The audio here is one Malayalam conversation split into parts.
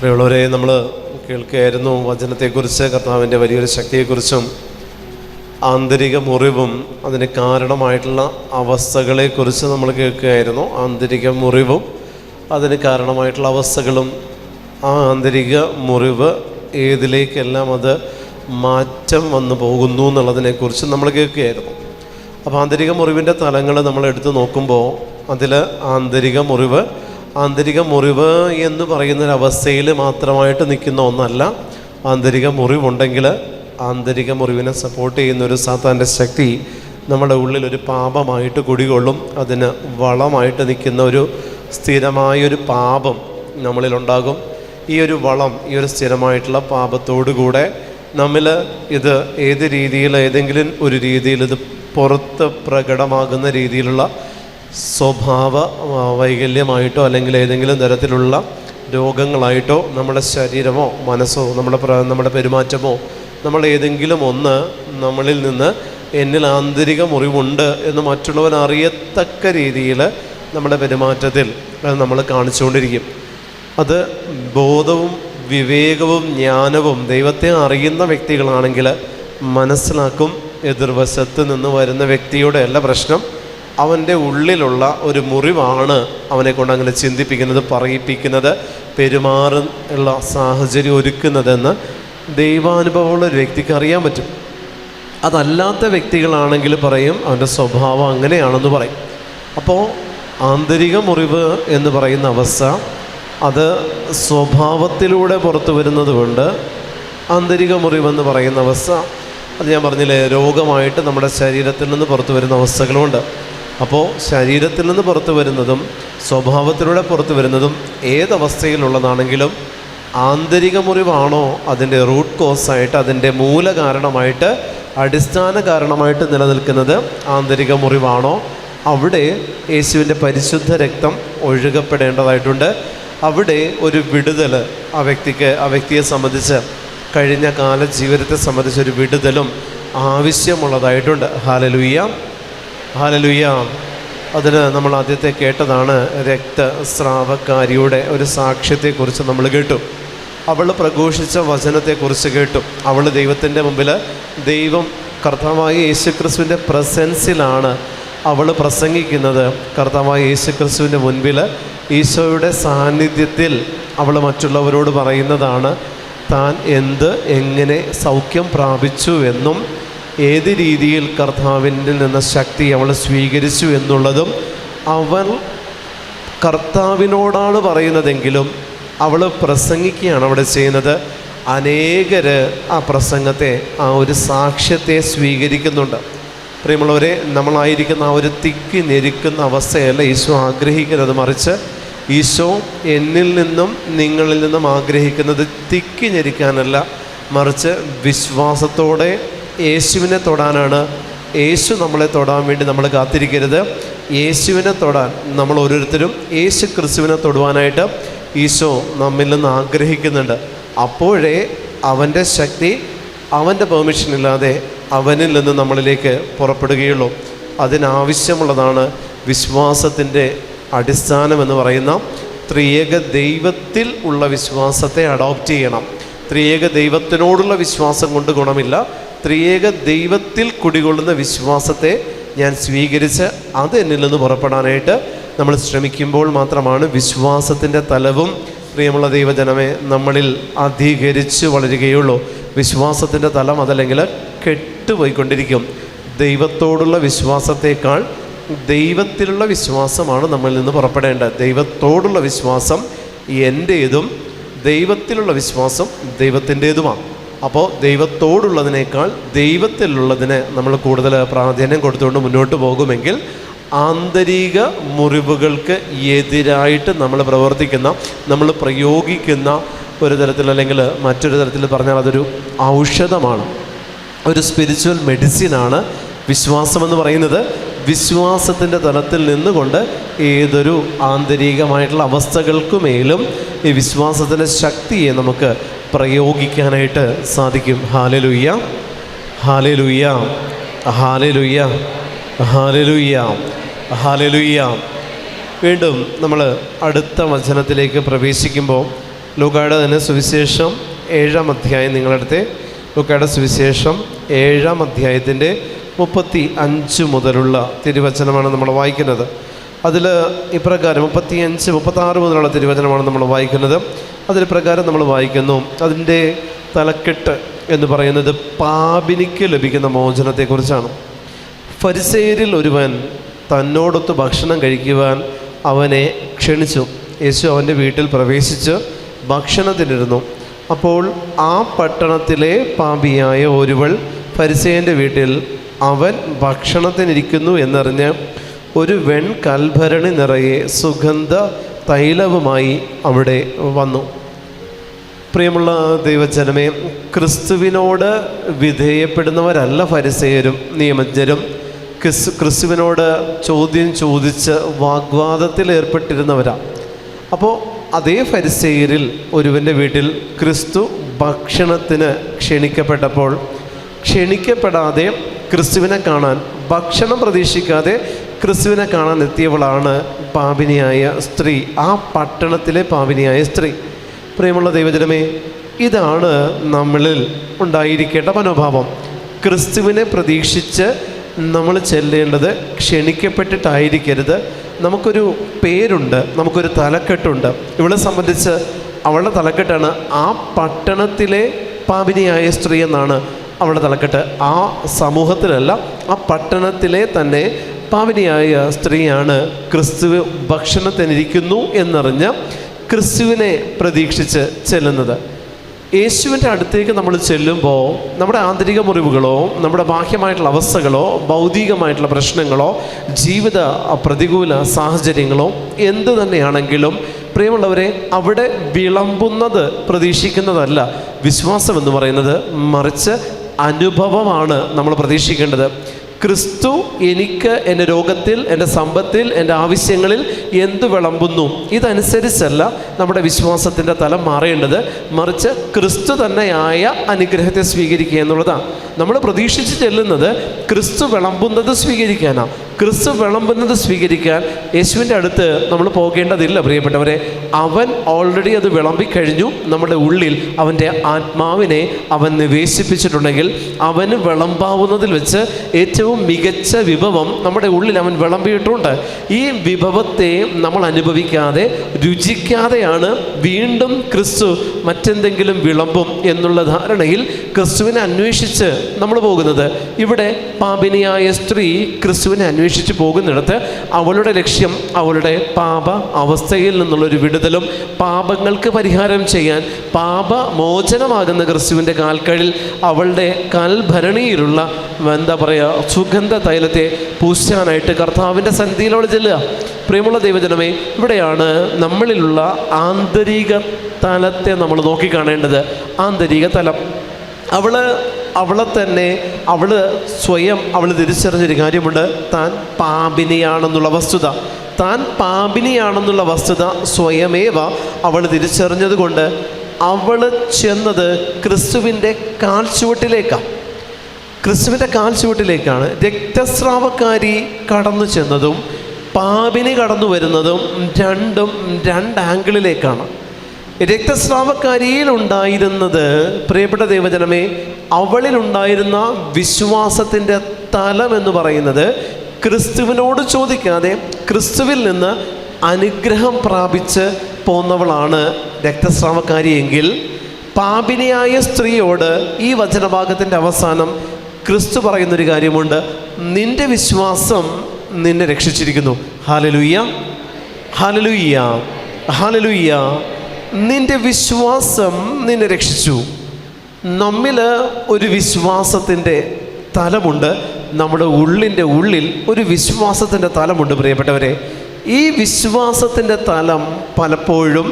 പ്രിയമുള്ളവരെ, നമ്മൾ കേൾക്കുകയായിരുന്നു വചനത്തെക്കുറിച്ച്, കർത്താവിൻ്റെ വലിയൊരു ശക്തിയെക്കുറിച്ചും ആന്തരിക മുറിവും അതിന് കാരണമായിട്ടുള്ള അവസ്ഥകളെക്കുറിച്ച് നമ്മൾ കേൾക്കുകയായിരുന്നു. ആന്തരിക മുറിവും അതിന് കാരണമായിട്ടുള്ള അവസ്ഥകളും, ആ ആന്തരിക മുറിവ് ഏതിലേക്കെല്ലാം അത് മാറ്റം വന്നു പോകുന്നു എന്നുള്ളതിനെക്കുറിച്ച് നമ്മൾ കേൾക്കുകയായിരുന്നു. അപ്പോൾ ആന്തരിക മുറിവിൻ്റെ തലങ്ങൾ നമ്മൾ എടുത്ത് നോക്കുമ്പോൾ അതിൽ ആന്തരിക മുറിവ് എന്ന് പറയുന്നൊരവസ്ഥയിൽ മാത്രമായിട്ട് നിൽക്കുന്ന ഒന്നല്ല. ആന്തരിക മുറിവുണ്ടെങ്കിൽ ആന്തരിക മുറിവിനെ സപ്പോർട്ട് ചെയ്യുന്നൊരു സാത്താൻ്റെ ശക്തി നമ്മുടെ ഉള്ളിലൊരു പാപമായിട്ട് കുടികൊള്ളും. അതിന് വളമായിട്ട് നിൽക്കുന്ന ഒരു സ്ഥിരമായൊരു പാപം നമ്മളിലുണ്ടാകും. ഈ ഒരു വളം, ഈ ഒരു സ്ഥിരമായിട്ടുള്ള പാപത്തോടുകൂടെ നമ്മിൽ ഇത് ഏതെങ്കിലും ഒരു രീതിയിൽ ഇത് പുറത്ത് പ്രകടമാകുന്ന രീതിയിലുള്ള സ്വഭാവ വൈകല്യമായിട്ടോ അല്ലെങ്കിൽ ഏതെങ്കിലും തരത്തിലുള്ള രോഗങ്ങളായിട്ടോ നമ്മുടെ ശരീരമോ മനസ്സോ നമ്മുടെ പെരുമാറ്റമോ നമ്മൾ ഏതെങ്കിലും ഒന്ന് നമ്മളിൽ നിന്ന് എന്നിൽ ആന്തരിക മുറിവുണ്ട് എന്ന് മറ്റുള്ളവർ അറിയത്തക്ക രീതിയിൽ നമ്മുടെ പെരുമാറ്റത്തിൽ നമ്മൾ കാണിച്ചുകൊണ്ടിരിക്കും. അത് ബോധവും വിവേകവും ജ്ഞാനവും ദൈവത്തെ അറിയുന്ന വ്യക്തികളാണെങ്കിൽ മനസ്സിലാക്കും. എതിർവശത്ത് നിന്ന് വരുന്ന വ്യക്തിയുടെ അല്ല പ്രശ്നം, അവൻ്റെ ഉള്ളിലുള്ള ഒരു മുറിവാണ് അവനെ കൊണ്ട് അങ്ങനെ ചിന്തിപ്പിക്കുന്നത്, പറയിപ്പിക്കുന്നത്, പെരുമാറുള്ള സാഹചര്യം ഒരുക്കുന്നതെന്ന് ദൈവാനുഭവമുള്ള ഒരു വ്യക്തിക്ക് അറിയാൻ പറ്റും. അതല്ലാത്ത വ്യക്തികളാണെങ്കിൽ പറയും അവൻ്റെ സ്വഭാവം അങ്ങനെയാണെന്ന് പറയും. അപ്പോൾ ആന്തരിക മുറിവ് എന്ന് പറയുന്ന അവസ്ഥ അത് സ്വഭാവത്തിലൂടെ പുറത്തു വരുന്നത് കൊണ്ട് ആന്തരിക മുറിവെന്ന് പറയുന്ന അവസ്ഥ, അത് ഞാൻ പറഞ്ഞില്ലേ, രോഗമായിട്ട് നമ്മുടെ ശരീരത്തിൽ നിന്ന് പുറത്തു വരുന്ന അവസ്ഥകളുമുണ്ട്. അപ്പോൾ ശരീരത്തിൽ നിന്ന് പുറത്തു വരുന്നതും സ്വഭാവത്തിലൂടെ പുറത്തു വരുന്നതും ഏതവസ്ഥയിലുള്ളതാണെങ്കിലും ആന്തരിക മുറിവാണോ അതിൻ്റെ റൂട്ട് കോസായിട്ട്, അതിൻ്റെ മൂല കാരണമായിട്ട്, അടിസ്ഥാന കാരണമായിട്ട് നിലനിൽക്കുന്നത് ആന്തരിക മുറിവാണോ, അവിടെ യേശുവിൻ്റെ പരിശുദ്ധ രക്തം ഒഴുകപ്പെടേണ്ടതായിട്ടുണ്ട്. അവിടെ ഒരു വിടുതൽ ആ വ്യക്തിയെ സംബന്ധിച്ച്, കഴിഞ്ഞ കാല ജീവിതത്തെ സംബന്ധിച്ചൊരു വിടുതലും ആവശ്യമുള്ളതായിട്ടുണ്ട്. Hallelujah, hallelujah. അതിന് നമ്മൾ ആദ്യത്തെ കേട്ടതാണ് രക്തസ്രാവക്കാരിയുടെ ഒരു സാക്ഷ്യത്തെക്കുറിച്ച് നമ്മൾ കേട്ടു. അവൾ പ്രഘോഷിച്ച വചനത്തെക്കുറിച്ച് കേട്ടു. അവൾ ദൈവത്തിൻ്റെ മുമ്പിൽ, കർത്താവായ യേശുക്രിസ്തുവിൻ്റെ പ്രസൻസിലാണ് അവൾ പ്രസംഗിക്കുന്നത്. കർത്താവായ യേശുക്രിസ്തുവിൻ്റെ മുൻപിൽ ഈശോയുടെ സാന്നിധ്യത്തിൽ അവൾ മറ്റുള്ളവരോട് പറയുന്നതാണ് താൻ എങ്ങനെ സൗഖ്യം പ്രാപിച്ചു എന്നും ഏത് രീതിയിൽ കർത്താവിൻ്റെ നിന്ന് ശക്തി അവൾ സ്വീകരിച്ചു എന്നുള്ളതും അവൾ കർത്താവിനോടാണ് പറയുന്നതെങ്കിലും അവൾ പ്രസംഗിക്കുകയാണ് അവിടെ ചെയ്യുന്നത്. അനേകർ ആ പ്രസംഗത്തെ, ആ ഒരു സാക്ഷ്യത്തെ സ്വീകരിക്കുന്നുണ്ട്. പ്രിയമുള്ളവരെ, നമ്മളായിരിക്കുന്ന ആ ഒരു തിക്കി ഞെരുക്കുന്ന അവസ്ഥയല്ല ഈശോ ആഗ്രഹിക്കുന്നത്. മറിച്ച് ഈശോ എന്നിൽ നിന്നും നിങ്ങളിൽ നിന്നും ആഗ്രഹിക്കുന്നത് തിക്കി ഞെരിക്കാനല്ല, മറിച്ച് വിശ്വാസത്തോടെ യേശുവിനെ തൊടാനാണ്. യേശു നമ്മളെ തൊടാൻ വേണ്ടി നമ്മൾ കാത്തിരിക്കരുത്. യേശുവിനെ തൊടാൻ നമ്മൾ ഓരോരുത്തരും യേശു ക്രിസ്തുവിനെ തൊടുവാനായിട്ട് ഈശോ നമ്മിൽ നിന്ന് ആഗ്രഹിക്കുന്നുണ്ട്. അപ്പോഴേ അവൻ്റെ ശക്തി അവൻ്റെ പെർമിഷൻ ഇല്ലാതെ അവനിൽ നിന്ന് നമ്മളിലേക്ക് പുറപ്പെടുകയുള്ളൂ. അതിനാവശ്യമുള്ളതാണ് വിശ്വാസത്തിൻ്റെ അടിസ്ഥാനമെന്ന് പറയുന്ന ത്രിയേക ദൈവത്തിൽ ഉള്ള വിശ്വാസത്തെ അഡോപ്റ്റ് ചെയ്യണം. ത്രിയേക ദൈവത്തിനോടുള്ള വിശ്വാസം കൊണ്ട് ഗുണമില്ല. ത്രിയേക ദൈവത്തിൽ കുടികൊള്ളുന്ന വിശ്വാസത്തെ ഞാൻ സ്വീകരിച്ച് അത് എന്നിൽ നിന്ന് പുറപ്പെടാനായിട്ട് നമ്മൾ ശ്രമിക്കുമ്പോൾ മാത്രമാണ് വിശ്വാസത്തിൻ്റെ തലവും, പ്രിയമുള്ള ദൈവജനമേ, നമ്മളിൽ അധികരിച്ച് വളരുകയുള്ളൂ. വിശ്വാസത്തിൻ്റെ തലം അതല്ലെങ്കിൽ കെട്ടുപോയിക്കൊണ്ടിരിക്കും. ദൈവത്തോടുള്ള വിശ്വാസത്തേക്കാൾ ദൈവത്തിലുള്ള വിശ്വാസമാണ് നമ്മളിൽ നിന്ന് പുറപ്പെടേണ്ടത്. ദൈവത്തോടുള്ള വിശ്വാസം എൻ്റേതും ദൈവത്തിലുള്ള വിശ്വാസം ദൈവത്തിൻ്റേതുമാണ്. അപ്പോൾ ദൈവത്തോടുള്ളതിനേക്കാൾ ദൈവത്തിലുള്ളതിന് നമ്മൾ കൂടുതൽ പ്രാധാന്യം കൊടുത്തുകൊണ്ട് മുന്നോട്ട് പോകുമെങ്കിൽ ആന്തരിക മുറിവുകൾക്ക് എതിരായിട്ട് നമ്മൾ പ്രവർത്തിക്കുന്ന, നമ്മൾ പ്രയോഗിക്കുന്ന ഒരു തരത്തിൽ അല്ലെങ്കിൽ മറ്റൊരു തരത്തിൽ പറഞ്ഞാൽ അതൊരു ഔഷധമാണ്, ഒരു സ്പിരിച്വൽ മെഡിസിനാണ് വിശ്വാസമെന്ന് പറയുന്നത്. വിശ്വാസത്തിൻ്റെ തലത്തിൽ നിന്നുകൊണ്ട് ഏതൊരു ആന്തരികമായിട്ടുള്ള അവസ്ഥകൾക്കുമേലും ഈ വിശ്വാസത്തിൻ്റെ ശക്തിയെ നമുക്ക് പ്രയോഗിക്കാനായിട്ട് സാധിക്കും. ഹല്ലേലൂയ, ഹല്ലേലൂയ, ഹല്ലേലൂയ, ഹല്ലേലൂയ, ഹല്ലേലൂയ. വീണ്ടും നമ്മൾ അടുത്ത വചനത്തിലേക്ക് പ്രവേശിക്കുമ്പോൾ ലൂക്കായുടെ തന്നെ സുവിശേഷം 7-ാം അധ്യായം നിങ്ങളടുത്ത്. ലൂക്കായുടെ സുവിശേഷം 7-ാം അധ്യായത്തിൻ്റെ 35 മുതലുള്ള തിരുവചനമാണ് നമ്മൾ വായിക്കുന്നത്. അതിൽ ഇപ്രകാരം 35, 36 മുതലുള്ള തിരുവചനമാണ് നമ്മൾ വായിക്കുന്നത്. അതിൽ പ്രകാരം നമ്മൾ വായിക്കുന്നു. അതിൻ്റെ തലക്കെട്ട് എന്ന് പറയുന്നത് പാപിനിക്ക് ലഭിക്കുന്ന മോചനത്തെക്കുറിച്ചാണ്. ഫരിസേയരിൽ ഒരുവൻ തന്നോടൊത്ത് ഭക്ഷണം കഴിക്കുവാൻ അവനെ ക്ഷണിച്ചു. യേശു അവൻ്റെ വീട്ടിൽ പ്രവേശിച്ച് ഭക്ഷണത്തിനിരുന്നു. അപ്പോൾ ആ പട്ടണത്തിലെ പാപിയായ ഒരുവൾ ഫരിസേയൻ്റെ വീട്ടിൽ അവൻ ഭക്ഷണത്തിനിരിക്കുന്നു എന്നറിഞ്ഞ് ഒരു വെൺകൽഭരണി നിറയെ സുഗന്ധ തൈലവുമായി അവിടെ വന്നു. പ്രിയമുള്ള ദൈവജനമേ, ക്രിസ്തുവിനോട് വിധേയപ്പെടുന്നവരല്ല ഫരിസേയരും നിയമജ്ഞരും. ക്രിസ്തുവിനോട് ചോദ്യം ചോദിച്ച് വാഗ്വാദത്തിൽ ഏർപ്പെട്ടിരുന്നവരാണ്. അപ്പോൾ അതേ ഫരിസേയരിൽ ഒരുവൻ്റെ വീട്ടിൽ ക്രിസ്തു ഭക്ഷണത്തിന് ക്ഷണിക്കപ്പെട്ടപ്പോൾ ക്ഷണിക്കപ്പെടാതെ ക്രിസ്തുവിനെ കാണാൻ, ഭക്ഷണം പ്രതീക്ഷിക്കാതെ ക്രിസ്തുവിനെ കാണാൻ എത്തിയവളാണ് പാപിനിയായ സ്ത്രീ, ആ പട്ടണത്തിലെ പാപിനിയായ സ്ത്രീ. പ്രിയമുള്ള ദൈവജനമേ, ഇതാണ് നമ്മളിൽ ഉണ്ടായിരിക്കേണ്ട മനോഭാവം. ക്രിസ്തുവിനെ പ്രതീക്ഷിച്ച് നമ്മൾ ചെല്ലേണ്ടത് ക്ഷണിക്കപ്പെട്ടിട്ടായിരിക്കരുത്. നമുക്കൊരു പേരുണ്ട്, നമുക്കൊരു തലക്കെട്ടുണ്ട്. ഇവളെ സംബന്ധിച്ച് അവളുടെ തലക്കെട്ടാണ് ആ പട്ടണത്തിലെ പാപിനിയായ സ്ത്രീ എന്നാണ് അവളുടെ തലക്കെട്ട്. ആ സമൂഹത്തിലല്ല, ആ പട്ടണത്തിലെ തന്നെ പാപിനിയായ സ്ത്രീയാണ് ക്രിസ്തു ഭക്ഷണത്തിനിരിക്കുന്നു എന്നറിഞ്ഞ് ക്രിസ്തുവിനെ പ്രതീക്ഷിച്ച് ചെല്ലുന്നത്. യേശുവിൻ്റെ അടുത്തേക്ക് നമ്മൾ ചെല്ലുമ്പോൾ നമ്മുടെ ആന്തരിക മുറിവുകളോ നമ്മുടെ ബാഹ്യമായിട്ടുള്ള അവസ്ഥകളോ ഭൗതികമായിട്ടുള്ള പ്രശ്നങ്ങളോ ജീവിത പ്രതികൂല സാഹചര്യങ്ങളോ എന്തു തന്നെയാണെങ്കിലും പ്രിയമുള്ളവരെ, അവിടെ വിളമ്പുന്നത് പ്രതീക്ഷിക്കുന്നതല്ല വിശ്വാസം എന്ന് പറയുന്നത്, മറിച്ച് അനുഭവമാണ് നമ്മൾ പ്രതീക്ഷിക്കേണ്ടത്. ക്രിസ്തു എനിക്ക് എൻ്റെ രോഗത്തിൽ, എൻ്റെ സമ്പത്തിൽ, എൻ്റെ ആവശ്യങ്ങളിൽ എന്ത് വിളമ്പുന്നു, ഇതനുസരിച്ചല്ല നമ്മുടെ വിശ്വാസത്തിൻ്റെ തലം മാറേണ്ടത്, മറിച്ച് ക്രിസ്തു തന്നെയായ അനുഗ്രഹത്തെ സ്വീകരിക്കുക എന്നുള്ളതാണ്. നമ്മൾ പ്രതീക്ഷിച്ച് ചെല്ലുന്നത് ക്രിസ്തു വിളമ്പുന്നത് സ്വീകരിക്കാനാണ്. ക്രിസ്തു വിളമ്പുന്നത് സ്വീകരിക്കാൻ യേശുവിൻ്റെ അടുത്ത് നമ്മൾ പോകേണ്ടതില്ല പ്രിയപ്പെട്ടവരെ. അവൻ ഓൾറെഡി അത് വിളമ്പിക്കഴിഞ്ഞു. നമ്മുടെ ഉള്ളിൽ അവൻ്റെ ആത്മാവിനെ അവൻ നിവേശിപ്പിച്ചിട്ടുണ്ടെങ്കിൽ അവന് വിളമ്പാവുന്നതിൽ വെച്ച് ഏറ്റവും മികച്ച വിഭവം നമ്മുടെ ഉള്ളിൽ അവൻ വിളമ്പിയിട്ടുണ്ട്. ഈ വിഭവത്തെ നമ്മൾ അനുഭവിക്കാതെ രുചിക്കാതെയാണ് വീണ്ടും ക്രിസ്തു മറ്റെന്തെങ്കിലും വിളമ്പും എന്നുള്ള ധാരണയിൽ ക്രിസ്തുവിനെ അന്വേഷിച്ച് നമ്മൾ പോകുന്നത്. ഇവിടെ പാപിനിയായ സ്ത്രീ ക്രിസ്തുവിനെ അന്വേഷിച്ച് പോകുന്നിടത്ത് അവളുടെ ലക്ഷ്യം അവളുടെ പാപ അവസ്ഥയിൽ നിന്നുള്ളൊരു വിടുതലും പാപങ്ങൾക്ക് പരിഹാരം ചെയ്യാൻ പാപമോചനമാകുന്ന ക്രിസ്തുവിൻ്റെ കാൽക്കഴിൽ അവളുടെ കാൽഭരണിയിലുള്ള എന്താ പറയുക സുഗന്ധ തൈലത്തെ പൂശാനായിട്ട് കർത്താവിൻ്റെ സന്നിധിയിൽ അവൾ ചെല്ലുക. പ്രിയമുള്ള ദൈവജനമേ, ഇവിടെയാണ് നമ്മളിലുള്ള ആന്തരിക തലത്തെ നമ്മൾ നോക്കിക്കാണേണ്ടത്. ആന്തരിക തലം അവളെ തന്നെ സ്വയം തിരിച്ചറിഞ്ഞൊരു കാര്യമുണ്ട്. താൻ പാപിനിയാണെന്നുള്ള വസ്തുത, സ്വയമേവ അവൾ തിരിച്ചറിഞ്ഞത് കൊണ്ട് അവൾ ചെന്നത് ക്രിസ്തുവിൻ്റെ കാൽച്ചുവട്ടിലേക്കാണ്. രക്തസ്രാവക്കാരി കടന്നു ചെന്നതും പാപിനി കടന്നു വരുന്നതും രണ്ട് ആംഗിളിലേക്കാണ്. രക്തസ്രാവക്കാരിയിലുണ്ടായിരുന്നത് പ്രിയപ്പെട്ട ദൈവജനമേ, അവളിലുണ്ടായിരുന്ന വിശ്വാസത്തിൻ്റെ തലം എന്ന് പറയുന്നത് ക്രിസ്തുവിനോട് ചോദിക്കാതെ ക്രിസ്തുവിൽ നിന്ന് അനുഗ്രഹം പ്രാപിച്ച് പോന്നവളാണ് രക്തസ്രാവക്കാരിയെങ്കിൽ, പാപിനിയായ സ്ത്രീയോട് ഈ വചനഭാഗത്തിൻ്റെ അവസാനം ക്രിസ്തു പറയുന്നൊരു കാര്യമുണ്ട്: നിന്റെ വിശ്വാസം നിന്നെ രക്ഷിച്ചിരിക്കുന്നു. ഹല്ലേലൂയ, ഹല്ലേലൂയ, ഹല്ലേലൂയ. നിന്റെ വിശ്വാസം നിന്നെ രക്ഷിച്ചു. നമ്മിൽ ഒരു വിശ്വാസത്തിൻ്റെ തലമുണ്ട്. നമ്മുടെ ഉള്ളിൽ ഒരു വിശ്വാസത്തിൻ്റെ തലമുണ്ട് പ്രിയപ്പെട്ടവരെ. ഈ വിശ്വാസത്തിൻ്റെ തലം പലപ്പോഴും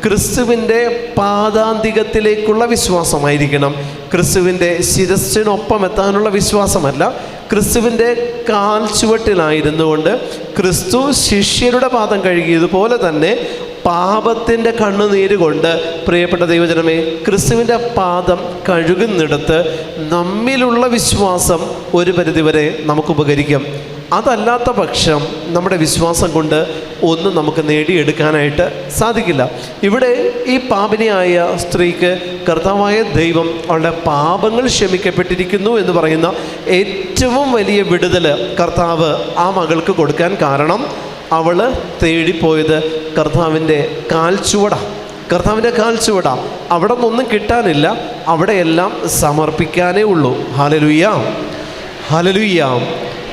ക്രിസ്തുവിൻ്റെ പാദാന്തികത്തിലേക്കുള്ള വിശ്വാസമായിരിക്കണം. ക്രിസ്തുവിൻ്റെ ശിരസ്സിനൊപ്പം എത്താനുള്ള വിശ്വാസമല്ല. ക്രിസ്തുവിൻ്റെ കാൽ ചുവട്ടിലായിരുന്നുകൊണ്ട് ക്രിസ്തു ശിഷ്യരുടെ പാദം കഴുകിയതുപോലെ തന്നെ പാപത്തിൻ്റെ കണ്ണുനീര് കൊണ്ട് പ്രിയപ്പെട്ട ദൈവജനമേ, ക്രിസ്തുവിൻ്റെ പാദം കഴുകുന്നിടത്ത് നമ്മിലുള്ള വിശ്വാസം ഒരു പരിധിവരെ നമുക്ക് ഉപകരിക്കും. അതല്ലാത്ത പക്ഷം നമ്മുടെ വിശ്വാസം കൊണ്ട് ഒന്നും നമുക്ക് നേടിയെടുക്കാനായിട്ട് സാധിക്കില്ല. ഇവിടെ ഈ പാപിനിയായ സ്ത്രീക്ക് കർത്താവായ ദൈവം അവളുടെ പാപങ്ങൾ ക്ഷമിക്കപ്പെട്ടിരിക്കുന്നു എന്ന് പറയുന്ന ഏറ്റവും വലിയ വിടുതൽ കർത്താവ് ആ മകൾക്ക് കൊടുക്കാൻ കാരണം അവൾ തേടിപ്പോയത് കർത്താവിൻ്റെ കർത്താവിൻ്റെ കാൽച്ചുവടാ. അവിടെ നിന്നൊന്നും കിട്ടാനില്ല, അവിടെയെല്ലാം സമർപ്പിക്കാനേ ഉള്ളൂ. Hallelujah, hallelujah.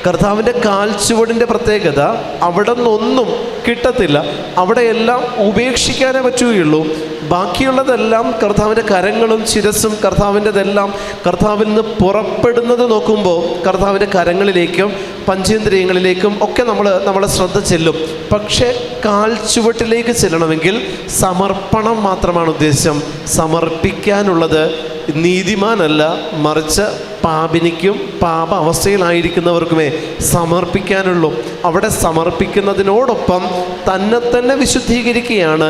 കർത്താവിൻ്റെ കാൽച്ചുവടിൻ്റെ പ്രത്യേകത അവിടെ നിന്നൊന്നും കിട്ടത്തില്ല, അവിടെയെല്ലാം ഉപേക്ഷിക്കാനേ പറ്റുകയുള്ളൂ. ബാക്കിയുള്ളതെല്ലാം കർത്താവിൻ്റെ കരങ്ങളും ശിരസ്സും കർത്താവിൻ്റെതെല്ലാം കർത്താവിൽ നിന്ന് പുറപ്പെടുന്നത് നോക്കുമ്പോൾ കർത്താവിൻ്റെ കരങ്ങളിലേക്കും പഞ്ചേന്ദ്രിയങ്ങളിലേക്കും ഒക്കെ നമ്മളെ ശ്രദ്ധ ചെല്ലും. പക്ഷേ കാൽച്ചുവട്ടിലേക്ക് ചെല്ലണമെങ്കിൽ സമർപ്പണം മാത്രമാണ് ഉദ്ദേശം. സമർപ്പിക്കാനുള്ളത് നീതിമാനല്ല, മറിച്ച് പാപിനിക്കും പാപ അവസ്ഥയിലായിരിക്കുന്നവർക്കുമേ സമർപ്പിക്കാനുള്ളൂ. അവിടെ സമർപ്പിക്കുന്നതിനോടൊപ്പം തന്നെ വിശുദ്ധീകരിക്കുകയാണ്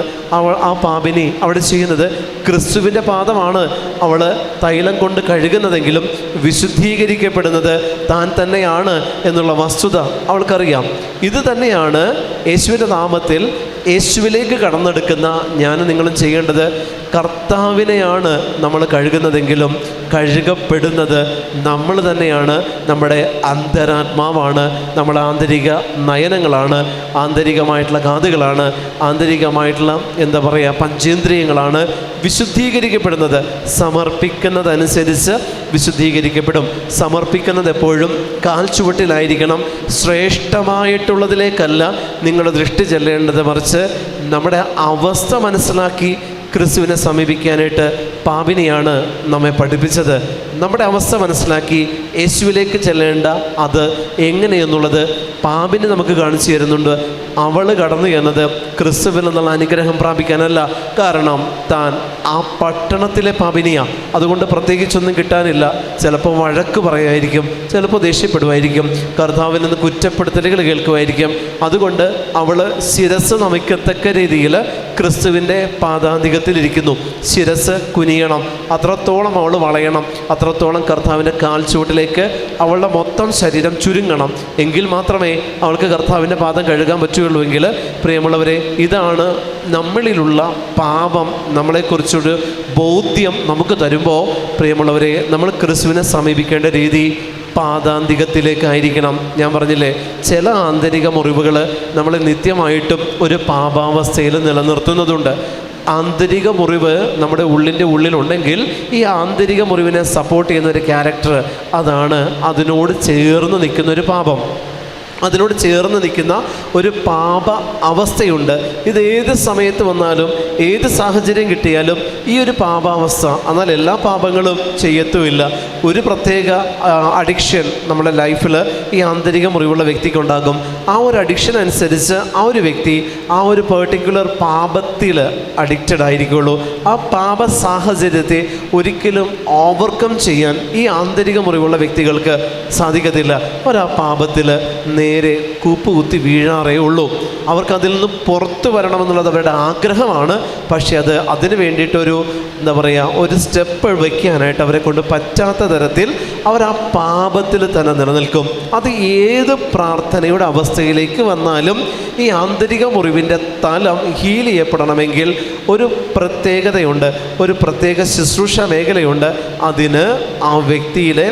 ആ പാപിനി അവിടെ ചെയ്യുന്നത്. ക്രിസ്തുവിൻ്റെ പാദമാണ് അവൾ തൈലം കൊണ്ട് കഴുകുന്നതെങ്കിലും വിശുദ്ധീകരിക്കപ്പെടുന്നത് താൻ തന്നെയാണ് എന്നുള്ള വസ്തുത അവൾക്കറിയാം. ഇത് തന്നെയാണ് യേശുവിൻ്റെ നാമത്തിൽ യേശുവിലേക്ക് കടന്നെടുക്കുന്ന ഞാനും നിങ്ങളും ചെയ്യേണ്ടത്. കർത്താവിനെയാണ് നമ്മൾ കഴുകുന്നതെങ്കിലും കഴുകപ്പെടുന്നത് നമ്മൾ തന്നെയാണ്. നമ്മുടെ അന്തരാത്മാവാണ്, നമ്മുടെ ആന്തരിക നയനങ്ങളാണ്, ആന്തരികമായിട്ടുള്ള കാതുകളാണ്, ആന്തരികമായിട്ടുള്ള പഞ്ചേന്ദ്രിയങ്ങളാണ് വിശുദ്ധീകരിക്കപ്പെടുന്നത്. സമർപ്പിക്കുന്നതനുസരിച്ച് വിശുദ്ധീകരിക്കപ്പെടും. സമർപ്പിക്കുന്നത് എപ്പോഴും കാൽച്ചുവട്ടിലായിരിക്കണം. ശ്രേഷ്ഠമായിട്ടുള്ളതിലേക്കല്ല നിങ്ങളുടെ ദൃഷ്ടി ചെല്ലേണ്ടത്, മറിച്ച് നമ്മുടെ അവസ്ഥ മനസ്സിലാക്കി ക്രിസ്തുവിനെ സമീപിക്കാനായിട്ട് പാപിനിയാണ് നമ്മെ പഠിപ്പിച്ചത്. നമ്മുടെ അവസ്ഥ മനസ്സിലാക്കി യേശുവിലേക്ക് ചെല്ലേണ്ട അത് എങ്ങനെയെന്നുള്ളത് പാപിനി നമുക്ക് കാണിച്ചു തരുന്നുണ്ട്. അവൾ കടന്നു ചെന്നത് ക്രിസ്തുവിൽ നിന്നുള്ള അനുഗ്രഹം പ്രാപിക്കാനല്ല, കാരണം താൻ ആ പട്ടണത്തിലെ പാപിനിയാണ്. അതുകൊണ്ട് പ്രത്യേകിച്ചൊന്നും കിട്ടാനില്ല. ചിലപ്പോൾ വഴക്ക് പറയുമായിരിക്കും, ചിലപ്പോൾ ദേഷ്യപ്പെടുമായിരിക്കും, കർത്താവിൽ നിന്ന് കുറ്റപ്പെടുത്തലുകൾ കേൾക്കുമായിരിക്കും. അതുകൊണ്ട് അവൾ ശിരസ് നമിക്കത്തക്ക രീതിയിൽ ക്രിസ്തുവിൻ്റെ പാദാന്തികത്തിലിരിക്കുന്നു. ശിരസ് കുനിയണം, അത്രത്തോളം അവൾ വളയണം, അത്രത്തോളം കർത്താവിൻ്റെ കാൽച്ചുവട്ടിലേക്ക് അവളുടെ മൊത്തം ശരീരം ചുരുങ്ങണം. എങ്കിൽ മാത്രമേ അവൾക്ക് കർത്താവിൻ്റെ പാദം കഴുകാൻ പറ്റുകയുള്ളൂ. എങ്കിൽ പ്രിയമുള്ളവരെ, ഇതാണ് നമ്മളിലുള്ള പാപം നമ്മളെക്കുറിച്ചൊരു ബോധ്യം നമുക്ക് തരുമ്പോൾ പ്രിയമുള്ളവരെ, നമ്മൾ ക്രിസ്തുവിനെ സമീപിക്കേണ്ട രീതി പാദാന്തികത്തിലേക്കായിരിക്കണം. ഞാൻ പറഞ്ഞില്ലേ, ചില ആന്തരിക മുറിവുകൾ നമ്മൾ നിത്യമായിട്ടും ഒരു പാപാവസ്ഥയിൽ നിലനിർത്തുന്നതുണ്ട്. ആന്തരിക മുറിവ് നമ്മുടെ ഉള്ളിലുണ്ടെങ്കിൽ ഈ ആന്തരിക മുറിവിനെ സപ്പോർട്ട് ചെയ്യുന്ന ഒരു ക്യാരക്ടർ, അതാണ് അതിനോട് ചേർന്ന് നിൽക്കുന്നൊരു പാപം. അതിനോട് ചേർന്ന് നിൽക്കുന്ന ഒരു പാപ അവസ്ഥയുണ്ട്. ഇത് ഏത് സമയത്ത് വന്നാലും ഏത് സാഹചര്യം കിട്ടിയാലും ഈ ഒരു പാപാവസ്ഥ, എന്നാൽ എല്ലാ പാപങ്ങളും ചെയ്യത്തുമില്ല. ഒരു പ്രത്യേക അഡിക്ഷൻ നമ്മുടെ ലൈഫിൽ ഈ ആന്തരിക മുറിവുള്ള വ്യക്തിക്കുണ്ടാകും. ആ ഒരു അഡിക്ഷൻ അനുസരിച്ച് ആ ഒരു വ്യക്തി ആ ഒരു പെർട്ടിക്കുലർ പാപത്തിൽ അഡിക്റ്റഡ് ആയിരിക്കുള്ളൂ. ആ പാപ സാഹചര്യത്തെ ഒരിക്കലും ഓവർകം ചെയ്യാൻ ഈ ആന്തരിക മുറിവുള്ള വ്യക്തികൾക്ക് സാധിക്കത്തില്ല. ഒരാ പാപത്തിൽ നേരെ കൂപ്പുകുത്തി വീഴാറേ ഉള്ളൂ. അവർക്കതിൽ നിന്ന് പുറത്തു വരണമെന്നുള്ളത് അവരുടെ ആഗ്രഹമാണ്. പക്ഷേ അതിന് വേണ്ടിയിട്ടൊരു ഒരു സ്റ്റെപ്പ് വയ്ക്കാനായിട്ട് അവരെ കൊണ്ട് പറ്റാത്ത തരത്തിൽ അവർ ആ പാപത്തിൽ തന്നെ നിലനിൽക്കും. അത് ഏത് പ്രാർത്ഥനയുടെ അവസ്ഥയിലേക്ക് വന്നാലും ഈ ആന്തരിക മുറിവിൻ്റെ തലം ഹീൽ ചെയ്യപ്പെടണമെങ്കിൽ ഒരു പ്രത്യേകതയുണ്ട്, ഒരു പ്രത്യേക ശുശ്രൂഷ മേഖലയുണ്ട്. അതിന് ആ വ്യക്തിയുടെ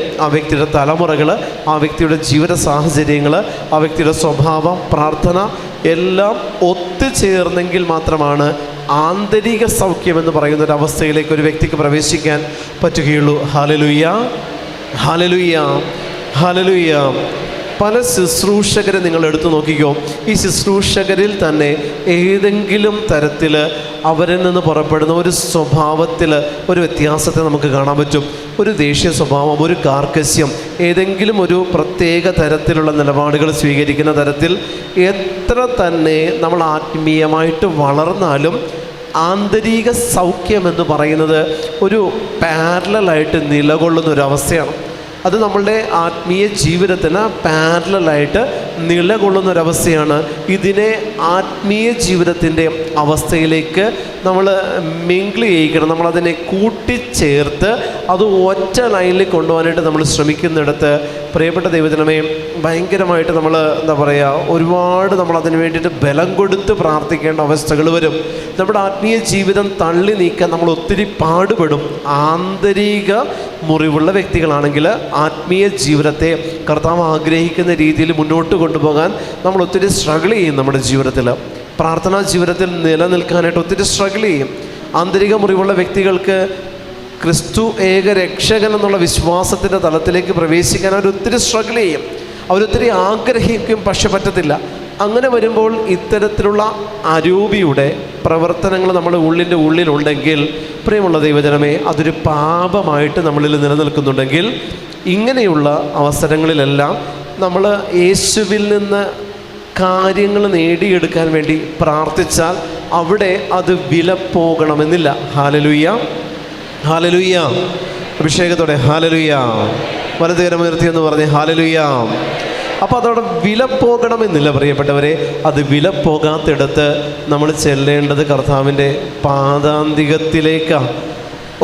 തലമുറകൾ, ആ വ്യക്തിയുടെ ജീവിത സാഹചര്യങ്ങൾ, ആ വ്യക്തിയുടെ സ്വഭാവം, പ്രാർത്ഥന എല്ലാം ഒത്തുചേർന്നെങ്കിൽ മാത്രമാണ് ആന്തരിക സൗഖ്യം എന്ന് പറയുന്ന ഒരു അവസ്ഥയിലേക്ക് ഒരു വ്യക്തിക്ക് പ്രവേശിക്കാൻ പറ്റുകയുള്ളൂ. ഹല്ലേലൂയ, ഹല്ലേലൂയ, ഹല്ലേലൂയ. പല ശുശ്രൂഷകരെ നിങ്ങൾ എടുത്തു നോക്കിക്കോ. ഈ ശുശ്രൂഷകരിൽ തന്നെ ഏതെങ്കിലും തരത്തിൽ അവരിൽ നിന്ന് പുറപ്പെടുന്ന ഒരു സ്വഭാവത്തിൽ ഒരു വ്യത്യാസത്തെ നമുക്ക് കാണാൻ പറ്റും. ഒരു ദേഷ്യ സ്വഭാവം, ഒരു കാർക്കശ്യം, ഏതെങ്കിലും ഒരു പ്രത്യേക തരത്തിലുള്ള നിലപാടുകൾ സ്വീകരിക്കുന്ന തരത്തിൽ എത്ര തന്നെ നമ്മൾ ആത്മീയമായിട്ട് വളർന്നാലും ആന്തരിക സൗഖ്യം എന്ന് പറയുന്നത് ഒരു പാരലലായിട്ട് നിലകൊള്ളുന്ന ഒരവസ്ഥയാണ്. അത് നമ്മളുടെ ആത്മീയ ജീവിതത്തിന് പാരലലായിട്ട് നിലകൊള്ളുന്നൊരവസ്ഥയാണ്. ഇതിനെ ആത്മീയ ജീവിതത്തിൻ്റെ അവസ്ഥയിലേക്ക് നമ്മൾ മിങ്കിൾ ചെയ്യിക്കണം. നമ്മളതിനെ കൂട്ടിച്ചേർത്ത് അത് ഒറ്റ ലൈനിൽ കൊണ്ടുപോകാനായിട്ട് നമ്മൾ ശ്രമിക്കുന്നിടത്ത് പ്രിയപ്പെട്ട ദൈവജനമേ, ഭയങ്കരമായിട്ട് നമ്മൾ എന്താ പറയുക, ഒരുപാട് നമ്മൾ അതിന് വേണ്ടിയിട്ട് ബലം കൊടുത്ത് പ്രാർത്ഥിക്കേണ്ട അവസ്ഥകൾ വരും. നമ്മുടെ ആത്മീയ ജീവിതം തള്ളി നീക്കാൻ നമ്മൾ ഒത്തിരി പാടുപെടും. ആന്തരിക മുറിവുള്ള വ്യക്തികളാണെങ്കിൽ ആത്മീയ ജീവിതത്തെ കർത്താവ് ആഗ്രഹിക്കുന്ന രീതിയിൽ മുന്നോട്ട് കൊണ്ടുപോകാൻ നമ്മൾ ഒത്തിരി സ്ട്രഗിൾ ചെയ്യും. നമ്മുടെ ജീവിതത്തിൽ, പ്രാർത്ഥനാ ജീവിതത്തിൽ നിലനിൽക്കാനായിട്ട് ഒത്തിരി സ്ട്രഗിൾ ചെയ്യും. ആന്തരിക മുറിവുള്ള വ്യക്തികൾക്ക് ക്രിസ്തു ഏക രക്ഷകൻ എന്നുള്ള വിശ്വാസത്തിൻ്റെ തലത്തിലേക്ക് പ്രവേശിക്കാൻ അവരൊത്തിരി സ്ട്രഗിൾ ചെയ്യും, അവരൊത്തിരി ആഗ്രഹിക്കും, പക്ഷെ പറ്റത്തില്ല. അങ്ങനെ വരുമ്പോൾ ഇത്തരത്തിലുള്ള അരൂപിയുടെ പ്രവർത്തനങ്ങൾ നമ്മുടെ ഉള്ളിൻ്റെ ഉള്ളിലുണ്ടെങ്കിൽ, പ്രിയമുള്ള ദൈവജനമേ, അതൊരു പാപമായിട്ട് നമ്മളിൽ നിലനിൽക്കുന്നുണ്ടെങ്കിൽ, ഇങ്ങനെയുള്ള അവസരങ്ങളിലെല്ലാം നമ്മൾ യേശുവിൽ നിന്ന് കാര്യങ്ങൾ നേടിയെടുക്കാൻ വേണ്ടി പ്രാർത്ഥിച്ചാൽ അവിടെ അത് വിലപ്പോകണമെന്നില്ല. ഹല്ലേലൂയ, ഹല്ലേലൂയ. അഭിഷേകത്തോടെ ഹല്ലേലൂയ. വലതുകരമുയർത്തി എന്ന് പറഞ്ഞ് ഹല്ലേലൂയ. അപ്പോൾ അതവിടെ വിലപ്പോകണമെന്നില്ല പ്രിയപ്പെട്ടവരെ. അത് വിലപ്പോകാത്തിടത്ത് നമ്മൾ ചെല്ലേണ്ടത് കർത്താവിൻ്റെ പാദാന്തികത്തിലേക്കാണ്.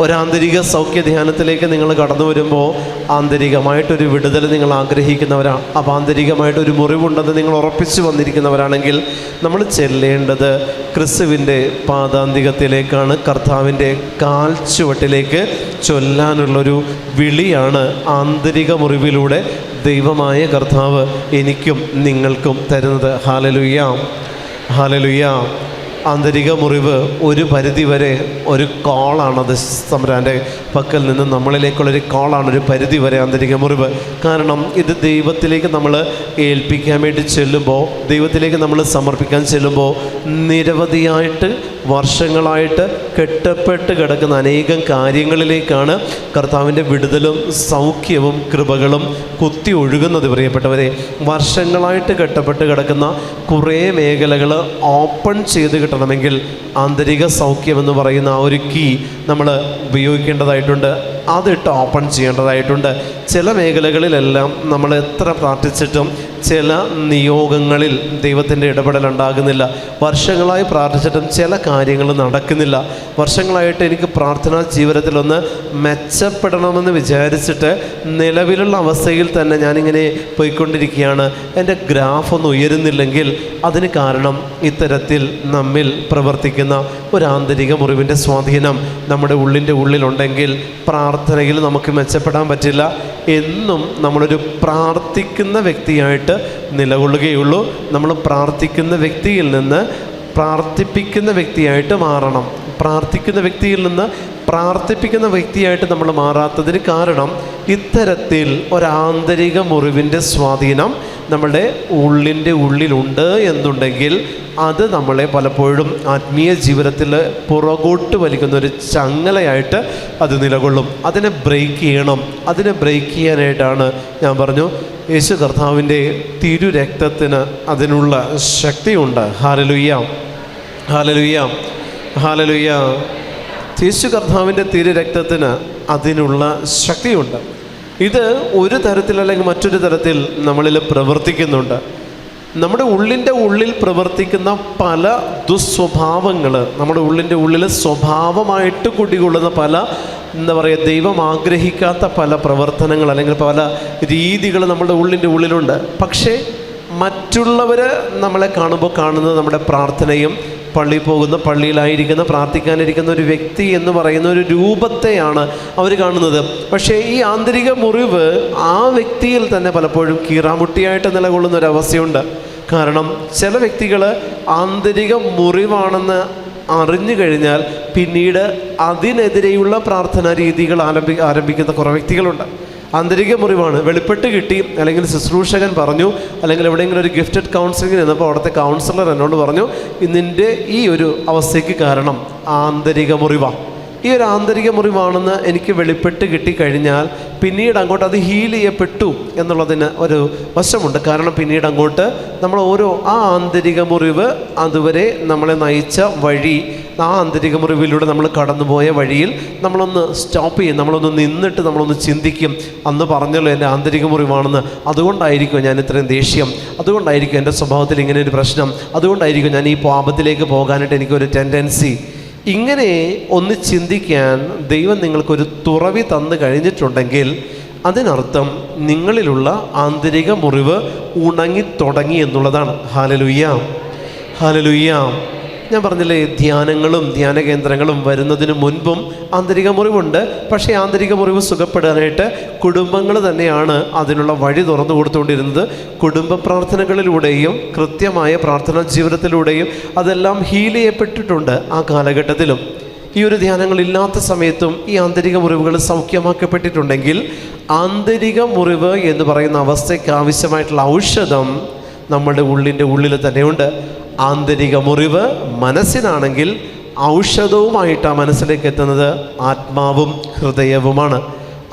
ഒരാന്തരിക സൗഖ്യ ധ്യാനത്തിലേക്ക് നിങ്ങൾ കടന്നു വരുമ്പോൾ ആന്തരികമായിട്ടൊരു വിടുതൽ നിങ്ങൾ ആഗ്രഹിക്കുന്നവരാണ്. അപ്പോൾ ആന്തരികമായിട്ടൊരു മുറിവുണ്ടെന്ന് നിങ്ങൾ ഉറപ്പിച്ചു വന്നിരിക്കുന്നവരാണെങ്കിൽ നമ്മൾ ചെല്ലേണ്ടത് ക്രിസ്തുവിൻ്റെ പാദാന്തികത്തിലേക്കാണ്. കർത്താവിൻ്റെ കാൽ ചുവട്ടിലേക്ക് ചൊല്ലാനുള്ളൊരു വിളിയാണ് ആന്തരിക മുറിവിലൂടെ ദൈവമായ കർത്താവ് എനിക്കും നിങ്ങൾക്കും തരുന്നത്. Hallelujah, hallelujah. ആന്തരിക മുറിവ് ഒരു പരിധിവരെ ഒരു കോളാണത്. തമ്പുരാൻ്റെ പക്കൽ നിന്ന് നമ്മളിലേക്കുള്ളൊരു കോളാണ് ഒരു പരിധിവരെ ആന്തരിക മുറിവ്. കാരണം ഇത് ദൈവത്തിലേക്ക് നമ്മൾ ഏൽപ്പിക്കാൻ വേണ്ടി ചെല്ലുമ്പോൾ, ദൈവത്തിലേക്ക് നമ്മൾ സമർപ്പിക്കാൻ ചെല്ലുമ്പോൾ നിരവധിയായിട്ട് വർഷങ്ങളായിട്ട് കെട്ടപ്പെട്ട് കിടക്കുന്ന അനേകം കാര്യങ്ങളിലേക്കാണ് കർത്താവിൻ്റെ വിടുതലും സൗഖ്യവും കൃപകളും കുത്തി ഒഴുകുന്നത്. പ്രിയപ്പെട്ടവരെ, വർഷങ്ങളായിട്ട് കെട്ടപ്പെട്ട് കിടക്കുന്ന കുറേ മേഖലകൾ ഓപ്പൺ ചെയ്ത് കിട്ടണമെങ്കിൽ ആന്തരിക സൗഖ്യമെന്ന് പറയുന്ന ആ ഒരു കീ നമ്മൾ ഉപയോഗിക്കേണ്ടതായിട്ടുണ്ട്. അതിട്ട് ഓപ്പൺ ചെയ്യേണ്ടതായിട്ടുണ്ട്. ചില മേഖലകളിലെല്ലാം നമ്മൾ എത്ര പ്രാർത്ഥിച്ചിട്ടും ചില നിയോഗങ്ങളിൽ ദൈവത്തിൻ്റെ ഇടപെടൽ ഉണ്ടാകുന്നില്ല. വർഷങ്ങളായി പ്രാർത്ഥിച്ചിട്ടും ചില കാര്യങ്ങൾ നടക്കുന്നില്ല. വർഷങ്ങളായിട്ട് എനിക്ക് പ്രാർത്ഥനാ ജീവിതത്തിലൊന്ന് മെച്ചപ്പെടണമെന്ന് വിചാരിച്ചിട്ട് നിലവിലുള്ള അവസ്ഥയിൽ തന്നെ ഞാനിങ്ങനെ പോയിക്കൊണ്ടിരിക്കുകയാണ്. എൻ്റെ ഗ്രാഫ് ഒന്ന് ഉയരുന്നില്ലെങ്കിൽ അതിന് കാരണം ഇത്തരത്തിൽ നമ്മിൽ പ്രവർത്തിക്കുന്ന ഒരു ആന്തരിക മുറിവിൻ്റെ സ്വാധീനം നമ്മുടെ ഉള്ളിൻ്റെ ഉള്ളിലുണ്ടെങ്കിൽ പ്രാർത്ഥനയിൽ നമുക്ക് മെച്ചപ്പെടാൻ പറ്റില്ല. എന്നും നമ്മളൊരു പ്രാർത്ഥിക്കുന്ന വ്യക്തിയായിട്ട് നിലകൊള്ളുകയുള്ളൂ. നമ്മൾ പ്രാർത്ഥിക്കുന്ന വ്യക്തിയിൽ നിന്ന് പ്രാർത്ഥിപ്പിക്കുന്ന വ്യക്തിയായിട്ട് മാറണം. പ്രാർത്ഥിക്കുന്ന വ്യക്തിയിൽ നിന്ന് പ്രാർത്ഥിപ്പിക്കുന്ന വ്യക്തിയായിട്ട് നമ്മൾ മാറാത്തതിന് കാരണം ഇത്തരത്തിൽ ഒരാന്തരിക മുറിവിൻ്റെ സ്വാധീനം നമ്മുടെ ഉള്ളിൻ്റെ ഉള്ളിലുണ്ട് എന്നുണ്ടെങ്കിൽ അത് നമ്മളെ പലപ്പോഴും ആത്മീയ ജീവിതത്തിൽ പുറകോട്ട് വലിക്കുന്ന ഒരു ചങ്ങലയായിട്ട് അത് നിലകൊള്ളും. അതിനെ ബ്രേക്ക് ചെയ്യണം. അതിനെ ബ്രേക്ക് ചെയ്യാനായിട്ടാണ് ഞാൻ പറഞ്ഞു, യേശു കർത്താവിൻ്റെ തിരുരക്തത്തിന് അതിനുള്ള ശക്തിയുണ്ട്. ഹല്ലേലൂയ, ഹല്ലേലൂയ, ഹല്ലേലൂയ. യേശു കർത്താവിൻ്റെ തിരുരക്തത്തിന് അതിനുള്ള ശക്തിയുണ്ട്. ഇത് ഒരു തരത്തിൽ അല്ലെങ്കിൽ മറ്റൊരു തരത്തിൽ നമ്മളിൽ പ്രവർത്തിക്കുന്നുണ്ട്. നമ്മുടെ ഉള്ളിൻ്റെ ഉള്ളിൽ പ്രവർത്തിക്കുന്ന പല ദുസ്വഭാവങ്ങൾ, നമ്മുടെ ഉള്ളിൻ്റെ ഉള്ളിൽ സ്വഭാവമായിട്ട് കുടികൊള്ളുന്ന പല എന്താ പറയുക, ദൈവം ആഗ്രഹിക്കാത്ത പല പ്രവർത്തനങ്ങൾ അല്ലെങ്കിൽ പല രീതികൾ നമ്മുടെ ഉള്ളിൻ്റെ ഉള്ളിലുണ്ട്. പക്ഷേ മറ്റുള്ളവർ നമ്മളെ കാണുമ്പോൾ കാണുന്നത് നമ്മുടെ പ്രാർത്ഥനയും പള്ളിയിൽ പോകുന്ന, പള്ളിയിലായിരിക്കുന്ന, പ്രാർത്ഥിക്കാനിരിക്കുന്ന ഒരു വ്യക്തി എന്ന് പറയുന്ന ഒരു രൂപത്തെയാണ് അവർ കാണുന്നത്. പക്ഷേ ഈ ആന്തരിക മുറിവ് ആ വ്യക്തിയിൽ തന്നെ പലപ്പോഴും കീറാമുട്ടിയായിട്ട് നിലകൊള്ളുന്ന ഒരവസ്ഥയുണ്ട്. കാരണം ചില വ്യക്തികൾ ആന്തരിക മുറിവാണെന്ന് അറിഞ്ഞു കഴിഞ്ഞാൽ പിന്നീട് അതിനെതിരെയുള്ള പ്രാർത്ഥനാ രീതികൾ ആരംഭിക്കുന്ന കുറേ വ്യക്തികളുണ്ട്. ആന്തരിക മുറിവാണ്, വെളിപ്പെട്ട് കിട്ടി, അല്ലെങ്കിൽ ശുശ്രൂഷകൻ പറഞ്ഞു, അല്ലെങ്കിൽ എവിടെയെങ്കിലും ഒരു ഗിഫ്റ്റഡ് കൗൺസിലിംഗ് നിന്നപ്പോൾ അവിടുത്തെ കൗൺസിലർ എന്നോട് പറഞ്ഞു, നിൻ്റെ ഈ ഒരു അവസ്ഥയ്ക്ക് കാരണം ആന്തരിക മുറിവാണ്. ഈ ഒരു ആന്തരിക മുറിവാണെന്ന് എനിക്ക് വെളിപ്പെട്ട് കിട്ടിക്കഴിഞ്ഞാൽ പിന്നീട് അങ്ങോട്ട് അത് ഹീൽ ചെയ്യപ്പെട്ടു എന്നുള്ളതിന് ഒരു വശമുണ്ട്. കാരണം പിന്നീട് അങ്ങോട്ട് നമ്മൾ ഓരോ ആ ആന്തരിക മുറിവ് അതുവരെ നമ്മളെ നയിച്ച വഴി ആ ആന്തരിക മുറിവിലൂടെ നമ്മൾ കടന്നുപോയ വഴിയിൽ നമ്മളൊന്ന് സ്റ്റോപ്പ് ചെയ്യും, നമ്മളൊന്ന് നിന്നിട്ട് നമ്മളൊന്ന് ചിന്തിക്കും, അന്ന് പറഞ്ഞല്ലോ എൻ്റെ ആന്തരിക മുറിവാണെന്ന്, അതുകൊണ്ടായിരിക്കും ഞാൻ ഇത്രയും ദേഷ്യം, അതുകൊണ്ടായിരിക്കും എൻ്റെ സ്വഭാവത്തിൽ ഇങ്ങനെ ഒരു പ്രശ്നം, അതുകൊണ്ടായിരിക്കും ഞാൻ ഈ പാപത്തിലേക്ക് പോകാനായിട്ട് എനിക്കൊരു ടെൻഡൻസി. ഇങ്ങനെ ഒന്ന് ചിന്തിക്കാൻ ദൈവം നിങ്ങൾക്കൊരു തുറവി തന്നു കഴിഞ്ഞിട്ടുണ്ടെങ്കിൽ അതിനർത്ഥം നിങ്ങളിലുള്ള ആന്തരിക മുറിവ് ഉണങ്ങി തുടങ്ങി എന്നുള്ളതാണ്. Hallelujah, hallelujah. ഞാൻ പറഞ്ഞില്ലേ, ധ്യാനങ്ങളും ധ്യാന കേന്ദ്രങ്ങളും വരുന്നതിന് മുൻപും ആന്തരിക മുറിവുണ്ട്. പക്ഷേ ആന്തരിക മുറിവ് സുഖപ്പെടാനായിട്ട് കുടുംബങ്ങൾ തന്നെയാണ് അതിനുള്ള വഴി തുറന്നു കൊടുത്തുകൊണ്ടിരുന്നത്. കുടുംബ പ്രാർത്ഥനകളിലൂടെയും കൃത്യമായ പ്രാർത്ഥനാ ജീവിതത്തിലൂടെയും അതെല്ലാം ഹീൽ ചെയ്യപ്പെട്ടിട്ടുണ്ട് ആ കാലഘട്ടത്തിലും. ഈ ഒരു ധ്യാനങ്ങളില്ലാത്ത സമയത്തും ഈ ആന്തരിക മുറിവുകൾ സൗഖ്യമാക്കപ്പെട്ടിട്ടുണ്ടെങ്കിൽ ആന്തരിക മുറിവ് എന്ന് പറയുന്ന അവസ്ഥയ്ക്ക് ആവശ്യമായിട്ടുള്ള ഔഷധം നമ്മുടെ ഉള്ളിൻ്റെ ഉള്ളിൽ തന്നെയുണ്ട്. ആന്തരിക മുറിവ് മനസ്സിനാണെങ്കിൽ ഔഷധവുമായിട്ടാണ് മനസ്സിലേക്ക് എത്തുന്നത് ആത്മാവും ഹൃദയവുമാണ്.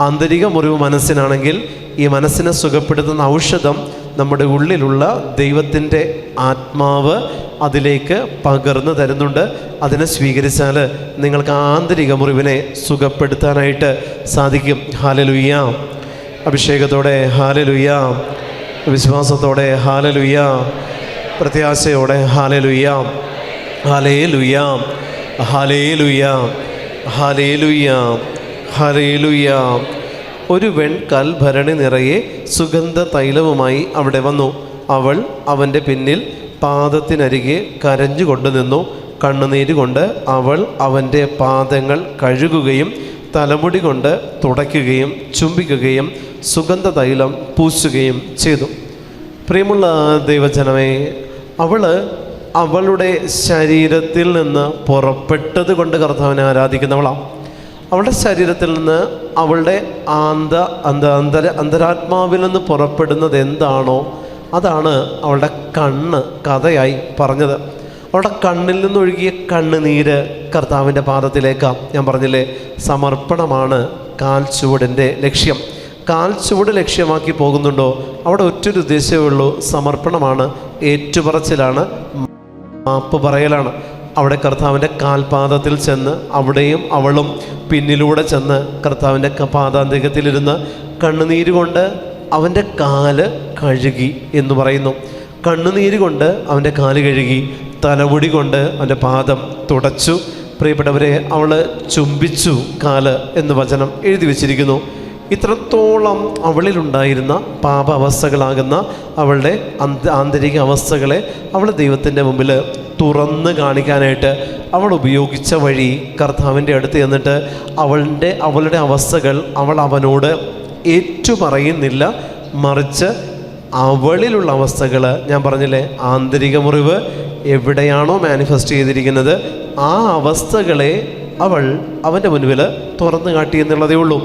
ആന്തരിക മുറിവ് മനസ്സിനാണെങ്കിൽ ഈ മനസ്സിനെ സുഖപ്പെടുത്തുന്ന ഔഷധം നമ്മുടെ ഉള്ളിലുള്ള ദൈവത്തിൻ്റെ ആത്മാവ് അതിലേക്ക് പകർന്നു തരുന്നുണ്ട്. അതിനെ സ്വീകരിച്ചാൽ നിങ്ങൾക്ക് ആന്തരിക മുറിവിനെ സുഖപ്പെടുത്താനായിട്ട് സാധിക്കും. ഹല്ലേലൂയ. അഭിഷേകത്തോടെ ഹല്ലേലൂയ, വിശ്വാസത്തോടെ ഹല്ലേലൂയ, പ്രത്യാശയോടെ ഹല്ലേലൂയ, ഹല്ലേലൂയ, ഹല്ലേലൂയ, ഹല്ലേലൂയ, ഹല്ലേലൂയ. ഒരു വെൺകൽഭരണി നിറയെ സുഗന്ധ തൈലവുമായി അവിടെ വന്നു. അവൾ അവൻ്റെ പിന്നിൽ പാദത്തിനരികെ കരഞ്ഞുകൊണ്ട് നിന്നു. കണ്ണുനീര് കൊണ്ട് അവൾ അവൻ്റെ പാദങ്ങൾ കഴുകുകയും തലമുടി കൊണ്ട് തുടയ്ക്കുകയും ചുംബിക്കുകയും സുഗന്ധ തൈലം പൂശുകയും ചെയ്തു. പ്രിയമുള്ള ദൈവജനമേ, അവളുടെ ശരീരത്തിൽ നിന്ന് പുറപ്പെട്ടത് കൊണ്ട് കർത്താവിനെ ആരാധിക്കുന്നവളാണ്. അവളുടെ ശരീരത്തിൽ നിന്ന് അവളുടെ അന്തരാത്മാവിൽ നിന്ന് പുറപ്പെടുന്നത് എന്താണോ അതാണ് അവളുടെ കണ്ണ് കഥയായി പറഞ്ഞത്. അവളുടെ കണ്ണിൽ നിന്നൊഴുകിയ കണ്ണുനീര് കർത്താവിൻ്റെ പാദത്തിലേക്കാണ്. ഞാൻ പറഞ്ഞില്ലേ, സമർപ്പണമാണ് കാൽച്ചുവടിൻ്റെ ലക്ഷ്യം. കാൽച്ചുവട് ലക്ഷ്യമാക്കി പോകുന്നുണ്ടോ അവിടെ ഒറ്റൊരു ഉദ്ദേശമേ ഉള്ളൂ, സമർപ്പണമാണ്, ഏറ്റുപറച്ചിലാണ്, മാപ്പ് പറയലാണ്. അവിടെ കർത്താവിൻ്റെ കാൽപാദത്തിൽ ചെന്ന് അവിടെയും അവളും പിന്നിലൂടെ ചെന്ന് കർത്താവിൻ്റെ പാദാന്തികത്തിലിരുന്ന് കണ്ണുനീര് കൊണ്ട് അവൻ്റെ കാല് കഴുകി എന്ന് പറയുന്നു. കണ്ണുനീര് കൊണ്ട് അവൻ്റെ കാല് കഴുകി, തലമുടി കൊണ്ട് അവൻ്റെ പാദം തുടച്ചു. പ്രിയപ്പെട്ടവരെ, അവൾ ചുംബിച്ചു കാല് എന്ന് വചനം എഴുതി വച്ചിരിക്കുന്നു. ഇത്രത്തോളം അവളിലുണ്ടായിരുന്ന പാപ അവസ്ഥകളാകുന്ന അവളുടെ ആന്തരിക അവസ്ഥകളെ അവൾ ദൈവത്തിൻ്റെ മുമ്പിൽ തുറന്ന് കാണിക്കാനായിട്ട് അവൾ ഉപയോഗിച്ച വഴി കർത്താവിൻ്റെ അടുത്ത് ചെന്നിട്ട് അവളുടെ അവസ്ഥകൾ അവൾ അവനോട് ഏറ്റുപറയുന്നില്ല, മറിച്ച് അവളിലുള്ള അവസ്ഥകൾ, ഞാൻ പറഞ്ഞില്ലേ, ആന്തരിക മുറിവ് എവിടെയാണോ മാനിഫെസ്റ്റ് ചെയ്തിരിക്കുന്നത് ആ അവസ്ഥകളെ അവൾ അവൻ്റെ മുൻപിൽ തുറന്നു കാട്ടി എന്നുള്ളതേ ഉള്ളൂ.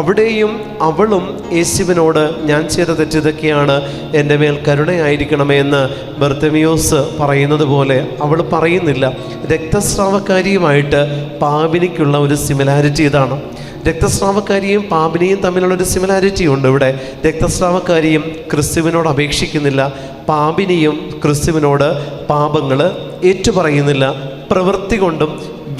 അവിടെയും അവളും യേശുവിനോട് ഞാൻ ചെയ്ത തെറ്റിതൊക്കെയാണ്, എൻ്റെ മേൽ കരുണയായിരിക്കണമേ എന്ന് ബർത്തിമയോസ് പറയുന്നത് പോലെ അവൾ പറയുന്നില്ല. രക്തസ്രാവക്കാരിയുമായിട്ട് പാപിനിക്കുള്ള ഒരു സിമിലാരിറ്റി ഇതാണ്. രക്തസ്രാവക്കാരിയും പാപിനിയും തമ്മിലുള്ളൊരു സിമിലാരിറ്റി ഉണ്ട് ഇവിടെ. രക്തസ്രാവക്കാരിയും ക്രിസ്തുവിനോട് അപേക്ഷിക്കുന്നില്ല, പാപിനിയും ക്രിസ്തുവിനോട് പാപങ്ങൾ ഏറ്റുപറയുന്നില്ല. പ്രവൃത്തി കൊണ്ടും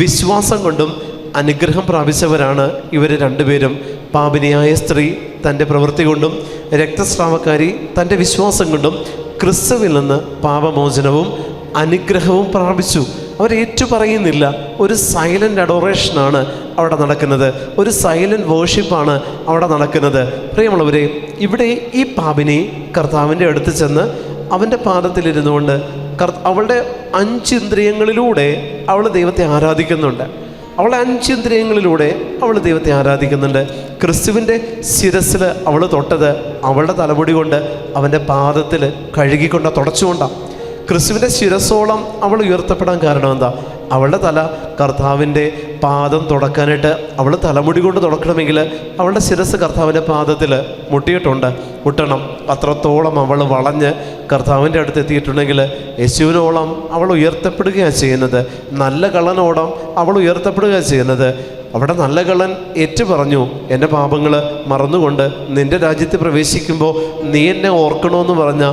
വിശ്വാസം കൊണ്ടും അനുഗ്രഹം പ്രാപിച്ചവരാണ് ഇവർ രണ്ടുപേരും. പാപിനിയായ സ്ത്രീ തൻ്റെ പ്രവൃത്തി കൊണ്ടും രക്തസ്രാവക്കാരി തൻ്റെ വിശ്വാസം കൊണ്ടും ക്രിസ്തുവിൽ നിന്ന് പാപമോചനവും അനുഗ്രഹവും പ്രാപിച്ചു. അവരേറ്റു പറയുന്നില്ല. ഒരു സൈലൻ്റ് അഡോറേഷനാണ് അവിടെ നടക്കുന്നത്, ഒരു സൈലൻ്റ് വേർഷിപ്പാണ് അവിടെ നടക്കുന്നത്. പ്രിയമുള്ളവരെ, ഇവിടെ ഈ പാപിനി കർത്താവിൻ്റെ അടുത്ത് ചെന്ന് അവൻ്റെ പാദത്തിലിരുന്നു കൊണ്ട് അവളുടെ 5 ഇന്ദ്രിയങ്ങളിലൂടെ അവൾ ദൈവത്തെ ആരാധിക്കുന്നുണ്ട്. അവളെ 5 ഇന്ദ്രിയങ്ങളിലൂടെ അവൾ ദൈവത്തെ ആരാധിക്കുന്നുണ്ട്. ക്രിസ്തുവിൻ്റെ ശിരസ്സിൽ അവൾ തൊട്ടത് അവളുടെ തലമുടി കൊണ്ട് അവൻ്റെ പാദത്തിൽ കഴുകിക്കൊണ്ട് തുടച്ചുകൊണ്ടാണ്. ക്രിസ്തുവിൻ്റെ ശിരസ്സോളം അവൾ ഉയർത്തപ്പെടാൻ കാരണം എന്താ? അവളുടെ തല കർത്താവിൻ്റെ പാദം തുടക്കാനായിട്ട് അവൾ തലമുടി കൊണ്ട് തുടക്കണമെങ്കിൽ അവളുടെ ശിരസ് കർത്താവിൻ്റെ പാദത്തിൽ മുട്ടണം. അത്രത്തോളം അവൾ വളഞ്ഞ് കർത്താവിൻ്റെ അടുത്ത് എത്തിയിട്ടുണ്ടെങ്കിൽ യേശുവിനോളം അവൾ ഉയർത്തപ്പെടുകയാണ് ചെയ്യുന്നത്. നല്ല കള്ളനോളം അവൾ ഉയർത്തപ്പെടുകയാണ് ചെയ്യുന്നത്. അവിടെ നല്ല കള്ളൻ ഏറ്റു പറഞ്ഞു, എൻ്റെ പാപങ്ങൾ മറന്നുകൊണ്ട് നിൻ്റെ രാജ്യത്ത് പ്രവേശിക്കുമ്പോൾ നീ എന്നെ ഓർക്കണമെന്ന് പറഞ്ഞ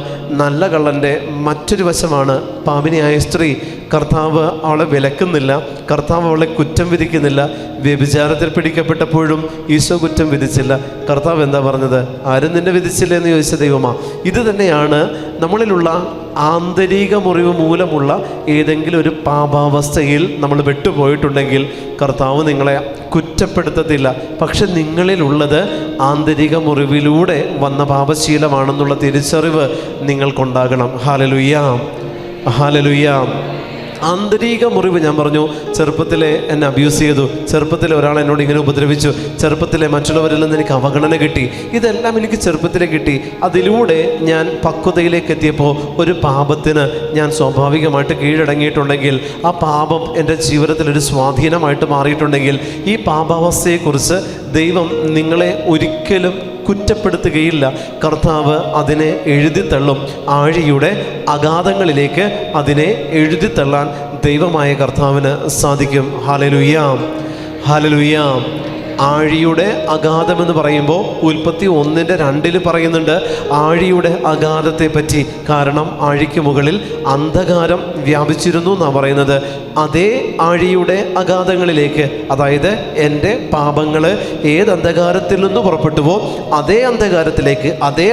നല്ല കള്ളൻ്റെ മറ്റൊരു വശമാണ് പാപിനിയായ സ്ത്രീ. കർത്താവ് അവളെ വിലക്കുന്നില്ല, കർത്താവ് അവളെ കുറ്റം വിധിക്കുന്നില്ല. വ്യഭിചാരത്തിൽ പിടിക്കപ്പെട്ടപ്പോഴും ഈശോ കുറ്റം വിധിച്ചില്ല. കർത്താവ് എന്താ പറഞ്ഞത്? ആരും നിന്നെ വിധിച്ചില്ല എന്ന് ചോദിച്ച ദൈവമാ. ഇത് തന്നെയാണ് നമ്മളിലുള്ള ആന്തരിക മുറിവ് മൂലമുള്ള ഏതെങ്കിലും ഒരു പാപാവസ്ഥയിൽ നമ്മൾ വിട്ടുപോയിട്ടുണ്ടെങ്കിൽ കർത്താവ് നിങ്ങളെ കുറ്റപ്പെടുത്തത്തില്ല. പക്ഷെ നിങ്ങളിലുള്ളത് ആന്തരിക മുറിവിലൂടെ വന്ന പാപശീലമാണെന്നുള്ള തിരിച്ചറിവ് നിങ്ങൾക്കുണ്ടാകണം. Hallelujah, hallelujah. ആന്തരിക മുറിവ്, ഞാൻ പറഞ്ഞു, ചെറുപ്പത്തിലെ എന്നെ അബ്യൂസ് ചെയ്തു, ചെറുപ്പത്തിലെ ഒരാൾ എന്നോട് ഇങ്ങനെ ഉപദ്രവിച്ചു, ചെറുപ്പത്തിലെ മറ്റുള്ളവരിൽ നിന്ന് എനിക്ക് അവഗണന കിട്ടി, ഇതെല്ലാം എനിക്ക് ചെറുപ്പത്തിലെ കിട്ടി. അതിലൂടെ ഞാൻ പക്വതയിലേക്ക് എത്തിയപ്പോൾ ഒരു പാപത്തിന് ഞാൻ സ്വാഭാവികമായിട്ട് കീഴടങ്ങിയിട്ടുണ്ടെങ്കിൽ, ആ പാപം എൻ്റെ ജീവിതത്തിലൊരു സ്വാധീനമായിട്ട് മാറിയിട്ടുണ്ടെങ്കിൽ, ഈ പാപാവസ്ഥയെക്കുറിച്ച് ദൈവം നിങ്ങളെ ഒരിക്കലും കുറ്റപ്പെടുത്തുകയില്ല. കർത്താവ് അതിനെ എഴുതിത്തള്ളും. ആഴിയുടെ അഗാധങ്ങളിലേക്ക് അതിനെ എഴുതിത്തള്ളാൻ ദൈവമായ കർത്താവിന് സാധിക്കും. Hallelujah, hallelujah. ആഴിയുടെ അഗാധമെന്ന് പറയുമ്പോൾ ഉൽപ്പത്തി 1:2 പറയുന്നുണ്ട് ആഴിയുടെ അഗാധത്തെ പറ്റി. കാരണം ആഴിക്ക് മുകളിൽ അന്ധകാരം വ്യാപിച്ചിരുന്നു എന്നാണ് പറയുന്നത്. അതേ ആഴിയുടെ അഗാധങ്ങളിലേക്ക്, അതായത് എൻ്റെ പാപങ്ങൾ ഏത് അന്ധകാരത്തിൽ നിന്ന് പുറപ്പെട്ടുവോ അതേ അന്ധകാരത്തിലേക്ക്, അതേ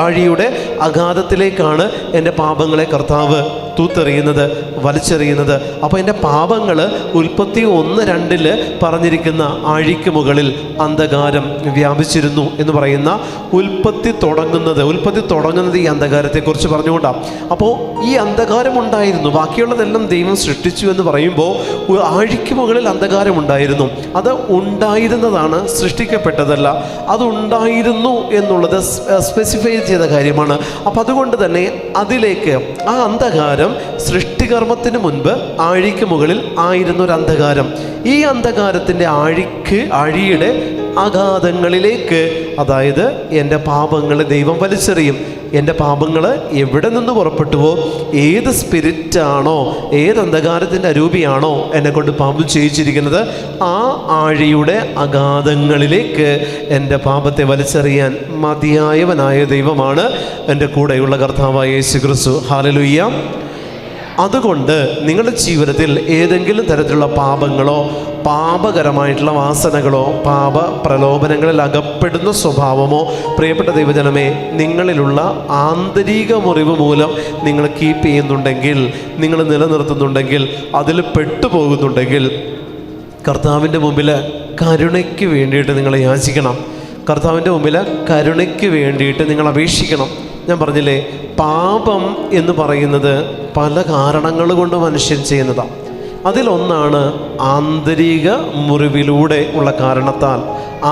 ആഴിയുടെ അഗാധത്തിലേക്കാണ് എൻ്റെ പാപങ്ങളെ കർത്താവ് തൂത്തെറിയുന്നത്, വലിച്ചെറിയുന്നത്. അപ്പോൾ എൻ്റെ പാപങ്ങൾ ഉൽപ്പത്തി 1:2 പറഞ്ഞിരിക്കുന്ന ആഴിക്ക് മുകളിൽ അന്ധകാരം വ്യാപിച്ചിരുന്നു എന്ന് പറയുന്ന ഉൽപ്പത്തി തുടങ്ങുന്നത് ഈ അന്ധകാരത്തെക്കുറിച്ച് പറഞ്ഞുകൊണ്ടാണ്. അപ്പോൾ ഈ അന്ധകാരം ഉണ്ടായിരുന്നു, ബാക്കിയുള്ളതെല്ലാം ദൈവം സൃഷ്ടിച്ചു എന്ന് പറയുമ്പോൾ ആഴിക്ക് മുകളിൽ അന്ധകാരം ഉണ്ടായിരുന്നു. അത് ഉണ്ടായിരുന്നതാണ്, സൃഷ്ടിക്കപ്പെട്ടതല്ല. അതുണ്ടായിരുന്നു എന്നുള്ളത് സ്പെസിഫൈ ചെയ്ത കാര്യമാണ്. അപ്പം അതുകൊണ്ട് തന്നെ അതിലേക്ക് ആ അന്ധകാരം സൃഷ്ടികർമ്മത്തിന് മുൻപ് ആഴിക്ക് മുകളിൽ ആയിരുന്ന ഒരു അന്ധകാരം, ഈ അന്ധകാരത്തിൻ്റെ ആഴിയുടെ അഗാധങ്ങളിലേക്ക്, അതായത് എൻ്റെ പാപങ്ങൾ ദൈവം വലിച്ചെറിയും. എൻ്റെ പാപങ്ങൾ എവിടെ നിന്ന് പുറപ്പെട്ടുവോ, ഏത് സ്പിരിറ്റാണോ, ഏത് അന്ധകാരത്തിൻ്റെ അരൂപിയാണോ എന്നെ കൊണ്ട് പാപം ചെയ്യിച്ചിരിക്കുന്നത്, ആ ആഴിയുടെ അഗാധങ്ങളിലേക്ക് എൻ്റെ പാപത്തെ വലിച്ചെറിയാൻ മതിയായവനായ ദൈവമാണ് എൻ്റെ കൂടെയുള്ള കർത്താവായ യേശു ക്രിസ്തു. ഹല്ലേലൂയ. അതുകൊണ്ട് നിങ്ങളുടെ ജീവിതത്തിൽ ഏതെങ്കിലും തരത്തിലുള്ള പാപങ്ങളോ പാപകരമായിട്ടുള്ള വാസനകളോ പാപ പ്രലോഭനങ്ങളിൽ അകപ്പെടുന്ന സ്വഭാവമോ പ്രിയപ്പെട്ട ദൈവജനമേ, നിങ്ങളിലുള്ള ആന്തരിക മുറിവ് മൂലം നിങ്ങൾ കീപ്പ് ചെയ്യുന്നുണ്ടെങ്കിൽ, നിങ്ങൾ നിലനിർത്തുന്നുണ്ടെങ്കിൽ, അതിൽ പെട്ടുപോകുന്നുണ്ടെങ്കിൽ കർത്താവിൻ്റെ മുമ്പിൽ കരുണയ്ക്ക് വേണ്ടിയിട്ട് നിങ്ങൾ യാചിക്കണം. കർത്താവിൻ്റെ മുമ്പിൽ കരുണയ്ക്ക് വേണ്ടിയിട്ട് നിങ്ങൾ അപേക്ഷിക്കണം. ഞാൻ പറഞ്ഞില്ലേ, പാപം എന്ന് പറയുന്നത് പല കാരണങ്ങൾ കൊണ്ട് മനുഷ്യൻ ചെയ്യുന്നതാണ്. അതിലൊന്നാണ് ആന്തരിക മുറിവിലൂടെ ഉള്ള കാരണത്താൽ,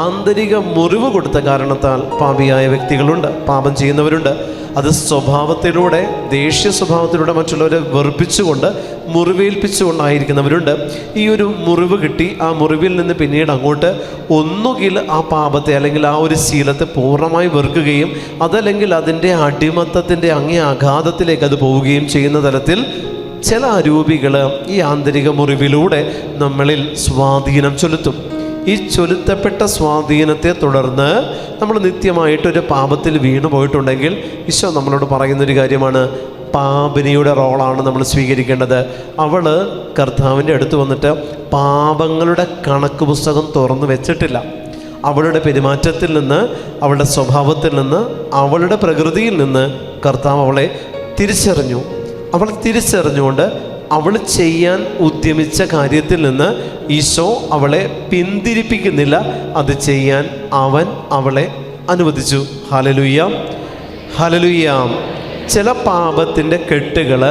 ആന്തരിക മുറിവ് കൊടുത്ത കാരണത്താൽ പാപിയായ വ്യക്തികളുണ്ട്, പാപം ചെയ്യുന്നവരുണ്ട്. അത് സ്വഭാവത്തിലൂടെ, ദേഷ്യ സ്വഭാവത്തിലൂടെ മറ്റുള്ളവരെ വെറുപ്പിച്ചുകൊണ്ട്, മുറിവേൽപ്പിച്ചുകൊണ്ടായിരിക്കുന്നവരുണ്ട്. ഈ ഒരു മുറിവ് കിട്ടി, ആ മുറിവിൽ നിന്ന് പിന്നീട് അങ്ങോട്ട് ഒന്നുകിൽ ആ പാപത്തെ അല്ലെങ്കിൽ ആ ഒരു ശീലത്തെ പൂർണ്ണമായി വെറുക്കുകയും, അതല്ലെങ്കിൽ അതിൻ്റെ അടിമത്തത്തിൻ്റെ അങ്ങേ അഗാധത്തിലേക്ക് അത് പോവുകയും ചെയ്യുന്ന തരത്തിൽ ചില അരൂപികൾ ഈ ആന്തരിക മുറിവിലൂടെ നമ്മളിൽ സ്വാധീനം ചെലുത്തും. ഈ ചൊലുത്തപ്പെട്ട സ്വാധീനത്തെ തുടർന്ന് നമ്മൾ നിത്യമായിട്ടൊരു പാപത്തിൽ വീണു പോയിട്ടുണ്ടെങ്കിൽ ഈശോ നമ്മളോട് പറയുന്നൊരു കാര്യമാണ്, പാപിനിയുടെ റോളാണ് നമ്മൾ സ്വീകരിക്കേണ്ടത്. അവൾ കർത്താവിൻ്റെ അടുത്ത് വന്നിട്ട് പാപങ്ങളുടെ കണക്ക് പുസ്തകം തുറന്നു വെച്ചിട്ടില്ല. അവളുടെ പെരുമാറ്റത്തിൽ നിന്ന്, അവളുടെ സ്വഭാവത്തിൽ നിന്ന്, അവളുടെ പ്രകൃതിയിൽ നിന്ന് കർത്താവ് അവളെ തിരിച്ചറിഞ്ഞു. അവൾ തിരിച്ചറിഞ്ഞുകൊണ്ട് അവൾ ചെയ്യാൻ ഉദ്യമിച്ച കാര്യത്തിൽ നിന്ന് ഈശോ അവളെ പിന്തിരിപ്പിക്കുന്നില്ല, അത് ചെയ്യാൻ അവൻ അവളെ അനുവദിച്ചു. Hallelujah, hallelujah. ചില പാപത്തിൻ്റെ കെട്ടുകൾ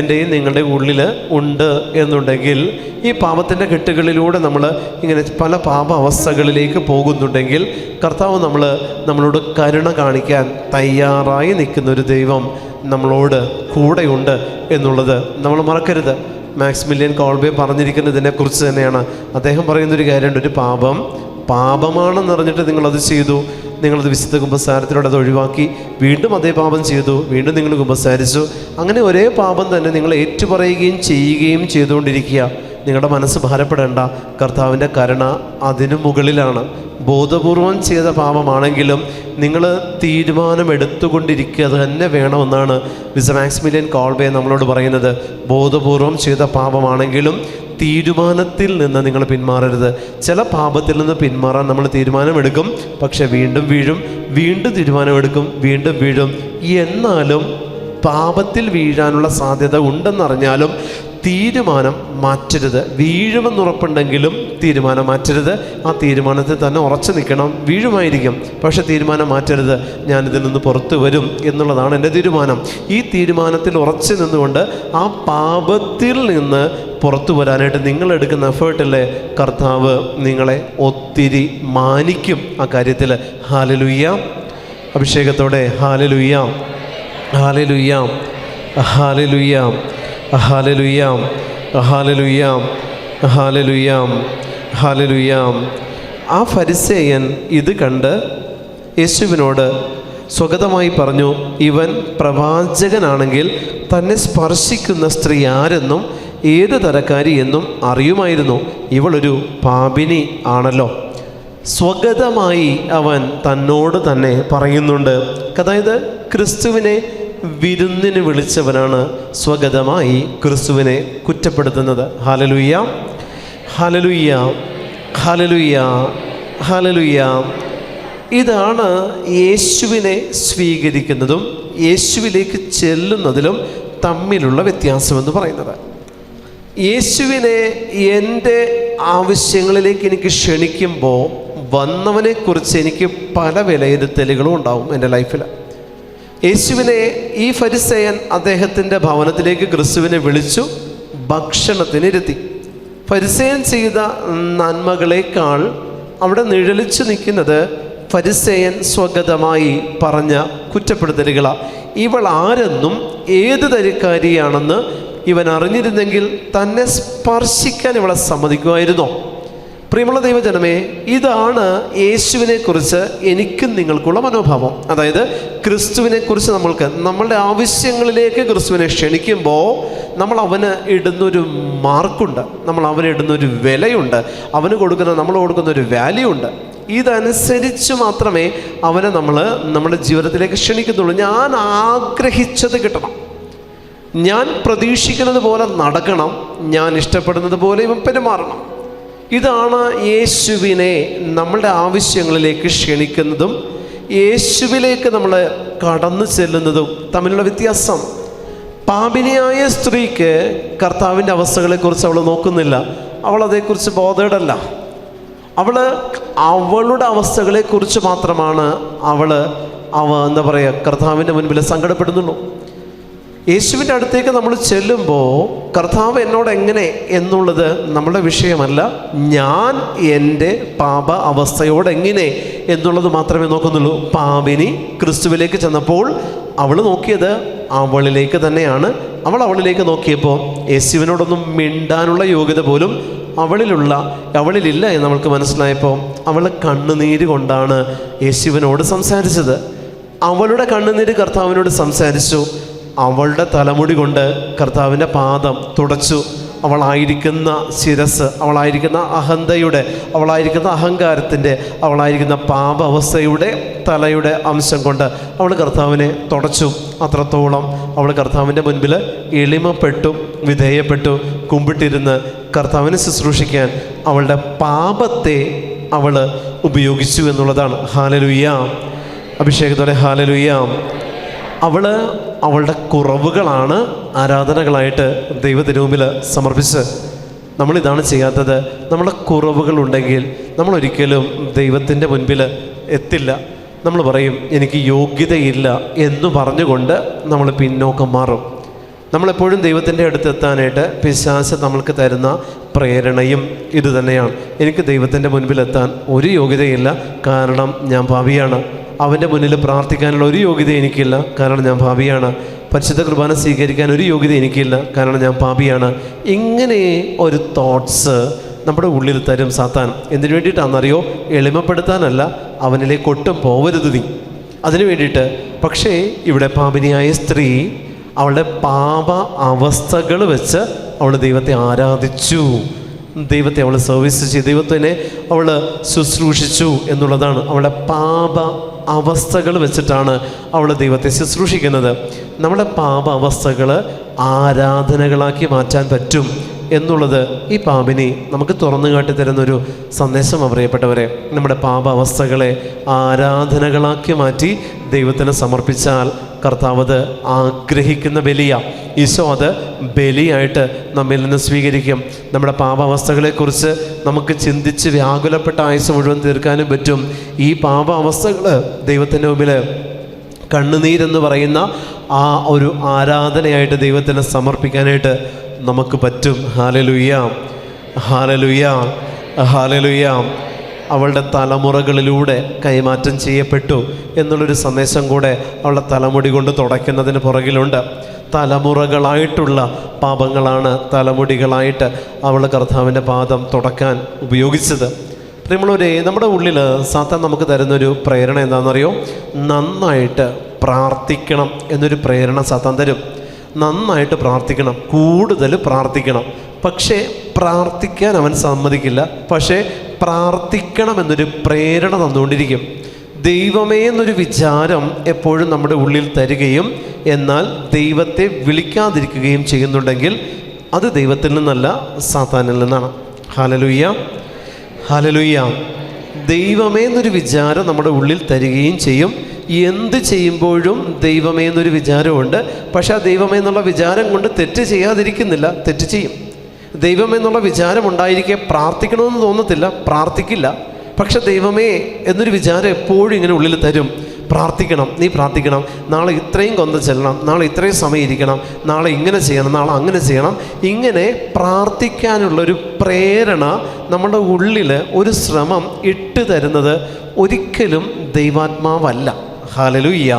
എൻ്റെയും നിങ്ങളുടെ ഉള്ളിൽ ഉണ്ട് എന്നുണ്ടെങ്കിൽ, ഈ പാപത്തിൻ്റെ കെട്ടുകളിലൂടെ നമ്മൾ ഇങ്ങനെ പല പാപ അവസ്ഥകളിലേക്ക് പോകുന്നുണ്ടെങ്കിൽ കർത്താവ് നമ്മളോട് കരുണ കാണിക്കാൻ തയ്യാറായി നിൽക്കുന്നൊരു ദൈവം നമ്മളോട് കൂടെയുണ്ട് എന്നുള്ളത് നമ്മൾ മറക്കരുത്. മാക്സിമിലിയൻ കോൾബേ പറഞ്ഞിരിക്കുന്നതിനെക്കുറിച്ച് തന്നെയാണ്. അദ്ദേഹം പറയുന്നൊരു കാര്യമുണ്ട്, ഒരു പാപമാണെന്നറിഞ്ഞിട്ട് നിങ്ങളത് ചെയ്തു, നിങ്ങളത് വിശുദ്ധ കുമ്പസാരത്തിലൂടെ അത് ഒഴിവാക്കി, വീണ്ടും അതേ പാപം ചെയ്തു, വീണ്ടും നിങ്ങൾ കുമ്പസാരിച്ചു, അങ്ങനെ ഒരേ പാപം തന്നെ നിങ്ങൾ ഏറ്റുപറയുകയും ചെയ്യുകയും ചെയ്തുകൊണ്ടിരിക്കുക. നിങ്ങളുടെ മനസ്സ് ഭാരപ്പെടേണ്ട, കർത്താവിൻ്റെ കരുണ അതിനു മുകളിലാണ്. ബോധപൂർവം ചെയ്ത പാപമാണെങ്കിലും നിങ്ങൾ തീരുമാനമെടുത്തുകൊണ്ടിരിക്കുക തന്നെ വേണമെന്നാണ് മിസ്റ്റർ മാക്സിമിലിയൻ കോൾബേ നമ്മളോട് പറയുന്നത്. ബോധപൂർവം ചെയ്ത പാപമാണെങ്കിലും തീരുമാനത്തിൽ നിന്ന് നിങ്ങൾ പിന്മാറരുത്. ചില പാപത്തിൽ നിന്ന് പിന്മാറാൻ നമ്മൾ തീരുമാനമെടുക്കും, പക്ഷെ വീണ്ടും വീഴും, വീണ്ടും തീരുമാനമെടുക്കും, വീണ്ടും വീഴും. എന്നാലും പാപത്തിൽ വീഴാനുള്ള സാധ്യത ഉണ്ടെന്നറിഞ്ഞാലും തീരുമാനം മാറ്റരുത്. വീഴുമെന്നുറപ്പുണ്ടെങ്കിലും തീരുമാനം മാറ്റരുത്. ആ തീരുമാനത്തിൽ തന്നെ ഉറച്ചു നിൽക്കണം. വീഴുമായിരിക്കും, പക്ഷെ തീരുമാനം മാറ്റരുത്. ഞാനിതിൽ നിന്ന് പുറത്തു വരും എന്നുള്ളതാണ് എൻ്റെ തീരുമാനം. ഈ തീരുമാനത്തിൽ ഉറച്ചു നിന്നുകൊണ്ട് ആ പാപത്തിൽ നിന്ന് പുറത്തു വരാനായിട്ട് നിങ്ങളെടുക്കുന്ന എഫേർട്ടിലെ കർത്താവ് നിങ്ങളെ ഒത്തിരി മാനിക്കും. ആ കാര്യത്തിൽ ഹല്ലേലൂയ. അഭിഷേകത്തോടെ ഹല്ലേലൂയ, ഹല്ലേലൂയ, ഹല്ലേലൂയ, ഹല്ലേലൂയ, ഹല്ലേലൂയ, ഹല്ലേലൂയ, ഹല്ലേലൂയ. ആ ഫരിസേയൻ ഇത് കണ്ട് യേശുവിനോട് സ്വഗതമായി പറഞ്ഞു, ഇവൻ പ്രവാചകനാണെങ്കിൽ തന്നെ സ്പർശിക്കുന്ന സ്ത്രീ ആരെന്നും ഏത് തരക്കാരി എന്നും അറിയുമായിരുന്നു. ഇവളൊരു പാപിനി ആണല്ലോ. സ്വഗതമായി അവൻ തന്നോട് തന്നെ പറയുന്നുണ്ട്. അതായത് ക്രിസ്തുവിനെ വിരുന്നിന് വിളിച്ചവനാണ് സ്വഗതമായി ക്രിസ്തുവിനെ കുറ്റപ്പെടുത്തുന്നത്. ഹല്ലേലൂയ, ഹല്ലേലൂയ, ഹല്ലേലൂയ, ഹല്ലേലൂയ. ഇതാണ് യേശുവിനെ സ്വീകരിക്കുന്നതും യേശുവിലേക്ക് ചെല്ലുന്നതിലും തമ്മിലുള്ള വ്യത്യാസമെന്ന് പറയുന്നത്. യേശുവിനെ എൻ്റെ ആവശ്യങ്ങളിലേക്ക് എനിക്ക് ക്ഷണിക്കുമ്പോൾ വന്നവനെക്കുറിച്ച് എനിക്ക് പല വിലയിരുത്തലുകളും ഉണ്ടാവും എൻ്റെ ലൈഫിൽ. യേശുവിനെ ഈ ഫരിസേയൻ അദ്ദേഹത്തിൻ്റെ ഭവനത്തിലേക്ക് ക്രിസ്തുവിനെ വിളിച്ചു, ഭക്ഷണത്തിനിരുത്തി. ഫരിസേയൻ ചെയ്ത നന്മകളേക്കാൾ അവിടെ നിഴലിച്ചു നിൽക്കുന്നത് ഫരിസേയൻ സ്വഗതമായി പറഞ്ഞ കുറ്റപ്പെടുത്തലുകളാണ്. ഇവൾ ആരെന്നും ഏത് തരക്കാരിയാണെന്ന് ഇവൻ അറിഞ്ഞിരുന്നെങ്കിൽ തന്നെ സ്പർശിക്കാൻ ഇവളെ സമ്മതിക്കുമായിരുന്നോ? പ്രിയമുള്ള ദൈവജനമേ, ഇതാണ് യേശുവിനെക്കുറിച്ച് എനിക്കും നിങ്ങൾക്കുള്ള മനോഭാവം. അതായത് ക്രിസ്തുവിനെക്കുറിച്ച് നമ്മളുടെ ആവശ്യങ്ങളിലേക്ക് ക്രിസ്തുവിനെ ക്ഷണിക്കുമ്പോൾ നമ്മൾ അവന് ഇടുന്നൊരു മാർക്കുണ്ട്, നമ്മൾ അവന് ഇടുന്നൊരു വിലയുണ്ട്, നമ്മൾ കൊടുക്കുന്ന ഒരു വാല്യൂ ഉണ്ട്. ഇതനുസരിച്ച് മാത്രമേ അവനെ നമ്മുടെ ജീവിതത്തിലേക്ക് ക്ഷണിക്കുന്നുള്ളൂ. ഞാൻ ആഗ്രഹിച്ചത് കിട്ടണം, ഞാൻ പ്രതീക്ഷിക്കുന്നത് പോലെ നടക്കണം, ഞാൻ ഇഷ്ടപ്പെടുന്നത് പോലെ ഇവൻ പെരുമാറണം. ഇതാണ് യേശുവിനെ നമ്മളുടെ ആവശ്യങ്ങളിലേക്ക് ക്ഷണിക്കുന്നതും യേശുവിലേക്ക് നമ്മൾ കടന്നു ചെല്ലുന്നതും തമ്മിലുള്ള വ്യത്യാസം. പാപിനിയായ സ്ത്രീക്ക് കർത്താവിൻ്റെ അവസ്ഥകളെക്കുറിച്ച് അവൾ നോക്കുന്നില്ല, അവൾ അതേക്കുറിച്ച് ബോധേഡല്ല. അവളുടെ അവസ്ഥകളെക്കുറിച്ച് മാത്രമാണ് എന്താ പറയുക, കർത്താവിൻ്റെ മുൻപിൽ സങ്കടപ്പെടുന്നുള്ളൂ. യേശുവിൻ്റെ അടുത്തേക്ക് നമ്മൾ ചെല്ലുമ്പോൾ കർത്താവ് എന്നോട് എങ്ങനെ എന്നുള്ളത് നമ്മുടെ വിഷയമല്ല, ഞാൻ എൻ്റെ പാപ അവസ്ഥയോട് എങ്ങനെ എന്നുള്ളത് മാത്രമേ നോക്കുന്നുള്ളൂ. പാപിനി ക്രിസ്തുവിലേക്ക് ചെന്നപ്പോൾ അവൾ നോക്കിയത് അവളിലേക്ക് തന്നെയാണ്. അവളിലേക്ക് നോക്കിയപ്പോൾ യേശുവിനോടൊന്നും മിണ്ടാനുള്ള യോഗ്യത പോലും അവളിലില്ല എന്ന് നമ്മൾക്ക് മനസ്സിലായപ്പോൾ അവൾ കണ്ണുനീര് കൊണ്ടാണ് യേശുവിനോട് സംസാരിച്ചത്. അവളുടെ കണ്ണുനീര് കർത്താവിനോട് സംസാരിച്ചു. അവളുടെ തലമുടി കൊണ്ട് കർത്താവിൻ്റെ പാദം തുടച്ചു. അവളായിരിക്കുന്ന ശിരസ്, അവളായിരിക്കുന്ന അഹന്തയുടെ, അവളായിരിക്കുന്ന അഹങ്കാരത്തിൻ്റെ, അവളായിരിക്കുന്ന പാപ അവസ്ഥയുടെ തലയുടെ അംശം കൊണ്ട് അവൾ കർത്താവിനെ തുടച്ചു. അത്രത്തോളം അവൾ കർത്താവിൻ്റെ മുൻപിൽ എളിമപ്പെട്ടു, വിധേയപ്പെട്ടു, കുമ്പിട്ടിരുന്ന് കർത്താവിനെ ശുശ്രൂഷിക്കാൻ അവളുടെ പാപത്തെ അവൾ ഉപയോഗിച്ചു എന്നുള്ളതാണ്. ഹല്ലേലൂയ. അഭിഷേകത്തോടെ ഹല്ലേലൂയ. അവളുടെ കുറവുകളാണ് ആരാധനകളായിട്ട് ദൈവത്തിന് മുമ്പിൽ സമർപ്പിച്ച്. നമ്മളിതാണ് ചെയ്യാത്തത്. നമ്മുടെ കുറവുകളുണ്ടെങ്കിൽ നമ്മളൊരിക്കലും ദൈവത്തിൻ്റെ മുൻപിൽ എത്തില്ല. നമ്മൾ പറയും എനിക്ക് യോഗ്യതയില്ല എന്ന് പറഞ്ഞുകൊണ്ട് നമ്മൾ പിന്നോക്കം മാറും. നമ്മളെപ്പോഴും ദൈവത്തിൻ്റെ അടുത്തെത്താനായിട്ട് പിശാച് നമ്മൾക്ക് തരുന്ന പ്രേരണയും ഇത് തന്നെയാണ്. എനിക്ക് ദൈവത്തിൻ്റെ മുൻപിലെത്താൻ ഒരു യോഗ്യതയില്ല, കാരണം ഞാൻ പാപിയാണ്. അവൻ്റെ മുന്നിൽ പ്രാർത്ഥിക്കാനുള്ള ഒരു യോഗ്യത എനിക്കില്ല, കാരണം ഞാൻ പാപിയാണ്. പരിശുദ്ധ കുർബാന സ്വീകരിക്കാൻ ഒരു യോഗ്യത എനിക്കില്ല, കാരണം ഞാൻ പാപിയാണ്. ഇങ്ങനെ ഒരു തോട്ട്സ് നമ്മുടെ ഉള്ളിൽ തരും സാത്താൻ. എന്തിനു വേണ്ടിയിട്ടാണെന്നറിയോ? എളിമപ്പെടുത്താനല്ല, അവനിലേക്ക് ഒട്ടും പോവരുത് നീ, അതിനു വേണ്ടിയിട്ട്. പക്ഷേ ഇവിടെ പാപിനിയായ സ്ത്രീ അവളുടെ പാപ അവസ്ഥകൾ വെച്ച് അവൾ ദൈവത്തെ ആരാധിച്ചു. ദൈവത്തെ അവൾ സർവീസ് ചെയ്തു, ദൈവത്തിനെ അവൾ ശുശ്രൂഷിച്ചു എന്നുള്ളതാണ്. അവളുടെ പാപ അവസ്ഥകൾ വെച്ചിട്ടാണ് അവൾ ദൈവത്തെ ശുശ്രൂഷിക്കുന്നത്. നമ്മുടെ പാപ അവസ്ഥകൾ ആരാധനകളാക്കി മാറ്റാൻ പറ്റും എന്നുള്ളത് ഈ പാപിനി നമുക്ക് തുറന്നു കാട്ടിത്തരുന്നൊരു സന്ദേശമാണ് പ്രിയപ്പെട്ടവരെ. നമ്മുടെ പാപ അവസ്ഥകളെ ആരാധനകളാക്കി മാറ്റി ദൈവത്തിന് സമർപ്പിച്ചാൽ കർത്താവ് അത് ആഗ്രഹിക്കുന്ന ബലിയ, ഈശോ അത് ബലിയായിട്ട് നമ്മിൽ നിന്ന് സ്വീകരിക്കും. നമ്മുടെ പാപാവസ്ഥകളെക്കുറിച്ച് നമുക്ക് ചിന്തിച്ച് വ്യാകുലപ്പെട്ട ആയുസ് മുഴുവൻ തീർക്കാനും പറ്റും. ഈ പാപാവസ്ഥകൾ ദൈവത്തിൻ്റെ മുമ്പിൽ കണ്ണുനീരെന്ന് പറയുന്ന ആ ഒരു ആരാധനയായിട്ട് ദൈവത്തിന് സമർപ്പിക്കാനായിട്ട് നമുക്ക് പറ്റും. ഹല്ലേലൂയ, ഹല്ലേലൂയ, ഹല്ലേലൂയ. അവളുടെ തലമുറകളിലൂടെ കൈമാറ്റം ചെയ്യപ്പെട്ടു എന്നുള്ളൊരു സന്ദേശം കൂടെ അവളുടെ തലമുടി കൊണ്ട് തുടയ്ക്കുന്നതിന് പുറകിലുണ്ട്. തലമുറകളായിട്ടുള്ള പാപങ്ങളാണ് തലമുടികളായിട്ട് അവൾ കർത്താവിൻ്റെ പാദം തുടക്കാൻ ഉപയോഗിച്ചത്. പ്രിയമുള്ളവരെ, നമ്മുടെ ഉള്ളിൽ സാത്താൻ നമുക്ക് തരുന്നൊരു പ്രേരണ എന്താണെന്നറിയോ? നന്നായിട്ട് പ്രാർത്ഥിക്കണം എന്നൊരു പ്രേരണ സാത്താൻ തരും. നന്നായിട്ട് പ്രാർത്ഥിക്കണം, കൂടുതൽ പ്രാർത്ഥിക്കണം. പക്ഷേ പ്രാർത്ഥിക്കാൻ അവൻ സമ്മതിക്കില്ല. പക്ഷേ പ്രാർത്ഥിക്കണമെന്നൊരു പ്രേരണ തന്നുകൊണ്ടിരിക്കും. ദൈവമേ എന്നൊരു വിചാരം എപ്പോഴും നമ്മുടെ ഉള്ളിൽ തരികയും എന്നാൽ ദൈവത്തെ വിളിക്കാതിരിക്കുകയും ചെയ്യുന്നുണ്ടെങ്കിൽ അത് ദൈവത്തിൽ നിന്നല്ല, സാത്താനിൽ നിന്നാണ്. Hallelujah, hallelujah. ദൈവമേ എന്നൊരു വിചാരം നമ്മുടെ ഉള്ളിൽ തരികയും ചെയ്യും. എന്ത് ചെയ്യുമ്പോഴും ദൈവമേ എന്നൊരു വിചാരമുണ്ട്. പക്ഷെ ആ ദൈവമേ എന്നുള്ള വിചാരം കൊണ്ട് തെറ്റ് ചെയ്യാതിരിക്കുന്നില്ല, തെറ്റ് ചെയ്യും. ദൈവമേ എന്നുള്ള വിചാരം ഉണ്ടായിരിക്കെ പ്രാർത്ഥിക്കണമെന്ന് തോന്നത്തില്ല, പ്രാർത്ഥിക്കില്ല. പക്ഷെ ദൈവമേ എന്നൊരു വിചാരം എപ്പോഴും ഇങ്ങനെ ഉള്ളിൽ തരും. പ്രാർത്ഥിക്കണം, നീ പ്രാർത്ഥിക്കണം, നാളെ ഇത്രയും കൊന്ത ചെല്ലണം, നാളെ ഇത്രയും സമയം ഇരിക്കണം, നാളെ ഇങ്ങനെ ചെയ്യണം, നാളെ അങ്ങനെ ചെയ്യണം. ഇങ്ങനെ പ്രാർത്ഥിക്കാനുള്ളൊരു പ്രേരണ നമ്മുടെ ഉള്ളിൽ ഒരു ശ്രമം ഇട്ട് തരുന്നത് ഒരിക്കലും ദൈവാത്മാവല്ല. ഹല്ലേലൂയ.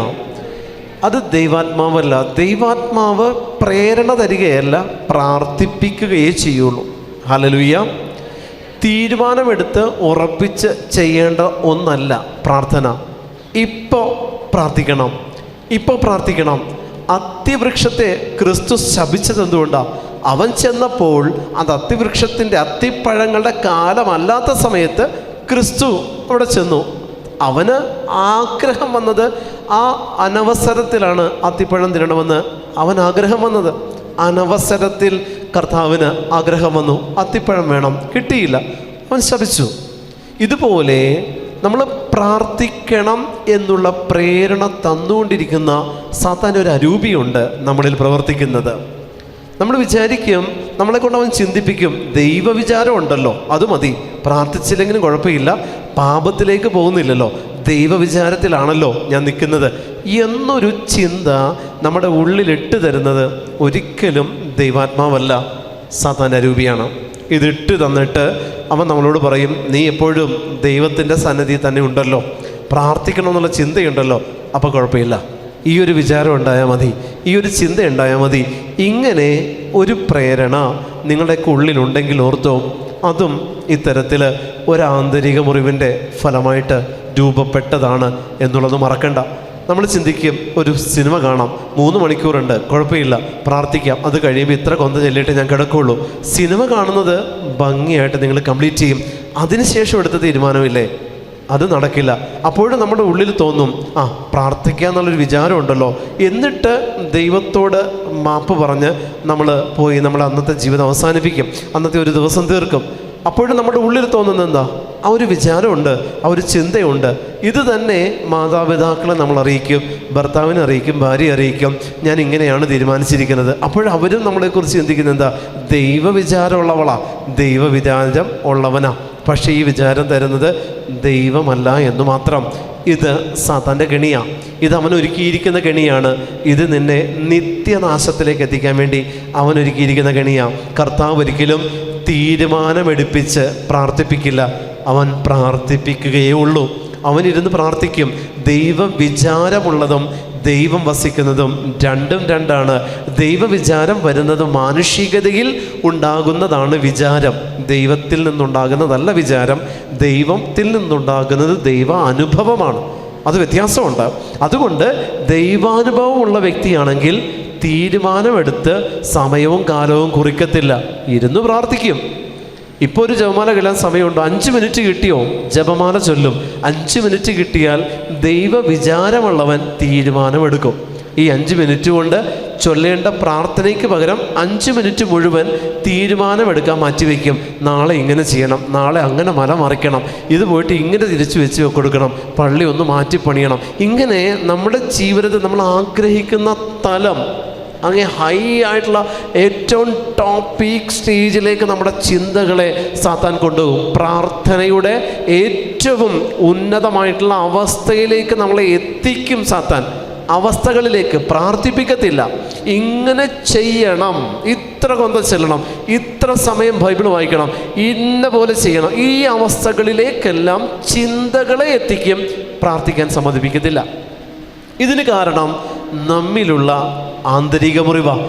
അത് ദൈവാത്മാവല്ല. ദൈവാത്മാവ് പ്രേരണ തരികയല്ല, പ്രാർത്ഥിപ്പിക്കുകയേ ചെയ്യുള്ളൂ. ഹല്ലേലൂയ. തീരുമാനമെടുത്ത് ഉറപ്പിച്ച് ചെയ്യേണ്ട ഒന്നല്ല പ്രാർത്ഥന. ഇപ്പോൾ പ്രാർത്ഥിക്കണം, ഇപ്പോൾ പ്രാർത്ഥിക്കണം. അത്തിവൃക്ഷത്തെ ക്രിസ്തു ശപിച്ചത് എന്തുകൊണ്ടാണ്? അവൻ ചെന്നപ്പോൾ അത് അത്തിവൃക്ഷത്തിൻ്റെ അത്തിപ്പഴങ്ങളുടെ കാലമല്ലാത്ത സമയത്ത് ക്രിസ്തു അവിടെ ചെന്നു. അവന് ആഗ്രഹം വന്നത് ആ അനവസരത്തിലാണ്. അത്തിപ്പഴം തിന്നണമെന്ന് അവൻ ആഗ്രഹം വന്നത് അനവസരത്തിൽ കർത്താവിന് ആഗ്രഹം വന്നു, അത്തിപ്പഴം വേണം, കിട്ടിയില്ല, അവൻ ശപിച്ചു. ഇതുപോലെ നമ്മൾ പ്രാർത്ഥിക്കണം എന്നുള്ള പ്രേരണ തന്നുകൊണ്ടിരിക്കുന്ന സാത്താൻ ഒരു അരൂപിയുണ്ട് നമ്മളിൽ പ്രവർത്തിക്കുന്നത്. നമ്മൾ വിചാരിക്കും, നമ്മളെ കൊണ്ട് അവൻ ചിന്തിപ്പിക്കും, ദൈവവിചാരം ഉണ്ടല്ലോ അത് മതി, പ്രാർത്ഥിച്ചില്ലെങ്കിലും കുഴപ്പമില്ല, പാപത്തിലേക്ക് പോകുന്നില്ലല്ലോ, ദൈവവിചാരത്തിലാണല്ലോ ഞാൻ നിൽക്കുന്നത് എന്നൊരു ചിന്ത നമ്മുടെ ഉള്ളിലിട്ട് തരുന്നത് ഒരിക്കലും ദൈവാത്മാവല്ല, സാത്താൻ അരൂപിയാണ്. ഇതിട്ട് തന്നിട്ട് അവൻ നമ്മളോട് പറയും, നീ എപ്പോഴും ദൈവത്തിൻ്റെ സന്നിധി തന്നെ ഉണ്ടല്ലോ, പ്രാർത്ഥിക്കണമെന്നുള്ള ചിന്തയുണ്ടല്ലോ, അപ്പോൾ കുഴപ്പമില്ല, ഈ ഒരു വിചാരം ഉണ്ടായാൽ മതി, ഈ ഒരു ചിന്ത ഉണ്ടായാൽ മതി. ഇങ്ങനെ ഒരു പ്രേരണ നിങ്ങളുടെയൊക്കെ ഉള്ളിലുണ്ടെങ്കിൽ ഓർത്തോ, അതും ഇത്തരത്തിൽ ഒരാന്തരിക മുറിവിൻ്റെ ഫലമായിട്ട് രൂപപ്പെട്ടതാണ് എന്നുള്ളത് മറക്കണ്ട. നമ്മൾ ചിന്തിക്കും, ഒരു സിനിമ കാണാം, 3 മണിക്കൂറുണ്ട്, കുഴപ്പമില്ല, പ്രാർത്ഥിക്കാം, അത് കഴിയുമ്പോൾ ഇത്ര കൊന്ത ചെല്ലിയിട്ട് ഞാൻ കിടക്കുകയുള്ളൂ. സിനിമ കാണുന്നത് ഭംഗിയായിട്ട് നിങ്ങൾ കംപ്ലീറ്റ് ചെയ്യും, അതിനുശേഷം എടുത്ത തീരുമാനമില്ലേ, അത് നടക്കില്ല. അപ്പോഴും നമ്മുടെ ഉള്ളിൽ തോന്നും, പ്രാർത്ഥിക്കുക എന്നുള്ളൊരു വിചാരമുണ്ടല്ലോ, എന്നിട്ട് ദൈവത്തോട് മാപ്പ് പറഞ്ഞ് നമ്മൾ പോയി നമ്മൾ അന്നത്തെ ജീവിതം അവസാനിപ്പിക്കും, അന്നത്തെ ഒരു ദിവസം തീർക്കും. അപ്പോഴും നമ്മുടെ ഉള്ളിൽ തോന്നുന്നത് എന്താ? ആ ഒരു വിചാരമുണ്ട്, ആ ഒരു ചിന്തയുണ്ട്. ഇത് തന്നെ മാതാപിതാക്കളെ നമ്മൾ അറിയിക്കും, ഭർത്താവിനെ അറിയിക്കും, ഭാര്യയെ അറിയിക്കും, ഞാൻ ഇങ്ങനെയാണ് തീരുമാനിച്ചിരിക്കുന്നത്. അപ്പോഴവരും നമ്മളെക്കുറിച്ച് ചിന്തിക്കുന്നത് എന്താ? ദൈവവിചാരമുള്ളവളാ, ദൈവവിചാരം ഉള്ളവനാ, പക്ഷേ ഈ വിചാരം തരുന്നത് ദൈവമല്ല എന്ന് മാത്രം. ഇത് സാത്താൻ്റെ കെണിയാണ്, ഇത് അവൻ ഒരുക്കിയിരിക്കുന്ന കെണിയാണ്. ഇത് നിന്നെ നിത്യനാശത്തിലേക്ക് എത്തിക്കാൻ വേണ്ടി അവൻ ഒരുക്കിയിരിക്കുന്ന കെണിയാണ്. കർത്താവ് ഒരിക്കലും തീരുമാനമെടുപ്പിച്ച് പ്രാർത്ഥിപ്പിക്കില്ല, അവൻ പ്രാർത്ഥിപ്പിക്കുകയേ ഉള്ളൂ. അവനിരുന്ന് പ്രാർത്ഥിക്കും. ദൈവവിചാരമുള്ളതും ദൈവം വസിക്കുന്നതും രണ്ടും രണ്ടാണ്. ദൈവവിചാരം വരുന്നത് മാനുഷികതയിൽ ഉണ്ടാകുന്നതാണ് വിചാരം, ദൈവത്തിൽ നിന്നുണ്ടാകുന്നതല്ല വിചാരം. ദൈവത്തിൽ നിന്നുണ്ടാകുന്നത് ദൈവ അനുഭവമാണ്, അത് വ്യത്യാസമുണ്ട്. അതുകൊണ്ട് ദൈവാനുഭവമുള്ള വ്യക്തിയാണെങ്കിൽ തീരുമാനമെടുത്ത് സമയവും കാലവും കുറിക്കത്തില്ല, ഇരുന്ന് പ്രാർത്ഥിക്കും. ഇപ്പോൾ ഒരു ജപമാല ചൊല്ലാൻ സമയമുണ്ടോ? 5 മിനിറ്റ് കിട്ടിയോ? ജപമാല ചൊല്ലും. 5 മിനിറ്റ് കിട്ടിയാൽ ദൈവ വിചാരമുള്ളവൻ തീരുമാനമെടുക്കും. ഈ 5 മിനിറ്റ് കൊണ്ട് ചൊല്ലേണ്ട പ്രാർത്ഥനയ്ക്ക് പകരം 5 മിനിറ്റ് മുഴുവൻ തീരുമാനമെടുക്കാൻ മാറ്റിവെക്കും. നാളെ ഇങ്ങനെ ചെയ്യണം, നാളെ അങ്ങനെ മല മറിക്കണം, ഇത് പോയിട്ട് ഇങ്ങനെ തിരിച്ചു വെച്ച് കൊടുക്കണം, പള്ളി ഒന്ന് മാറ്റി പണിയണം. ഇങ്ങനെ നമ്മുടെ ജീവിതത്തിൽ നമ്മൾ ആഗ്രഹിക്കുന്ന തലം, അങ്ങനെ ഹൈ ആയിട്ടുള്ള ഏറ്റവും ടോപ്പ് പീക്ക് സ്റ്റേജിലേക്ക് നമ്മുടെ ചിന്തകളെ സാത്താൻ കൊണ്ടുപോകും. പ്രാർത്ഥനയുടെ ഏറ്റവും ഉന്നതമായിട്ടുള്ള അവസ്ഥയിലേക്ക് നമ്മളെ എത്തിക്കും സാത്താൻ. അവസ്ഥകളിലേക്ക് പ്രാർത്ഥിപ്പിക്കത്തില്ല. ഇങ്ങനെ ചെയ്യണം, ഇത്ര കൊന്ത ചെല്ലണം, ഇത്ര സമയം ബൈബിൾ വായിക്കണം, ഇന്ന പോലെ ചെയ്യണം, ഈ അവസ്ഥകളിലേക്കെല്ലാം ചിന്തകളെ എത്തിക്കും. പ്രാർത്ഥിക്കാൻ സമ്മതിപ്പിക്കത്തില്ല. ഇതിന് കാരണം നമ്മിലുള്ള ആന്തരിക മുറിവാണ്.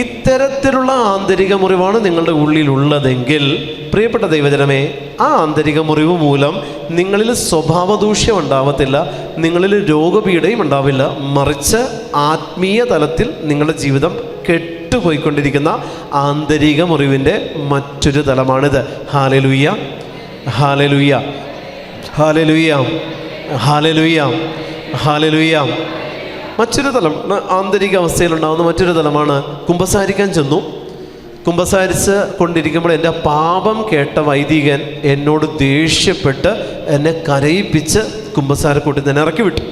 ഇത്തരത്തിലുള്ള ആന്തരിക മുറിവാണ് നിങ്ങളുടെ ഉള്ളിലുള്ളതെങ്കിൽ പ്രിയപ്പെട്ട ദൈവജനമേ, ആ ആന്തരിക മുറിവ് മൂലം നിങ്ങളിൽ സ്വഭാവദൂഷ്യം ഉണ്ടാവത്തില്ല, നിങ്ങളിൽ രോഗപീഠയും ഉണ്ടാവില്ല. മറിച്ച് ആത്മീയ തലത്തിൽ നിങ്ങളുടെ ജീവിതം കെട്ടുപോയിക്കൊണ്ടിരിക്കുന്ന ആന്തരിക മുറിവിൻ്റെ മറ്റൊരു തലമാണിത്. ഹാലലുയ്യ, ഹാലലുയ്യ, ഹാലലുയ്യ, ഹാലലുയ്യ, ഹാലലുയ്യ. മറ്റൊരു തലം, ആന്തരിക അവസ്ഥയിലുണ്ടാകുന്ന മറ്റൊരു തലമാണ് കുമ്പസാരിക്കാൻ ചെന്നു. കുമ്പസാരിച്ച് കൊണ്ടിരിക്കുമ്പോൾ എൻ്റെ പാപം കേട്ട വൈദികൻ എന്നോട് ദേഷ്യപ്പെട്ട് എന്നെ കരയിപ്പിച്ച് കുമ്പസാരക്കൂട്ടിൽ തന്നെ ഇറക്കി വിട്ടു.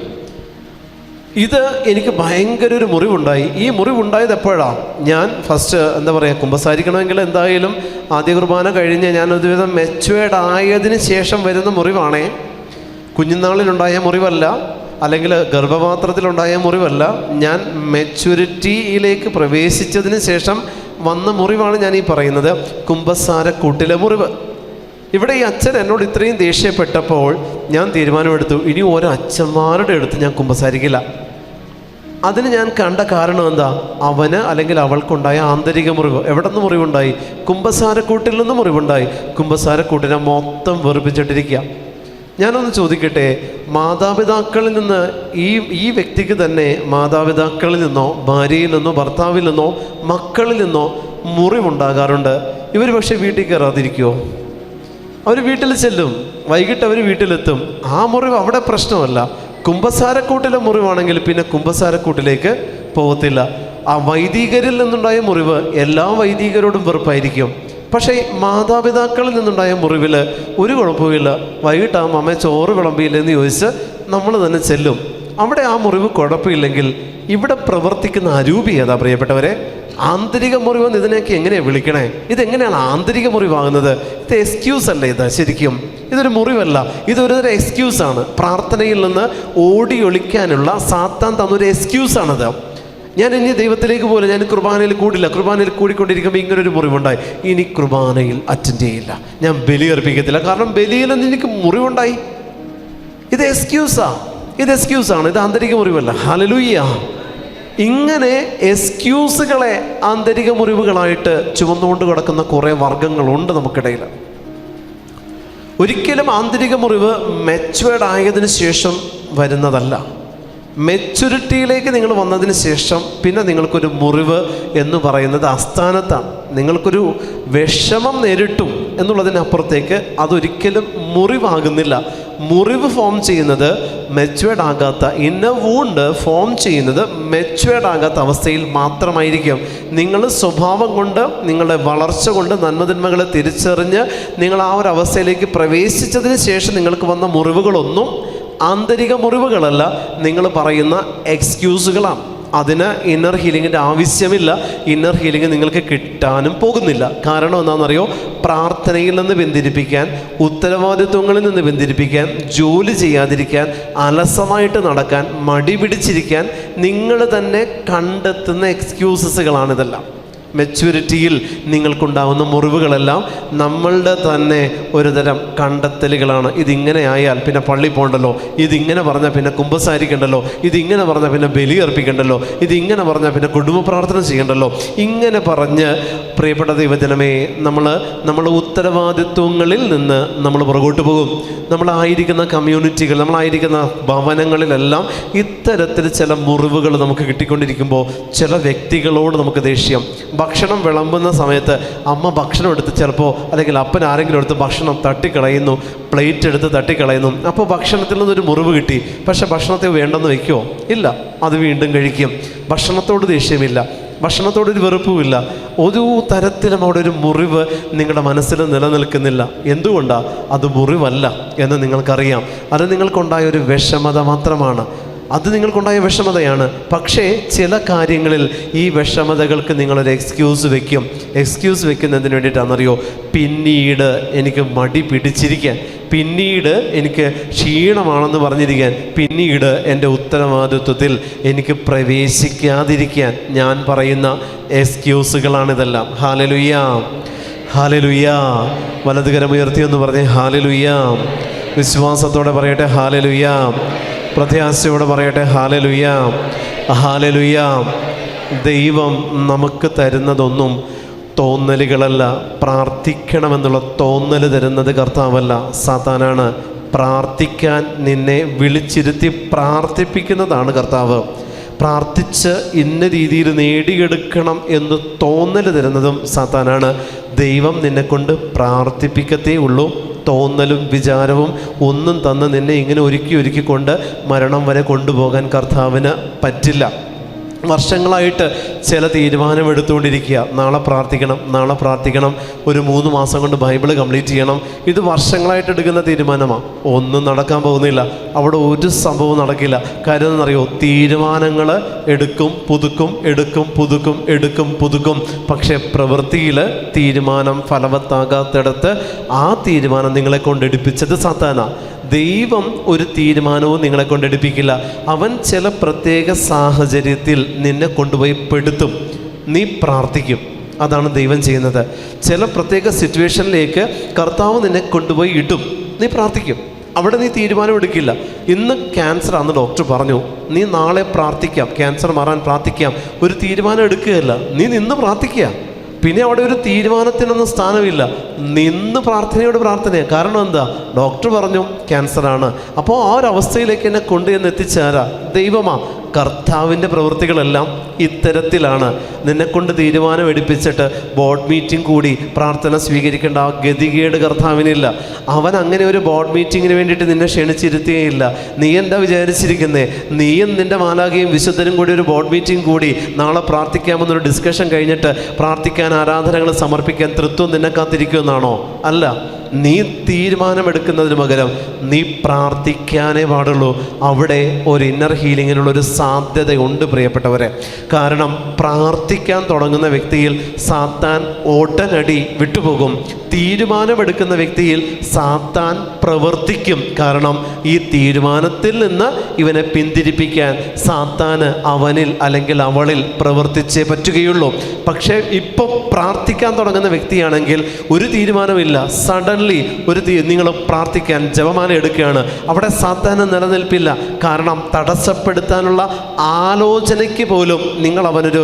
ഇത് എനിക്ക് ഭയങ്കര ഒരു മുറിവുണ്ടായി. ഈ മുറിവുണ്ടായത് എപ്പോഴാണ്? ഞാൻ ഫസ്റ്റ് കുമ്പസാരിക്കണമെങ്കിൽ എന്തായാലും ആദ്യ കുർബാന കഴിഞ്ഞ് ഞാൻ ഒരുവിധം മെച്ചുവേർഡ് ആയതിന് ശേഷം വരുന്ന മുറിവാണേ. കുഞ്ഞുനാളിലുണ്ടായ മുറിവല്ല, അല്ലെങ്കിൽ ഗർഭപാത്രത്തിലുണ്ടായ മുറിവല്ല. ഞാൻ മെച്യൂരിറ്റിയിലേക്ക് പ്രവേശിച്ചതിന് ശേഷം വന്ന മുറിവാണ് ഞാൻ ഈ പറയുന്നത്, കുമ്പസാരക്കൂട്ടിലെ മുറിവ്. ഇവിടെ ഈ അച്ഛൻ എന്നോട് ഇത്രയും ദേഷ്യപ്പെട്ടപ്പോൾ ഞാൻ തീരുമാനമെടുത്തു, ഇനി ഓരോ അച്ഛന്മാരുടെ അടുത്ത് ഞാൻ കുമ്പസാരിക്കില്ല. അതിന് ഞാൻ കണ്ട കാരണം എന്താ? അവന് അല്ലെങ്കിൽ അവൾക്കുണ്ടായ ആന്തരിക മുറിവ്. എവിടെ നിന്ന് മുറിവുണ്ടായി? കുമ്പസാരക്കൂട്ടിൽ നിന്ന് മുറിവുണ്ടായി. കുമ്പസാരക്കൂട്ടിനെ മൊത്തം വെറുപ്പിച്ചിട്ടിരിക്കുക. ഞാനൊന്ന് ചോദിക്കട്ടെ, മാതാപിതാക്കളിൽ നിന്ന് ഈ വ്യക്തിക്ക് തന്നെ മാതാപിതാക്കളിൽ നിന്നോ ഭാര്യയിൽ നിന്നോ ഭർത്താവിൽ നിന്നോ മക്കളിൽ നിന്നോ മുറിവുണ്ടാകാറുണ്ട്. ഇവർ പക്ഷേ വീട്ടിൽ കയറാതിരിക്കുമോ? അവർ വീട്ടിൽ ചെല്ലും, വൈകിട്ട് അവർ വീട്ടിലെത്തും. ആ മുറിവ് അവിടെ പ്രശ്നമല്ല. കുമ്പസാരക്കൂട്ടിലെ മുറിവാണെങ്കിൽ പിന്നെ കുമ്പസാരക്കൂട്ടിലേക്ക് പോകത്തില്ല. ആ വൈദികരിൽ നിന്നുണ്ടായ മുറിവ് എല്ലാ വൈദികരോടും വെറുപ്പായിരിക്കും. പക്ഷേ മാതാപിതാക്കളിൽ നിന്നുണ്ടായ മുറിവിൽ ഒരു കുഴപ്പമില്ല. വൈകിട്ടാകുമ്പോൾ അമ്മ ചോറ് വിളമ്പിയില്ലെന്ന് ചോദിച്ച് നമ്മൾ തന്നെ ചെല്ലും. അവിടെ ആ മുറിവ് കുഴപ്പമില്ലെങ്കിൽ ഇവിടെ പ്രവർത്തിക്കുന്ന അരൂപി ഏതാ പ്രിയപ്പെട്ടവരെ? ആന്തരിക മുറിവെന്ന് ഇതിനെയൊക്കെ എങ്ങനെയാണ് വിളിക്കണേ? ഇതെങ്ങനെയാണ് ആന്തരിക മുറിവാകുന്നത്? ഇത് എക്സ്ക്യൂസ് അല്ലേ? ഇത് ശരിക്കും ഇതൊരു മുറിവല്ല, ഇതൊരു എക്സ്ക്യൂസാണ്. പ്രാർത്ഥനയിൽ നിന്ന് ഓടി ഒളിക്കാനുള്ള സാത്താൻ തന്നൊരു എക്സ്ക്യൂസാണത്. ഞാൻ ഇനി ദൈവത്തിലേക്ക് പോലെ ഞാൻ കുർബാനയിൽ കൂടില്ല, കുർബാനയിൽ കൂടിക്കൊണ്ടിരിക്കുമ്പോൾ ഇങ്ങനൊരു മുറിവുണ്ടായി, ഇനി കുർബാനയിൽ അറ്റൻഡ് ചെയ്യില്ല, ഞാൻ ബലി അർപ്പിക്കത്തില്ല, കാരണം ബലിയിൽ നിന്ന് എനിക്ക് മുറിവുണ്ടായി. ഇത് എക്സ്ക്യൂസാണ്, ഇത് ആന്തരിക മുറിവല്ല. ഹല്ലേലൂയ. ഇങ്ങനെ എക്സ്ക്യൂസുകളെ ആന്തരിക മുറിവുകളായിട്ട് ചുമന്നുകൊണ്ട് കിടക്കുന്ന കുറേ വർഗങ്ങളുണ്ട് നമുക്കിടയിൽ. ഒരിക്കലും ആന്തരിക മുറിവ് മെച്വേർഡ് ആയതിനു ശേഷം വരുന്നതല്ല. മെച്യൂരിറ്റിയിലേക്ക് നിങ്ങൾ വന്നതിന് ശേഷം പിന്നെ നിങ്ങൾക്കൊരു മുറിവ് എന്ന് പറയുന്നത് അസ്ഥാനത്താണ്. നിങ്ങൾക്കൊരു വിഷമം നേരിട്ടു എന്നുള്ളതിനപ്പുറത്തേക്ക് അതൊരിക്കലും മുറിവാകുന്നില്ല. മുറിവ് ഫോം ചെയ്യുന്നത് മെച്വേർഡ് ആകാത്ത, ഇന്നർ വൂണ്ട് ഫോം ചെയ്യുന്നത് മെച്വേർഡ് ആകാത്ത അവസ്ഥയിൽ മാത്രമായിരിക്കും. നിങ്ങൾ സ്വഭാവം കൊണ്ട്, നിങ്ങളുടെ വളർച്ച കൊണ്ട് നന്മതിന്മകളെ തിരിച്ചറിഞ്ഞ് നിങ്ങൾ ആ ഒരു അവസ്ഥയിലേക്ക് പ്രവേശിച്ചതിന് ശേഷം നിങ്ങൾക്ക് വന്ന മുറിവുകളൊന്നും ആന്തരിക മുറിവുകളല്ല, നിങ്ങൾ പറയുന്ന എക്സ്ക്യൂസുകളാണ്. അതിന് ഇന്നർ ഹീലിങ്ങിൻ്റെ ആവശ്യമില്ല. ഇന്നർ ഹീലിംഗ് നിങ്ങൾക്ക് കിട്ടാനും പോകുന്നില്ല. കാരണം എന്താണെന്നറിയോ? പ്രാർത്ഥനയിൽ നിന്ന് ബന്ധിരിപ്പിക്കാൻ, ഉത്തരവാദിത്വങ്ങളിൽ നിന്ന് ബന്ധിരിപ്പിക്കാൻ, ജോലി ചെയ്യാതിരിക്കാൻ, അലസമായിട്ട് നടക്കാൻ, മടി പിടിച്ചിരിക്കാൻ നിങ്ങൾ തന്നെ കണ്ടെത്തുന്ന എക്സ്ക്യൂസസുകളാണിതെല്ലാം. മെച്യൂരിറ്റിയിൽ നിങ്ങൾക്കുണ്ടാകുന്ന മുറിവുകളെല്ലാം നമ്മളുടെ തന്നെ ഒരു തരം കണ്ടെത്തലുകളാണ്. ഇതിങ്ങനെ ആയാൽ പിന്നെ പള്ളി പോകണ്ടല്ലോ, ഇതിങ്ങനെ പറഞ്ഞാൽ പിന്നെ കുമ്പസാരിക്കണ്ടല്ലോ, ഇതിങ്ങനെ പറഞ്ഞാൽ പിന്നെ ബലി അർപ്പിക്കണ്ടല്ലോ, ഇതിങ്ങനെ പറഞ്ഞാൽ പിന്നെ കുടുംബ പ്രാർത്ഥന ചെയ്യണ്ടല്ലോ. ഇങ്ങനെ പറഞ്ഞ് പ്രിയപ്പെട്ട ദൈവജനമേ, നമ്മൾ ഉത്തരവാദിത്വങ്ങളിൽ നിന്ന് നമ്മൾ പുറകോട്ട് പോകും. നമ്മളായിരിക്കുന്ന കമ്മ്യൂണിറ്റികൾ, നമ്മളായിരിക്കുന്ന ഭവനങ്ങളിലെല്ലാം ഇത്തരത്തിൽ ചില മുറിവുകൾ നമുക്ക് കിട്ടിക്കൊണ്ടിരിക്കുമ്പോൾ ചില വ്യക്തികളോട് നമുക്ക് ദേഷ്യം, ഭക്ഷണം വിളമ്പുന്ന സമയത്ത് അമ്മ ഭക്ഷണം എടുത്ത് ചിലപ്പോൾ അല്ലെങ്കിൽ അപ്പൻ ആരെങ്കിലും എടുത്ത് ഭക്ഷണം തട്ടിക്കളയുന്നു, പ്ലേറ്റ് എടുത്ത് തട്ടിക്കളയുന്നു. അപ്പോൾ ഭക്ഷണത്തിൽ നിന്നൊരു മുറിവ് കിട്ടി. പക്ഷെ ഭക്ഷണത്തെ വേണ്ടെന്ന് വയ്ക്കുമോ? ഇല്ല, അത് വീണ്ടും കഴിക്കും. ഭക്ഷണത്തോട് ദേഷ്യമില്ല, ഭക്ഷണത്തോടൊരു വെറുപ്പുമില്ല. ഒരു തരത്തിലും അവിടെ ഒരു മുറിവ് നിങ്ങളുടെ മനസ്സിൽ നിലനിൽക്കുന്നില്ല. എന്തുകൊണ്ടാണ്? അത് മുറിവല്ല എന്ന് നിങ്ങൾക്കറിയാം. അത് നിങ്ങൾക്കുണ്ടായ ഒരു വിഷമത മാത്രമാണ്. അത് നിങ്ങൾക്കുണ്ടായ വിഷമതയാണ്. പക്ഷേ ചില കാര്യങ്ങളിൽ ഈ വിഷമതകൾക്ക് നിങ്ങളൊരു എക്സ്ക്യൂസ് വെക്കും. എക്സ്ക്യൂസ് വെക്കുന്നതിന് വേണ്ടിയിട്ടാണെന്നറിയോ? പിന്നീട് എനിക്ക് മടി പിടിച്ചിരിക്കാൻ, പിന്നീട് എനിക്ക് ക്ഷീണമാണെന്ന് പറഞ്ഞിരിക്കാൻ, പിന്നീട് എൻ്റെ ഉത്തരവാദിത്വത്തിൽ എനിക്ക് പ്രവേശിക്കാതിരിക്കാൻ ഞാൻ പറയുന്ന എക്സ്ക്യൂസുകളാണിതെല്ലാം. Hallelujah, hallelujah. വലതുകരം ഉയർത്തിയെന്ന് പറഞ്ഞേ ഹല്ലേലൂയ. വിശ്വാസത്തോടെ പറയട്ടെ ഹല്ലേലൂയ. പ്രത്യാശയോടെ പറയട്ടെ ഹല്ലേലൂയ, ഹല്ലേലൂയ. ദൈവം നമുക്ക് തരുന്നതൊന്നും തോന്നലുകളല്ല. പ്രാർത്ഥിക്കണമെന്നുള്ള തോന്നൽ തരുന്നത് കർത്താവല്ല, സാത്താനാണ്. പ്രാർത്ഥിക്കാൻ നിന്നെ വിളിച്ചിരുത്തി പ്രാർത്ഥിപ്പിക്കുന്നതാണ് കർത്താവ്. പ്രാർത്ഥിച്ച് ഇന്ന രീതിയിൽ നേടിയെടുക്കണം എന്ന് തോന്നൽ തരുന്നതും സാത്താനാണ്. ദൈവം നിന്നെക്കൊണ്ട് പ്രാർത്ഥിപ്പിക്കത്തേ ഉള്ളൂ. തോന്നലും വിചാരവും ഒന്നും തന്ന് നിന്നെ ഇങ്ങനെ ഒരുക്കിക്കൊണ്ട് മരണം വരെ കൊണ്ടുപോകാൻ കർത്താവിന് പറ്റില്ല. വർഷങ്ങളായിട്ട് ചില തീരുമാനമെടുത്തുകൊണ്ടിരിക്കുക. നാളെ പ്രാർത്ഥിക്കണം, നാളെ പ്രാർത്ഥിക്കണം, ഒരു 3 മാസം കൊണ്ട് ബൈബിള് കംപ്ലീറ്റ് ചെയ്യണം. ഇത് വർഷങ്ങളായിട്ട് എടുക്കുന്ന തീരുമാനമാണ്. ഒന്നും നടക്കാൻ പോകുന്നില്ല. അവിടെ ഒരു സംഭവം നടക്കില്ല. കാര്യം എന്നറിയോ? തീരുമാനങ്ങൾ എടുക്കും, പുതുക്കും, എടുക്കും, പുതുക്കും, എടുക്കും, പുതുക്കും. പക്ഷേ പ്രവൃത്തിയിൽ തീരുമാനം ഫലവത്താകാത്തിടത്ത് ആ തീരുമാനം നിങ്ങളെ കൊണ്ടെടുപ്പിച്ചത് സാത്താനാ. ദൈവം ഒരു തീരുമാനവും നിങ്ങളെ കൊണ്ടെടുപ്പിക്കില്ല. അവൻ ചില പ്രത്യേക സാഹചര്യത്തിൽ നിന്നെ കൊണ്ടുപോയി പെടുത്തും. നീ പ്രാർത്ഥിക്കും, അതാണ് ദൈവം ചെയ്യുന്നത്. ചില പ്രത്യേക സിറ്റുവേഷനിലേക്ക് കർത്താവ് നിന്നെ കൊണ്ടുപോയി ഇടും. നീ പ്രാർത്ഥിക്കും, അവിടെ നീ തീരുമാനം എടുക്കില്ല. ഇന്ന് ക്യാൻസർ ആണെന്ന് ഡോക്ടർ പറഞ്ഞു, നീ നാളെ പ്രാർത്ഥിക്കാം, ക്യാൻസർ മാറാൻ പ്രാർത്ഥിക്കാം. ഒരു തീരുമാനം എടുക്കുകയല്ല, നീ നിന്ന് പ്രാർത്ഥിക്കുക. പിന്നെ അവിടെ ഒരു തീരുമാനത്തിനൊന്നും സ്ഥാനമില്ല. നിന്ന് പ്രാർത്ഥനയോട് പ്രാർത്ഥനയാണ്. കാരണം എന്താ? ഡോക്ടർ പറഞ്ഞു ക്യാൻസറാണ്. അപ്പോൾ ആ ഒരു അവസ്ഥയിലേക്ക് എന്നെ കൊണ്ടുചെന്ന് എത്തിച്ചാരാ? ദൈവമാ. കർത്താവിൻ്റെ പ്രവൃത്തികളെല്ലാം ഇത്തരത്തിലാണ്. നിന്നെക്കൊണ്ട് തീരുമാനം എടുപ്പിച്ചിട്ട് ബോർഡ് മീറ്റിംഗ് കൂടി പ്രാർത്ഥന സ്വീകരിക്കേണ്ട ആ ഗതികേട് കർത്താവിനില്ല. അവൻ അങ്ങനെ ഒരു ബോർഡ് മീറ്റിങ്ങിന് വേണ്ടിയിട്ട് നിന്നെ ക്ഷണിച്ചിരുത്തുകയില്ല. നീ എന്താ വിചാരിച്ചിരിക്കുന്നേ? നീയും നിൻ്റെ മാലാഖയും വിശുദ്ധരും കൂടി ഒരു ബോർഡ് മീറ്റിംഗ് കൂടി നാളെ പ്രാർത്ഥിക്കാമെന്നൊരു ഡിസ്കഷൻ കഴിഞ്ഞിട്ട് പ്രാർത്ഥിക്കാൻ, ആരാധനകൾ സമർപ്പിക്കാൻ തൃത്വം നിന്നെ കാത്തിരിക്കുമെന്നാണോ? അല്ല. നീ തീരുമാനമെടുക്കുന്നതിന് പകരം നീ പ്രാർത്ഥിക്കാനേ പാടുള്ളൂ. അവിടെ ഒരു ഇന്നർ ഹീലിങ്ങിനുള്ളൊരു സാധ്യതയുണ്ട് പ്രിയപ്പെട്ടവരെ. കാരണം പ്രാർത്ഥിക്കാൻ തുടങ്ങുന്ന വ്യക്തിയിൽ സാത്താൻ ഉടനടി വിട്ടുപോകും. തീരുമാനമെടുക്കുന്ന വ്യക്തിയിൽ സാത്താൻ പ്രവർത്തിക്കും. കാരണം ഈ തീരുമാനത്തിൽ നിന്ന് ഇവനെ പിന്തിരിപ്പിക്കാൻ സാത്താന് അവനിൽ അല്ലെങ്കിൽ അവളിൽ പ്രവർത്തിച്ചേ പറ്റുകയുള്ളൂ. പക്ഷേ ഇപ്പോൾ പ്രാർത്ഥിക്കാൻ തുടങ്ങുന്ന വ്യക്തിയാണെങ്കിൽ ഒരു തീരുമാനമില്ല. സഡൻലി നിങ്ങൾ പ്രാർത്ഥിക്കാൻ ജപമാല എടുക്കുകയാണ്. അവിടെ സാത്താന് നിലനിൽപ്പില്ല. കാരണം തടസ്സപ്പെടുത്താനുള്ള ആലോചനയ്ക്ക് പോലും നിങ്ങൾ അവനൊരു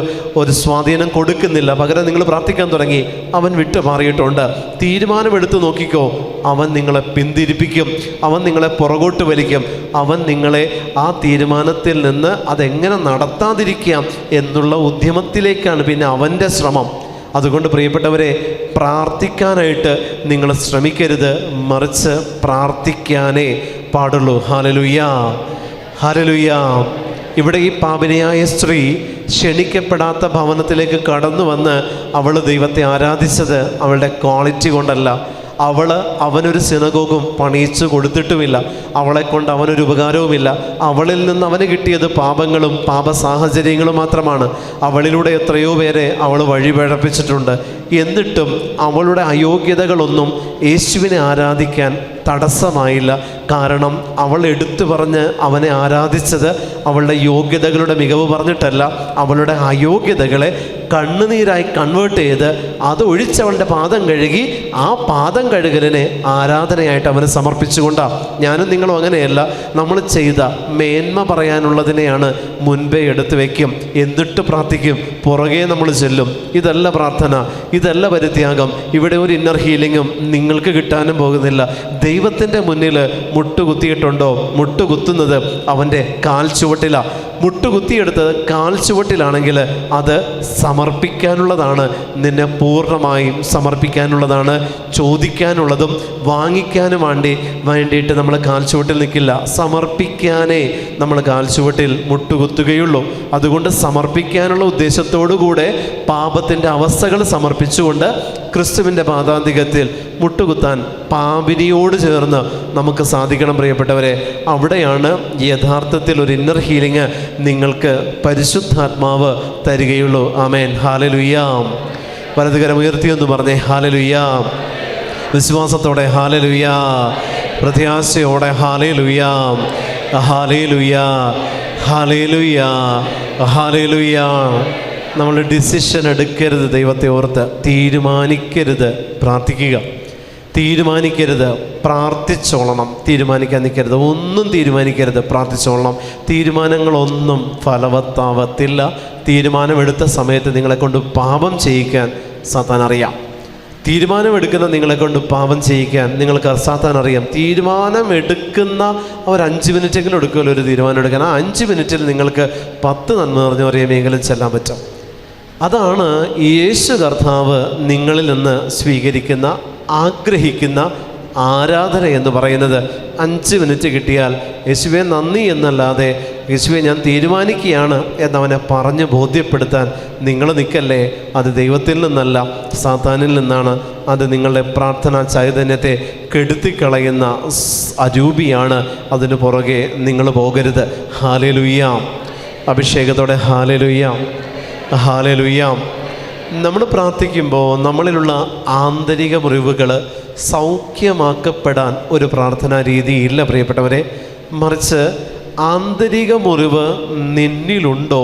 സ്വാധീനം കൊടുക്കുന്നില്ല. പകരം നിങ്ങൾ പ്രാർത്ഥിക്കാൻ തുടങ്ങി, അവൻ വിട്ടു മാറിയിട്ടുണ്ട്. തീരുമാനമെടുത്ത് നോക്കിക്കോ, അവൻ നിങ്ങളെ പിന്തിരിപ്പിക്കും, അവൻ നിങ്ങളെ പുറകോട്ട് വലിക്കും, അവൻ നിങ്ങളെ ആ തീരുമാനത്തിൽ നിന്ന് അതെങ്ങനെ നടത്താതിരിക്കാം എന്നുള്ള ഉദ്യമത്തിലേക്കാണ് പിന്നെ അവൻ്റെ ശ്രമം. അതുകൊണ്ട് പ്രിയപ്പെട്ടവരെ, പ്രാർത്ഥിക്കാനായിട്ട് നിങ്ങൾ ശ്രമിക്കരുത്, മറിച്ച് പ്രാർത്ഥിക്കാനേ പാടുള്ളൂ. Hallelujah, hallelujah. ഇവിടെ ഈ പാപിനിയായ സ്ത്രീ ക്ഷണിക്കപ്പെടാത്ത ഭവനത്തിലേക്ക് കടന്നു വന്ന് അവൾ ദൈവത്തെ ആരാധിച്ചത് അവളുടെ ക്വാളിറ്റി കൊണ്ടല്ല. അവനൊരു സിനഗോഗും പണിയിച്ചു കൊടുത്തിട്ടുമില്ല. അവളെ കൊണ്ട് അവനൊരു ഉപകാരവുമില്ല. അവളിൽ നിന്ന് അവന് കിട്ടിയത് പാപങ്ങളും പാപ സാഹചര്യങ്ങളും മാത്രമാണ്. അവളിലൂടെ എത്രയോ പേരെ അവൾ വഴിപഴപ്പിച്ചിട്ടുണ്ട്. എന്നിട്ടും അവളുടെ അയോഗ്യതകളൊന്നും യേശുവിനെ ആരാധിക്കാൻ തടസ്സമായില്ല. കാരണം അവൾ എടുത്തു പറഞ്ഞ് അവനെ ആരാധിച്ചത് അവളുടെ യോഗ്യതകളുടെ മികവ് പറഞ്ഞിട്ടല്ല, അവളുടെ അയോഗ്യതകളെ കണ്ണുനീരായി കൺവേർട്ട് ചെയ്ത് അത് ഒഴിച്ചവളുടെ പാദം കഴുകി ആ പാദം കഴുകലിനെ ആരാധനയായിട്ട് അവന് സമർപ്പിച്ചുകൊണ്ടാണ്. ഞാനും നിങ്ങളും അങ്ങനെയല്ല. നമ്മൾ ചെയ്ത മേന്മ പറയാനുള്ളതിനെയാണ് മുൻപേ എടുത്തു വയ്ക്കും, എന്നിട്ട് പ്രാർത്ഥിക്കും, പുറകെ നമ്മൾ ചെല്ലും. ഇതല്ല പ്രാർത്ഥന, ഇതല്ല പരിത്യാഗം. ഇവിടെ ഒരു ഇന്നർ ഹീലിങ്ങും നിങ്ങൾക്ക് കിട്ടാനും പോകുന്നില്ല. ദൈവത്തിൻ്റെ മുന്നിൽ മുട്ടുകുത്തിയിട്ടുണ്ടോ? മുട്ടുകുത്തുന്നത് അവൻ്റെ കാൽ ചുവട്ടിലാണ്. മുട്ടുകുത്തിയെടുത്തത് കാൽ ചുവട്ടിലാണെങ്കിൽ അത് സമർപ്പിക്കാനുള്ളതാണ്, നിന്നെ പൂർണ്ണമായും സമർപ്പിക്കാനുള്ളതാണ്. ചോദിക്കാനുള്ളതും വാങ്ങിക്കാനും വേണ്ടിയിട്ട് നമ്മൾ കാൽച്ചുവട്ടിൽ നിൽക്കില്ല. സമർപ്പിക്കാനേ നമ്മൾ കാൽച്ചുവട്ടിൽ മുട്ടുകുത്തുകയുള്ളൂ. അതുകൊണ്ട് സമർപ്പിക്കാനുള്ള ഉദ്ദേശത്തോടു കൂടെ പാപത്തിൻ്റെ അവസ്ഥകൾ സമർപ്പിച്ചുകൊണ്ട് ക്രിസ്തുവിൻ്റെ പാദാന്തികത്തിൽ മുട്ടുകുത്താൻ പാപിനിയോട് ചേർന്ന് നമുക്ക് സാധിക്കണം പ്രിയപ്പെട്ടവരെ. അവിടെയാണ് യഥാർത്ഥത്തിൽ ഒരു ഇന്നർ ഹീലിംഗ് നിങ്ങൾക്ക് പരിശുദ്ധാത്മാവ് തരികയുള്ളൂ. ആമേൻ. ഹല്ലേലൂയാ. വലതുകരം ഉയർത്തിയെന്ന് പറഞ്ഞേ ഹല്ലേലൂയാ. വിശ്വാസത്തോടെ ഹല്ലേലൂയാ. പ്രത്യാശയോടെ ഹല്ലേലൂയാ. ഹല്ലേലൂയാ. ഹല്ലേലൂയാ. ഹല്ലേലൂയാ. നമ്മൾ ഡിസിഷൻ എടുക്കരുത്. ദൈവത്തെ ഓർത്ത് തീരുമാനിക്കരുത്. പ്രാർത്ഥിക്കുക. തീരുമാനിക്കരുത്, പ്രാർത്ഥിച്ചോളണം. തീരുമാനിക്കാൻ നിൽക്കരുത്. ഒന്നും തീരുമാനിക്കരുത്, പ്രാർത്ഥിച്ചോളണം. തീരുമാനങ്ങളൊന്നും ഫലവത്താവത്തില്ല. തീരുമാനമെടുത്ത സമയത്ത് നിങ്ങളെക്കൊണ്ട് പാപം ചെയ്യിക്കാൻ സാത്താൻ അറിയാം. തീരുമാനമെടുക്കുന്ന നിങ്ങളെക്കൊണ്ട് പാപം ചെയ്യിക്കാൻ നിങ്ങൾക്ക് സാത്താൻ അറിയാം. തീരുമാനമെടുക്കുന്ന ഒരു 5 മിനിറ്റെങ്കിലും എടുക്കുമല്ലോ ഒരു തീരുമാനം എടുക്കാൻ. ആ 5 മിനിറ്റിൽ നിങ്ങൾക്ക് 10 നന്മ നിറഞ്ഞു പറയുമെങ്കിലും ചെല്ലാൻ പറ്റും. അതാണ് യേശു കർത്താവ് നിങ്ങളിൽ നിന്ന് സ്വീകരിക്കുന്ന, ആഗ്രഹിക്കുന്ന ആരാധന എന്ന് പറയുന്നത്. 5 മിനിറ്റ് കിട്ടിയാൽ യേശുവെ നന്ദി എന്നല്ലാതെ യേശുവെ ഞാൻ തീരുമാനിക്കുകയാണ് എന്നവനെ പറഞ്ഞ് ബോധ്യപ്പെടുത്താൻ നിങ്ങൾ നിൽക്കല്ലേ. അത് ദൈവത്തിൽ നിന്നല്ല, സാത്താനിൽ നിന്നാണ്. അത് നിങ്ങളുടെ പ്രാർത്ഥനാ ചൈതന്യത്തെ കെടുത്തിക്കളയുന്ന അരൂപിയാണ്. അതിന് പുറകെ നിങ്ങൾ പോകരുത്. ഹല്ലേലൂയ. അഭിഷേകത്തോടെ ഹല്ലേലൂയ. ഹല്ലേലൂയ. നമ്മൾ പ്രാർത്ഥിക്കുമ്പോൾ നമ്മളിലുള്ള ആന്തരിക മുറിവുകൾ സൗഖ്യമാക്കപ്പെടാൻ ഒരു പ്രാർത്ഥനാ രീതിയില്ല പ്രിയപ്പെട്ടവരെ. മറിച്ച് ആന്തരിക മുറിവ് നിന്നിലുണ്ടോ,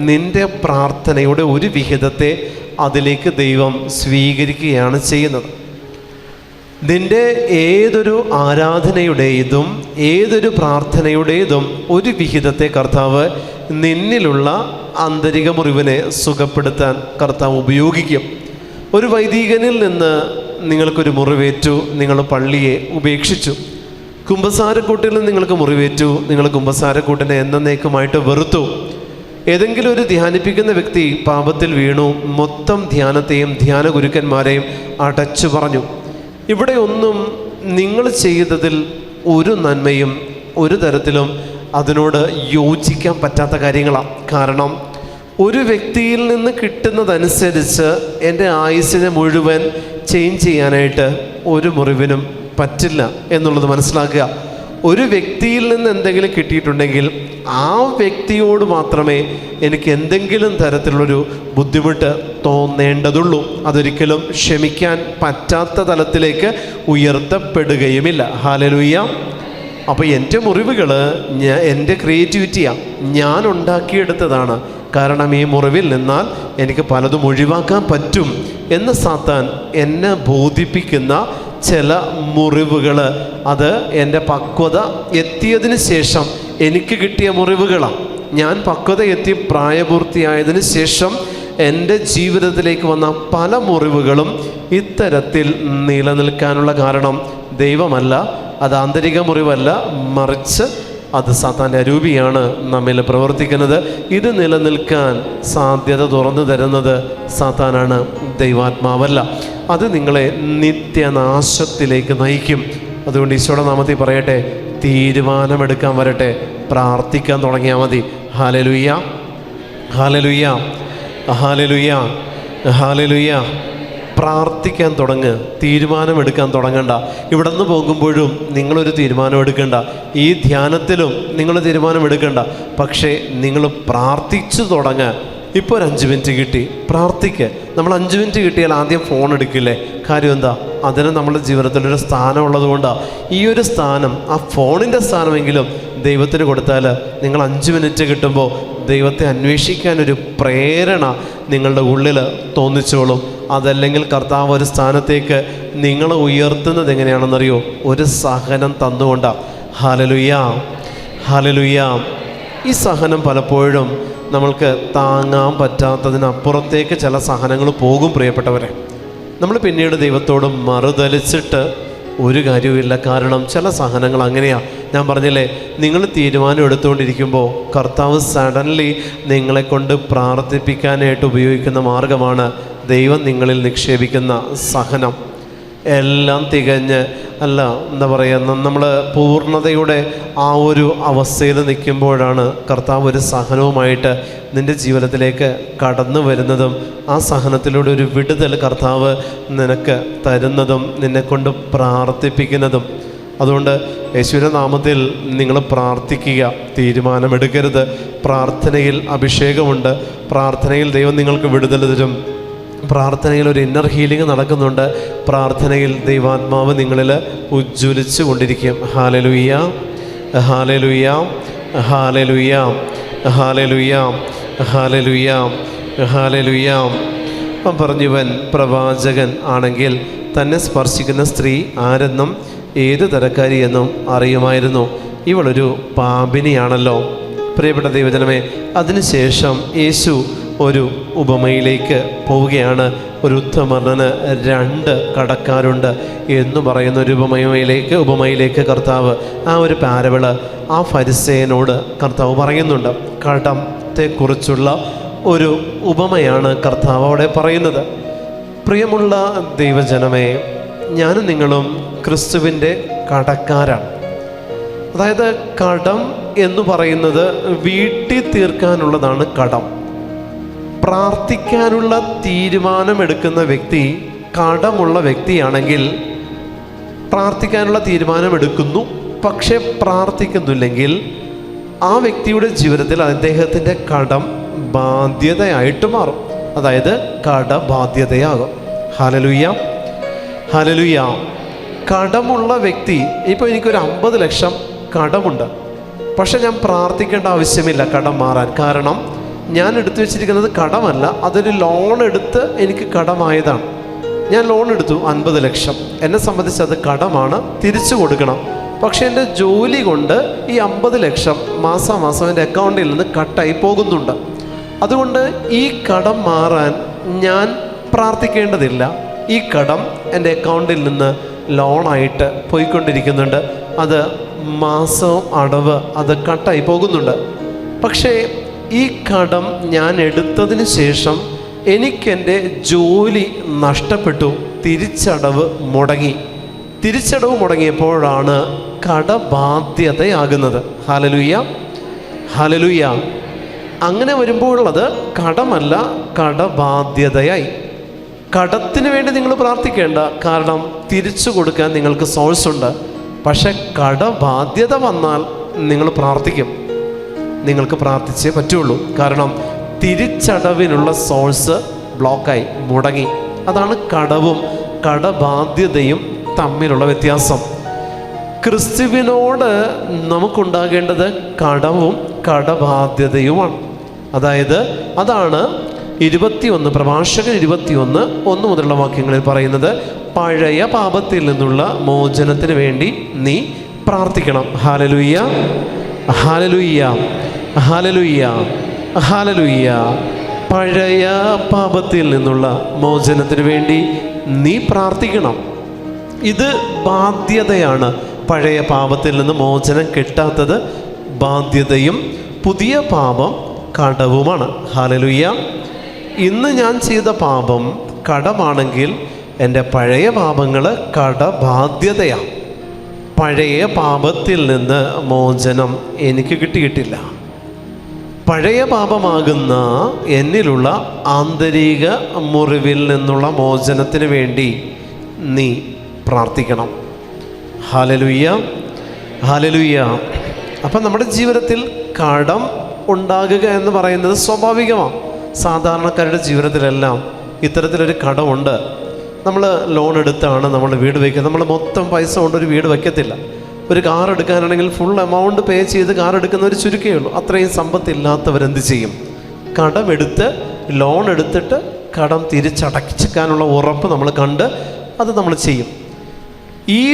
നിൻ്റെ പ്രാർത്ഥനയുടെ ഒരു വിഹിതത്തെ അതിലേക്ക് ദൈവം സ്വീകരിക്കുകയാണ് ചെയ്യുന്നത്. നിൻ്റെ ഏതൊരു ആരാധനയുടേതും ഏതൊരു പ്രാർത്ഥനയുടേതും ഒരു വിഹിതത്തെ കർത്താവ് നിന്നിലുള്ള ആന്തരിക മുറിവിനെ സുഖപ്പെടുത്താൻ കർത്താവ് ഉപയോഗിക്കും. ഒരു വൈദികനിൽ നിന്ന് നിങ്ങൾക്കൊരു മുറിവേറ്റു, നിങ്ങൾ പള്ളിയെ ഉപേക്ഷിച്ചു. കുമ്പസാരക്കൂട്ടിൽ നിന്ന് നിങ്ങൾക്ക് മുറിവേറ്റു, നിങ്ങൾ കുമ്പസാരക്കൂട്ടിനെ എന്നേക്കുമായിട്ട് വെറുത്തു. ഏതെങ്കിലും ഒരു ധ്യാനിപ്പിക്കുന്ന വ്യക്തി പാപത്തിൽ വീണു, മൊത്തം ധ്യാനത്തെയും ധ്യാന ഗുരുക്കന്മാരെയും അടച്ചു പറഞ്ഞു. ഇവിടെ ഒന്നും നിങ്ങൾ ചെയ്തതിൽ ഒരു നന്മയും ഒരു തരത്തിലും അതിനോട് യോജിക്കാൻ പറ്റാത്ത കാര്യങ്ങളാണ്. കാരണം ഒരു വ്യക്തിയിൽ നിന്ന് കിട്ടുന്നതനുസരിച്ച് എൻ്റെ ആയുസ്സിനെ മുഴുവൻ ചേഞ്ച് ചെയ്യാനായിട്ട് ഒരു മുറിവിനും പറ്റില്ല എന്നുള്ളത് മനസ്സിലാക്കുക. ഒരു വ്യക്തിയിൽ നിന്ന് എന്തെങ്കിലും കിട്ടിയിട്ടുണ്ടെങ്കിൽ ആ വ്യക്തിയോട് മാത്രമേ എനിക്ക് എന്തെങ്കിലും തരത്തിലുള്ളൊരു ബുദ്ധിമുട്ട് തോന്നേണ്ടതുള്ളൂ. അതൊരിക്കലും ക്ഷമിക്കാൻ പറ്റാത്ത തലത്തിലേക്ക് ഉയർത്തപ്പെടുകയുമില്ല. ഹല്ലേലൂയ. അപ്പോൾ എൻ്റെ മുറിവുകൾ എൻ്റെ ക്രിയേറ്റിവിറ്റിയാണ്, ഞാൻ ഉണ്ടാക്കിയെടുത്തതാണ്. കാരണം ഈ മുറിവിൽ നിന്നാൽ എനിക്ക് പലതും ഒഴിവാക്കാൻ പറ്റും എന്ന് സാത്താൻ എന്നെ ബോധിപ്പിക്കുന്ന ചില മുറിവുകൾ, അത് എൻ്റെ പക്വത എത്തിയതിന് ശേഷം എനിക്ക് കിട്ടിയ മുറിവുകളാണ്. ഞാൻ പക്വത എത്തി പ്രായപൂർത്തിയായതിനു ശേഷം എൻ്റെ ജീവിതത്തിലേക്ക് വന്ന പല മുറിവുകളും ഇത്തരത്തിൽ നിലനിൽക്കാനുള്ള കാരണം ദൈവമല്ല, അത് ആന്തരിക മുറിവല്ല, മറിച്ച് അത് സാത്താൻ്റെ അരൂപിയാണ് നമ്മിൽ പ്രവർത്തിക്കുന്നത്. ഇത് നിലനിൽക്കാൻ സാധ്യത തുറന്നു തരുന്നത് സാത്താനാണ്, ദൈവാത്മാവല്ല. അത് നിങ്ങളെ നിത്യനാശത്തിലേക്ക് നയിക്കും. അതുകൊണ്ട് ഈശോയുടെ നാമത്തിൽ പറയട്ടെ, തീരുമാനമെടുക്കാൻ വരട്ടെ, പ്രാർത്ഥിക്കാൻ തുടങ്ങിയാൽ മതി. ഹല്ലേലൂയ. ഹല്ലേലൂയ. ഹല്ലേലൂയ. ഹല്ലേലൂയ. പ്രാർത്ഥിക്കാൻ തുടങ്ങ്, തീരുമാനമെടുക്കാൻ തുടങ്ങണ്ട. ഇവിടെ നിന്ന് പോകുമ്പോഴും നിങ്ങളൊരു തീരുമാനം എടുക്കണ്ട, ഈ ധ്യാനത്തിലും നിങ്ങൾ തീരുമാനമെടുക്കണ്ട. പക്ഷേ നിങ്ങൾ പ്രാർത്ഥിച്ചു തുടങ്ങുക. ഇപ്പോൾ ഒരു 5 മിനിറ്റ് കിട്ടി, പ്രാർത്ഥിക്കുക. നമ്മൾ 5 മിനിറ്റ് കിട്ടിയാൽ ആദ്യം ഫോൺ എടുക്കില്ലേ? കാര്യം എന്താ? അതിന് നമ്മുടെ ജീവിതത്തിലൊരു സ്ഥാനം ഉള്ളത് കൊണ്ടാണ്. ഈ ഒരു സ്ഥാനം, ആ ഫോണിൻ്റെ സ്ഥാനമെങ്കിലും ദൈവത്തിന് കൊടുത്താൽ നിങ്ങൾ 5 മിനിറ്റ് കിട്ടുമ്പോൾ ദൈവത്തെ അന്വേഷിക്കാനൊരു പ്രേരണ നിങ്ങളുടെ ഉള്ളിൽ തോന്നിച്ചോളും. അതല്ലെങ്കിൽ കർത്താവ് ഒരു സ്ഥാനത്തേക്ക് നിങ്ങളെ ഉയർത്തുന്നത് എങ്ങനെയാണെന്നറിയോ? ഒരു സഹനം തന്നുകൊണ്ടാണ്. ഹല്ലേലൂയ. ഹല്ലേലൂയ. ഈ സഹനം പലപ്പോഴും നമ്മൾക്ക് താങ്ങാൻ പറ്റാത്തതിനപ്പുറത്തേക്ക് ചില സഹനങ്ങൾ പോകും പ്രിയപ്പെട്ടവരെ. നമ്മൾ പിന്നീട് ദൈവത്തോട് മറുതലിച്ചിട്ട് ഒരു കാര്യവുമില്ല. കാരണം ചില സഹനങ്ങൾ അങ്ങനെയാണ്. ഞാൻ പറഞ്ഞില്ലേ, നിങ്ങൾ തീരുമാനം എടുത്തുകൊണ്ടിരിക്കുമ്പോൾ കർത്താവ് സഡൻലി നിങ്ങളെ കൊണ്ട് പ്രാർത്ഥിപ്പിക്കാനായിട്ട് ഉപയോഗിക്കുന്ന മാർഗമാണ് ദൈവം നിങ്ങളിൽ നിക്ഷേപിക്കുന്ന സഹനം. എല്ലാം തികഞ്ഞ് എന്താ പറയുക, നമ്മൾ പൂർണ്ണതയുടെ ആ ഒരു അവസ്ഥയിൽ നിൽക്കുമ്പോഴാണ് കർത്താവ് ഒരു സഹനവുമായിട്ട് നിൻ്റെ ജീവിതത്തിലേക്ക് കടന്നു വരുന്നതും ആ സഹനത്തിലൂടെ ഒരു വിടുതൽ കർത്താവ് നിനക്ക് തരുന്നതും നിന്നെക്കൊണ്ട് പ്രാർത്ഥിപ്പിക്കുന്നതും. അതുകൊണ്ട് യേശുവിൻ്റെ നാമത്തിൽ നിങ്ങൾ പ്രാർത്ഥിക്കുക, തീരുമാനമെടുക്കരുത്. പ്രാർത്ഥനയിൽ അഭിഷേകമുണ്ട്, പ്രാർത്ഥനയിൽ ദൈവം നിങ്ങൾക്ക് വിടുതൽ തരും, പ്രാർത്ഥനയിൽ ഒരു ഇന്നർ ഹീലിംഗ് നടക്കുന്നുണ്ട്, പ്രാർത്ഥനയിൽ ദൈവാത്മാവ് നിങ്ങളിൽ ഉജ്ജ്വലിച്ചു കൊണ്ടിരിക്കും. ഹല്ലേലൂയ, ഹല്ലേലൂയ, ഹല്ലേലൂയ, ഹല്ലേലൂയ, ഹല്ലേലൂയ, ഹല്ലേലൂയ. അപ്പം പറഞ്ഞുവൻ പ്രവാചകൻ ആണെങ്കിൽ തന്നെ സ്പർശിക്കുന്ന സ്ത്രീ ആരെന്നും ഏത് തരക്കാരിയെന്നും അറിയുമായിരുന്നു. ഇവളൊരു പാപിനിയാണല്ലോ. പ്രിയപ്പെട്ട ദൈവജനമേ, അതിനുശേഷം യേശു ഒരു ഉപമയിലേക്ക് പോവുകയാണ്. ഒരു ഉത്തമർണന് 2 കടക്കാരുണ്ട് എന്ന് പറയുന്ന ഒരു ഉപമയിലേക്ക് കർത്താവ് ആ ഒരു പാരബിള് ആ ഫരിസേയനോട് കർത്താവ് പറയുന്നുണ്ട്. കടത്തെക്കുറിച്ചുള്ള ഒരു ഉപമയാണ് കർത്താവ് അവിടെ പറയുന്നത്. പ്രിയമുള്ള ദൈവജനമേ, ഞാനും നിങ്ങളും ക്രിസ്തുവിൻ്റെ കടക്കാരാണ്. അതായത് കടം എന്ന് പറയുന്നത് വീട്ടി തീർക്കാനുള്ളതാണ് കടം. പ്രാർത്ഥിക്കാനുള്ള തീരുമാനമെടുക്കുന്ന വ്യക്തി കടമുള്ള വ്യക്തിയാണെങ്കിൽ പ്രാർത്ഥിക്കാനുള്ള തീരുമാനമെടുക്കുന്നു, പക്ഷെ പ്രാർത്ഥിക്കുന്നില്ലെങ്കിൽ ആ വ്യക്തിയുടെ ജീവിതത്തിൽ അദ്ദേഹത്തിൻ്റെ കടം ബാധ്യതയായിട്ട് മാറും. അതായത് കടബാധ്യതയാകും. Hallelujah, hallelujah. കടമുള്ള വ്യക്തി, ഇപ്പോൾ എനിക്കൊരു 50 ലക്ഷം കടമുണ്ട്, പക്ഷെ ഞാൻ പ്രാർത്ഥിക്കേണ്ട ആവശ്യമില്ല കടം മാറാൻ. കാരണം ഞാൻ എടുത്തു വെച്ചിരിക്കുന്നത് കടമല്ല, അതൊരു ലോൺ എടുത്ത് എനിക്ക് കടമായതാണ്. ഞാൻ ലോൺ എടുത്തു 50 ലക്ഷം, എന്നെ സംബന്ധിച്ച് അത് കടമാണ്, തിരിച്ചു കൊടുക്കണം. പക്ഷെ എൻ്റെ ജോലി കൊണ്ട് ഈ 50 ലക്ഷം മാസാമാസം എൻ്റെ അക്കൗണ്ടിൽ നിന്ന് കട്ടായി പോകുന്നുണ്ട്. അതുകൊണ്ട് ഈ കടം മാറാൻ ഞാൻ പ്രാർത്ഥിക്കേണ്ടതില്ല. ഈ കടം എൻ്റെ അക്കൗണ്ടിൽ നിന്ന് ലോണായിട്ട് പോയിക്കൊണ്ടിരിക്കുന്നുണ്ട്, അത് മാസവും അടവ് അത് കട്ടായി പോകുന്നുണ്ട്. പക്ഷേ ഈ കടം ഞാൻ എടുത്തതിന് ശേഷം എനിക്കെൻ്റെ ജോലി നഷ്ടപ്പെട്ടു, തിരിച്ചടവ് മുടങ്ങിയപ്പോഴാണ് കടബാധ്യതയാകുന്നത്. Hallelujah, hallelujah. അങ്ങനെ വരുമ്പോഴുള്ളത് കടമല്ല, കടബാധ്യതയായി. കടത്തിന് വേണ്ടി നിങ്ങൾ പ്രാർത്ഥിക്കേണ്ട, കാരണം തിരിച്ചു കൊടുക്കാൻ നിങ്ങൾക്ക് സോഴ്സ് ഉണ്ട്. പക്ഷെ കടബാധ്യത വന്നാൽ നിങ്ങൾ പ്രാർത്ഥിക്കും, നിങ്ങൾക്ക് പ്രാർത്ഥിച്ചേ പറ്റുള്ളൂ. കാരണം തിരിച്ചടവിനുള്ള സോഴ്സ് ബ്ലോക്കായി, മുടങ്ങി. അതാണ് കടവും കടബാധ്യതയും തമ്മിലുള്ള വ്യത്യാസം. ക്രിസ്തുവിനോട് നമുക്കുണ്ടാകേണ്ടത് കടവും കടബാധ്യതയുമാണ്. അതായത് അതാണ് 21 പ്രഭാഷകൻ 21:1 മുതലുള്ള വാക്യങ്ങളിൽ പറയുന്നത്. പഴയ പാപത്തിൽ നിന്നുള്ള മോചനത്തിന് വേണ്ടി നീ പ്രാർത്ഥിക്കണം. ഹല്ലേലൂയ, ഹല്ലേലൂയ, ഹല്ലേലൂയ, ഹല്ലേലൂയ. പഴയ പാപത്തിൽ നിന്നുള്ള മോചനത്തിന് വേണ്ടി നീ പ്രാർത്ഥിക്കണം. ഇത് ബാധ്യതയാണ്. പഴയ പാപത്തിൽ നിന്ന് മോചനം കിട്ടാത്തത് ബാധ്യതയും പുതിയ പാപം കടവുമാണ്. ഹല്ലേലൂയ. ഇന്ന് ഞാൻ ചെയ്ത പാപം കടമാണെങ്കിൽ എൻ്റെ പഴയ പാപങ്ങൾ കടബാധ്യതയാണ്. പഴയ പാപത്തിൽ നിന്ന് മോചനം എനിക്ക് കിട്ടിയിട്ടില്ല. പഴയ പാപമാകുന്ന എന്നിലുള്ള ആന്തരിക മുറിവിൽ നിന്നുള്ള മോചനത്തിന് വേണ്ടി നീ പ്രാർത്ഥിക്കണം. Hallelujah, hallelujah. അപ്പം നമ്മുടെ ജീവിതത്തിൽ കടം ഉണ്ടാകുക എന്ന് പറയുന്നത് സ്വാഭാവികമാണ്. സാധാരണക്കാരുടെ ജീവിതത്തിലെല്ലാം ഇത്തരത്തിലൊരു കടമുണ്ട്. നമ്മൾ ലോൺ എടുത്താണ് നമ്മൾ വീട് വയ്ക്കുക. നമ്മൾ മൊത്തം പൈസ കൊണ്ട് ഒരു വീട് വയ്ക്കത്തില്ല. ഒരു കാർ എടുക്കാനാണെങ്കിൽ ഫുൾ എമൗണ്ട് പേ ചെയ്ത് കാർ എടുക്കുന്നവർ ചുരുക്കേ ഉള്ളൂ. അത്രയും സമ്പത്തില്ലാത്തവരെന്ത് ചെയ്യും? കടമെടുത്ത് ലോൺ എടുത്തിട്ട് കടം തിരിച്ചടക്കാനുള്ള ഉറപ്പ് നമ്മൾ കണ്ട് അത് നമ്മൾ ചെയ്യും. ഈ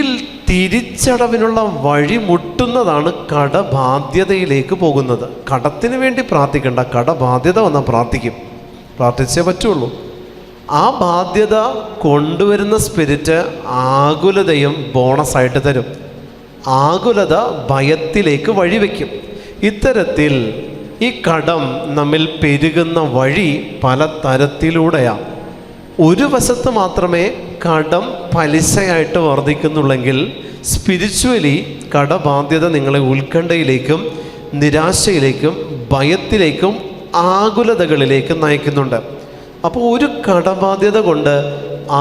തിരിച്ചടവിനുള്ള വഴി മുട്ടുന്നതാണ് കടബാധ്യതയിലേക്ക് പോകുന്നത്. കടത്തിന് വേണ്ടി പ്രാർത്ഥിക്കേണ്ട, കടബാധ്യത വന്നാൽ പ്രാർത്ഥിച്ചേ പറ്റുള്ളൂ. ആ ബാധ്യത കൊണ്ടുവരുന്ന സ്പിരിറ്റ് ആകുലതയും ബോണസായിട്ട് തരും. ആകുലത ഭയത്തിലേക്ക് വഴിവെക്കും. ഇത്തരത്തിൽ ഈ കടം നമ്മിൽ പെരുകുന്ന വഴി പല തരത്തിലൂടെയാണ്. ഒരു വശത്ത് മാത്രമേ കടം പലിശയായിട്ട് വർദ്ധിക്കുന്നുള്ളെങ്കിൽ സ്പിരിച്വലി കടബാധ്യത നിങ്ങളെ ഉത്കണ്ഠയിലേക്കും നിരാശയിലേക്കും ഭയത്തിലേക്കും ആകുലതകളിലേക്കും നയിക്കുന്നുണ്ട്. അപ്പോൾ ഒരു കടബാധ്യത കൊണ്ട്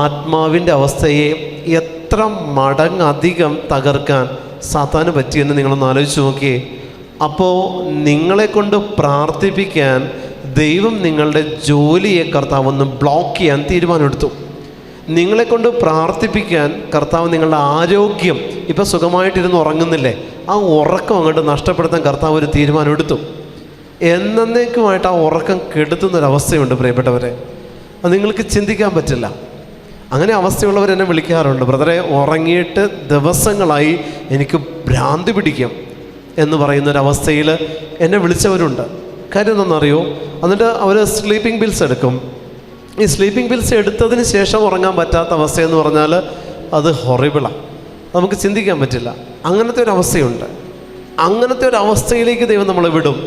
ആത്മാവിൻ്റെ അവസ്ഥയെ എത്ര മടങ്ങധികം തകർക്കാൻ സാത്താന് പറ്റിയെന്ന് നിങ്ങളൊന്ന് ആലോചിച്ച് നോക്കിയേ. അപ്പോൾ നിങ്ങളെ കൊണ്ട് പ്രാർത്ഥിപ്പിക്കാൻ ദൈവം നിങ്ങളുടെ ജോലിയെ കർത്താവ് ഒന്ന് ബ്ലോക്ക് ചെയ്യാൻ തീരുമാനമെടുത്തു. നിങ്ങളെ കൊണ്ട് പ്രാർത്ഥിപ്പിക്കാൻ കർത്താവ് നിങ്ങളുടെ ആരോഗ്യം, ഇപ്പം സുഖമായിട്ടിരുന്ന് ഉറങ്ങുന്നില്ലേ, ആ ഉറക്കം അങ്ങോട്ട് നഷ്ടപ്പെടുത്താൻ കർത്താവ് ഒരു തീരുമാനമെടുത്തു. എന്നേക്കുമായിട്ട് ആ ഉറക്കം കെടുത്തുന്നൊരവസ്ഥയുണ്ട് പ്രിയപ്പെട്ടവരെ. അത് നിങ്ങൾക്ക് ചിന്തിക്കാൻ പറ്റില്ല. അങ്ങനെ അവസ്ഥയുള്ളവർ എന്നെ വിളിക്കാറുണ്ട്, ബ്രദറെ ഉറങ്ങിയിട്ട് ദിവസങ്ങളായി എനിക്ക് ഭ്രാന്തി പിടിക്കും എന്ന് പറയുന്നൊരവസ്ഥയിൽ എന്നെ വിളിച്ചവരുണ്ട്. കാര്യം എന്താണെന്നറിയോ? എന്നിട്ട് അവർ സ്ലീപ്പിംഗ് പിൽസ് എടുക്കും. ഈ സ്ലീപ്പിംഗ് പിൽസ് എടുത്തതിന് ശേഷം ഉറങ്ങാൻ പറ്റാത്ത അവസ്ഥയെന്ന് പറഞ്ഞാൽ അത് ഹൊറിബിളാണ്, നമുക്ക് ചിന്തിക്കാൻ പറ്റില്ല. അങ്ങനത്തെ ഒരു അവസ്ഥയുണ്ട്. അങ്ങനത്തെ ഒരു അവസ്ഥയിലേക്ക് ദൈവം നമ്മളെ വിടും.